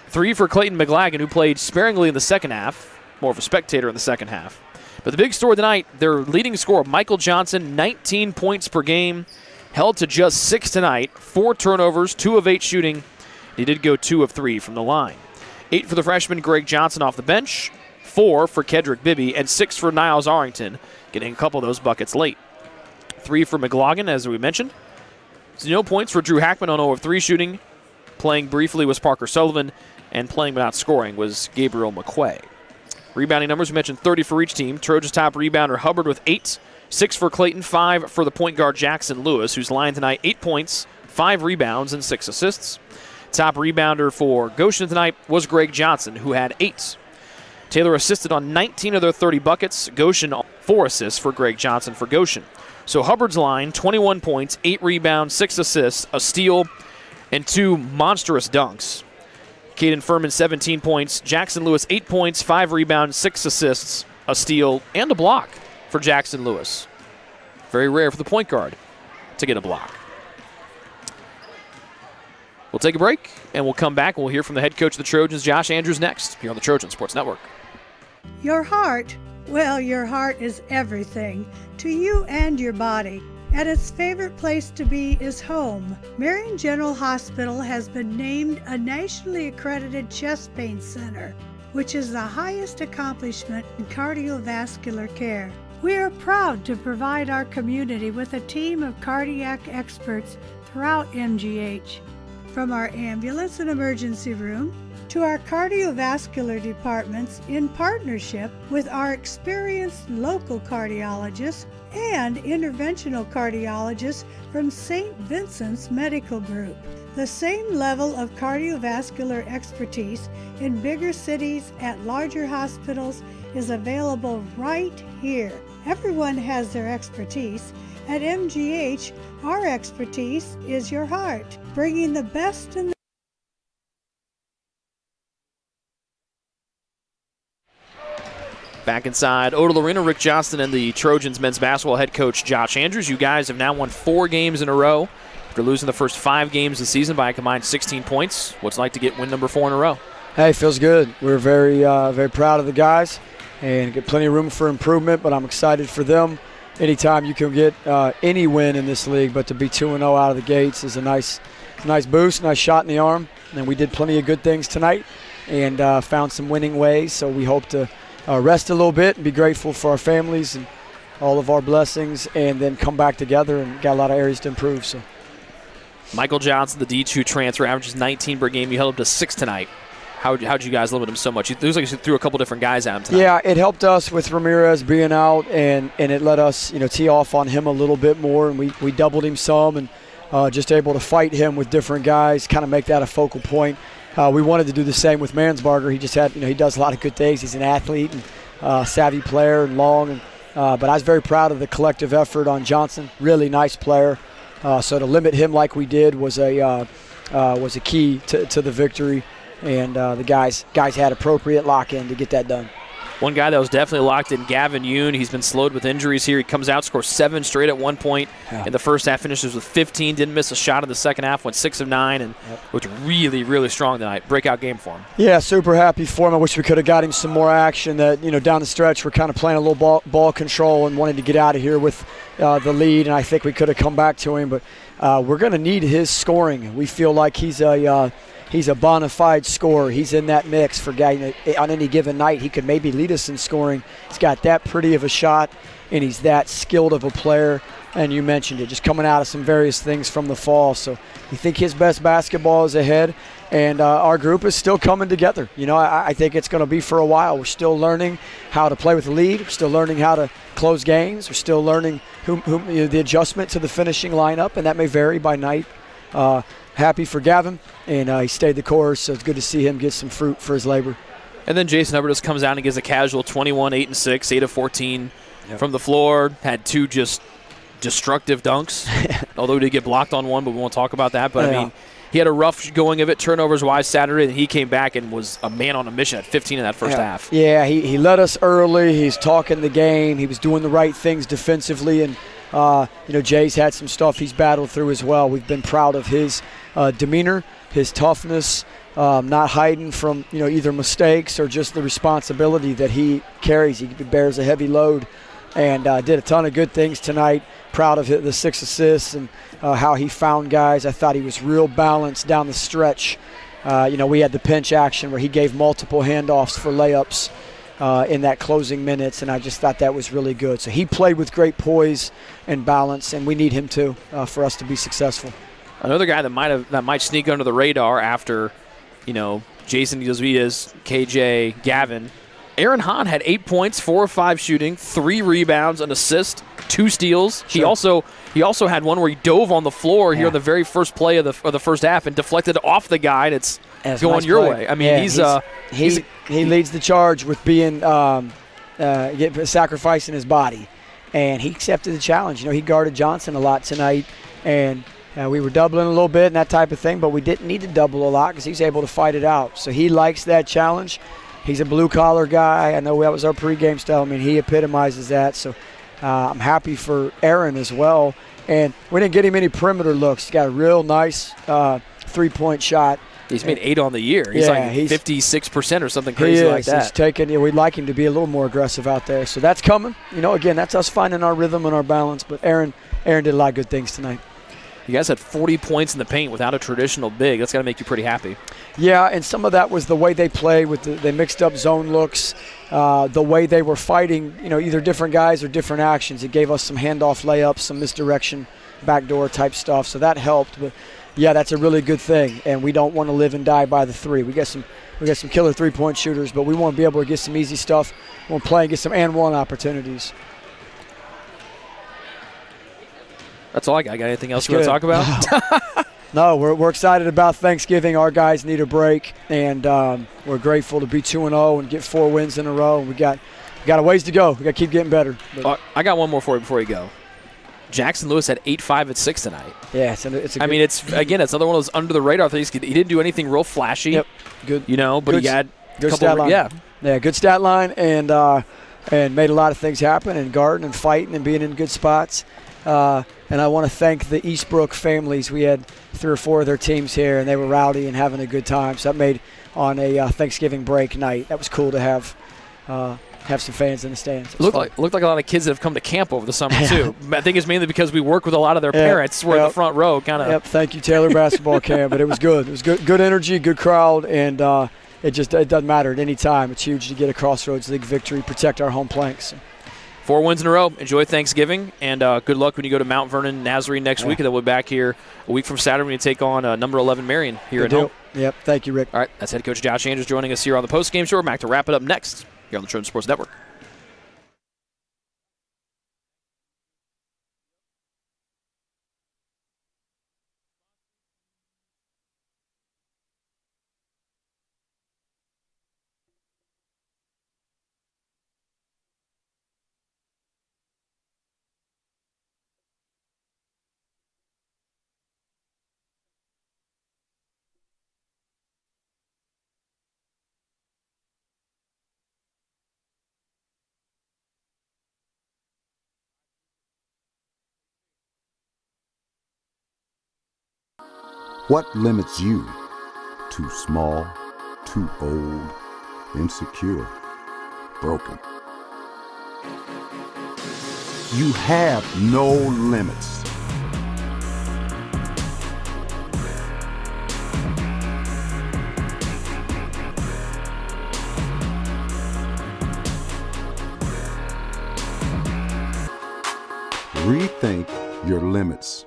3 for Clayton McLagan, who played sparingly in the second half, more of a spectator in the second half. But the big story tonight, their leading scorer, Michael Johnson, 19 points per game, held to just 6 tonight, 4 turnovers, 2 of 8 shooting. He did go 2 of 3 from the line. 8 for the freshman Greg Johnson off the bench, 4 for Kedrick Bibby, and 6 for Niles Arrington, getting a couple of those buckets late. 3 for McLaughlin, as we mentioned. 0 points for Drew Hackman on 0 of 3 shooting. Playing briefly was Parker Sullivan, and playing but not scoring was Gabriel McQuay. Rebounding numbers, we mentioned 30 for each team. Trojans top rebounder Hubbard with 8, 6 for Clayton, 5 for the point guard Jackson Lewis, who's lined tonight 8 points, 5 rebounds, and 6 assists. Top rebounder for Goshen tonight was Greg Johnson, who had 8. Taylor assisted on 19 of their 30 buckets. Goshen, 4 assists for Greg Johnson for Goshen. So Hubbard's line, 21 points, 8 rebounds, 6 assists, a steal, and 2 monstrous dunks. Caden Furman, 17 points. Jackson Lewis, 8 points, 5 rebounds, 6 assists, a steal, and a block for Jackson Lewis. Very rare for the point guard. to get a block. We'll take a break, and we'll come back, and we'll hear from the head coach of the Trojans, Josh Andrews, next here on the Trojan Sports Network. Your heart, well, your heart is everything to you and your body. And its favorite place to be is home. Marion General Hospital has been named a nationally accredited chest pain center, which is the highest accomplishment in cardiovascular care. We are proud to provide our community with a team of cardiac experts throughout MGH. From our ambulance and emergency room to our cardiovascular departments in partnership with our experienced local cardiologists and interventional cardiologists from St. Vincent's Medical Group. The same level of cardiovascular expertise in bigger cities at larger hospitals is available right here. Everyone has their expertise. At MGH, our expertise is your heart, bringing the best in the Back inside Odell Arena, Rick Johnston and the Trojans men's basketball head coach Josh Andrews. You guys have now won 4 games in a row after losing the first 5 games of the season by a combined 16 points. What's it like to get win number 4 in a row? Hey, feels good. We're very proud of the guys and get plenty of room for improvement, but I'm excited for them. Anytime you can get any win in this league, but to be 2-0 out of the gates is a nice boost, nice shot in the arm. And we did plenty of good things tonight and found some winning ways, so we hope to rest a little bit and be grateful for our families and all of our blessings, and then come back together and got a lot of areas to improve. So, Michael Johnson, the D2 transfer, averages 19 per game. You held him to 6 tonight. How'd you guys limit him so much? It looks like you threw a couple different guys at him tonight. Yeah, it helped us with Ramirez being out, and it let us tee off on him a little bit more, and we doubled him some, and just able to fight him with different guys, kind of make that a focal point. We wanted to do the same with Mansbarger. He just had, he does a lot of good things. He's an athlete and savvy player and long. But I was very proud of the collective effort on Johnson. Really nice player. So to limit him like we did was a key to the victory. And the guys had appropriate lock-in to get that done. One guy that was definitely locked in, Gavin Yoon. He's been slowed with injuries here. He comes out, scores 7 straight at one point in the first half, finishes with 15, didn't miss a shot in the second half, went 6 of 9, and looked really, really strong tonight. Breakout game for him. Yeah, super happy for him. I wish we could have got him some more action. That down the stretch, we're kind of playing a little ball control and wanted to get out of here with the lead, and I think we could have come back to him. But we're going to need his scoring. We feel like he's a bona fide scorer. He's in that mix for guy on any given night. He could maybe lead us in scoring. He's got that pretty of a shot, and he's that skilled of a player. And you mentioned it, just coming out of some various things from the fall. So we think his best basketball is ahead, and our group is still coming together. I think it's going to be for a while. We're still learning how to play with the lead. We're still learning how to close games. We're still learning the adjustment to the finishing lineup, and that may vary by night. Happy for Gavin, and he stayed the course, so it's good to see him get some fruit for his labor. And then Jason Hubbard just comes out and gives a casual 21, 8 and 6, 8 of 14 from the floor. Had 2 just destructive dunks, although he did get blocked on one, but we won't talk about that. But, I mean, he had a rough going of it, turnovers-wise Saturday, and he came back and was a man on a mission at 15 in that first half. Yeah, he led us early. He's talking the game. He was doing the right things defensively, and Jay's had some stuff he's battled through as well. We've been proud of his demeanor, his toughness, not hiding from either mistakes or just the responsibility that he carries. He bears a heavy load, and did a ton of good things tonight. Proud of the 6 assists and how he found guys. I thought he was real balanced down the stretch. We had the pinch action where he gave multiple handoffs for layups in that closing minutes, and I just thought that was really good. So he played with great poise and balance, and we need him to for us to be successful. Another guy that might sneak under the radar after, Jason Gilvias, KJ, Gavin. Aaron Hahn had 8 points, 4 of 5 shooting, 3 rebounds, an assist, 2 steals. Sure. He also had one where he dove on the floor here in the very first play of the first half and deflected off the guy, and it's going nice your way. I mean, he leads the charge with being sacrificing his body, and he accepted the challenge. He guarded Johnson a lot tonight, and we were doubling a little bit and that type of thing, but we didn't need to double a lot because he's able to fight it out. So he likes that challenge. He's a blue-collar guy. I know that was our pregame style. I mean, he epitomizes that. So I'm happy for Aaron as well. And we didn't get him any perimeter looks. He got a real nice three-point shot. He's made 8 on the year. He's like 56% or something crazy like that. He's taken. We'd like him to be a little more aggressive out there. So that's coming. Again, that's us finding our rhythm and our balance. But Aaron did a lot of good things tonight. You guys had 40 points in the paint without a traditional big. That's got to make you pretty happy. Yeah, and some of that was the way they played. They mixed up zone looks, the way they were fighting, either different guys or different actions. It gave us some handoff layups, some misdirection, backdoor type stuff. So that helped. But, yeah, that's a really good thing, and we don't want to live and die by the three. We got some killer three-point shooters, but we want to be able to get some easy stuff. We want to play and get some and-one opportunities. That's all I got. Got anything else you want to talk about? No, we're excited about Thanksgiving. Our guys need a break, and we're grateful to be 2-0 and get 4 wins in a row. We got a ways to go. We got to keep getting better. I got one more for you before you go. Jackson Lewis had 8, 5, and 6 tonight. Yeah, it's a good, it's another one of those under the radar things. He didn't do anything real flashy. Yep, good. But good, he had good stat line. Yeah, good stat line, and made a lot of things happen, and guarding and fighting and being in good spots. And I want to thank the Eastbrook families. We had 3 or 4 of their teams here, and they were rowdy and having a good time. So that made on a Thanksgiving break night. That was cool to have some fans in the stands. Looked like a lot of kids that have come to camp over the summer too. I think it's mainly because we work with a lot of their parents. We're in the front row, kind of. Yep. Thank you, Taylor basketball camp. But it was good. It was good energy, good crowd, and it doesn't matter at any time. It's huge to get a Crossroads League victory, protect our home planks. 4 wins in a row. Enjoy Thanksgiving, and good luck when you go to Mount Vernon Nazarene next week. And then we'll be back here a week from Saturday when you take on number 11 Marion here at home. Yep. Thank you, Rick. All right. That's head coach Josh Andrews joining us here on the postgame show. We're back to wrap it up next here on the Trojan Sports Network. What limits you? Too small, too old, insecure, broken. You have no limits. Rethink your limits.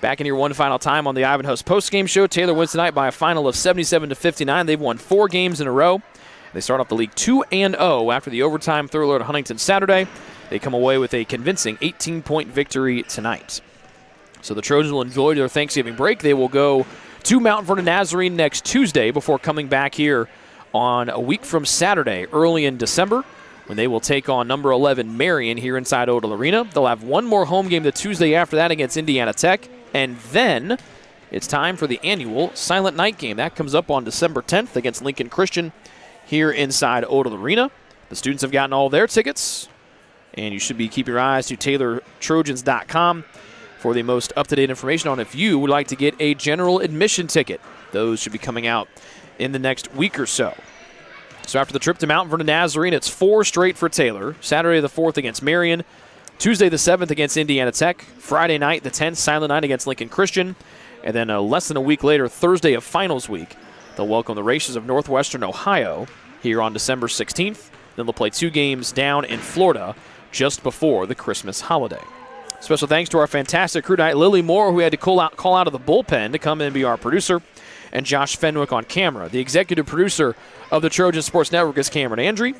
Back in here one final time on the Ivanhoe's postgame show. Taylor wins tonight by a final of 77-59. They've won 4 games in a row. They start off the league 2-0 after the overtime thriller at Huntington Saturday. They come away with a convincing 18-point victory tonight. So the Trojans will enjoy their Thanksgiving break. They will go to Mount Vernon Nazarene next Tuesday before coming back here on a week from Saturday, early in December, when they will take on number 11 Marion here inside Odell Arena. They'll have one more home game the Tuesday after that against Indiana Tech. And then it's time for the annual Silent Night game. That comes up on December 10th against Lincoln Christian here inside Odell Arena. The students have gotten all their tickets, and you should be keeping your eyes to TaylorTrojans.com for the most up-to-date information on if you would like to get a general admission ticket. Those should be coming out in the next week or so. So after the trip to Mount Vernon Nazarene, it's 4 straight for Taylor. Saturday the 4th against Marion. Tuesday the 7th against Indiana Tech. Friday night, the 10th, Silent Night against Lincoln Christian. And then less than a week later, Thursday of finals week, they'll welcome the Races of Northwestern Ohio here on December 16th. Then they'll play 2 games down in Florida just before the Christmas holiday. Special thanks to our fantastic crew tonight, Lily Moore, who had to call out of the bullpen to come in and be our producer. and Josh Fenwick on camera. The executive producer of the Trojan Sports Network is Cameron Andre.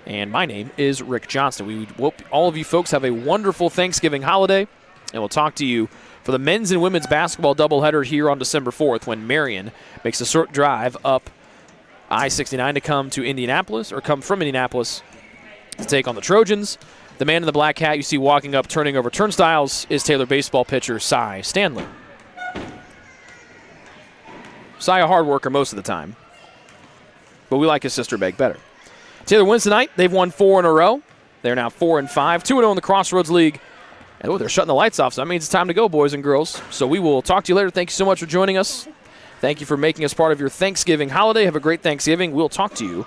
And my name is Rick Johnston. We hope all of you folks have a wonderful Thanksgiving holiday, and we'll talk to you for the men's and women's basketball doubleheader here on December 4th when Marion makes a short drive up I-69 to come to Indianapolis, or come from Indianapolis to take on the Trojans. The man in the black hat you see walking up, turning over turnstiles, is Taylor baseball pitcher Cy Stanley. Cy a hard worker most of the time, but we like his sister Meg better. Taylor wins tonight. They've won 4 in a row. They're now 4-5, 2-0 in the Crossroads League. And they're shutting the lights off, so that means it's time to go, boys and girls. So we will talk to you later. Thank you so much for joining us. Thank you for making us part of your Thanksgiving holiday. Have a great Thanksgiving. We'll talk to you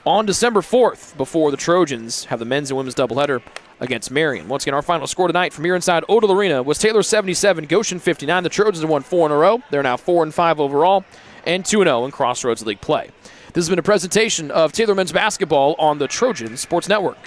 on December 4th before the Trojans have the men's and women's doubleheader against Marion. Once again, our final score tonight from here inside Odell Arena was Taylor 77, Goshen 59. The Trojans have won 4 in a row. They're now 4-5 overall and 2-0 in Crossroads League play. This has been a presentation of Taylor men's basketball on the Trojan Sports Network.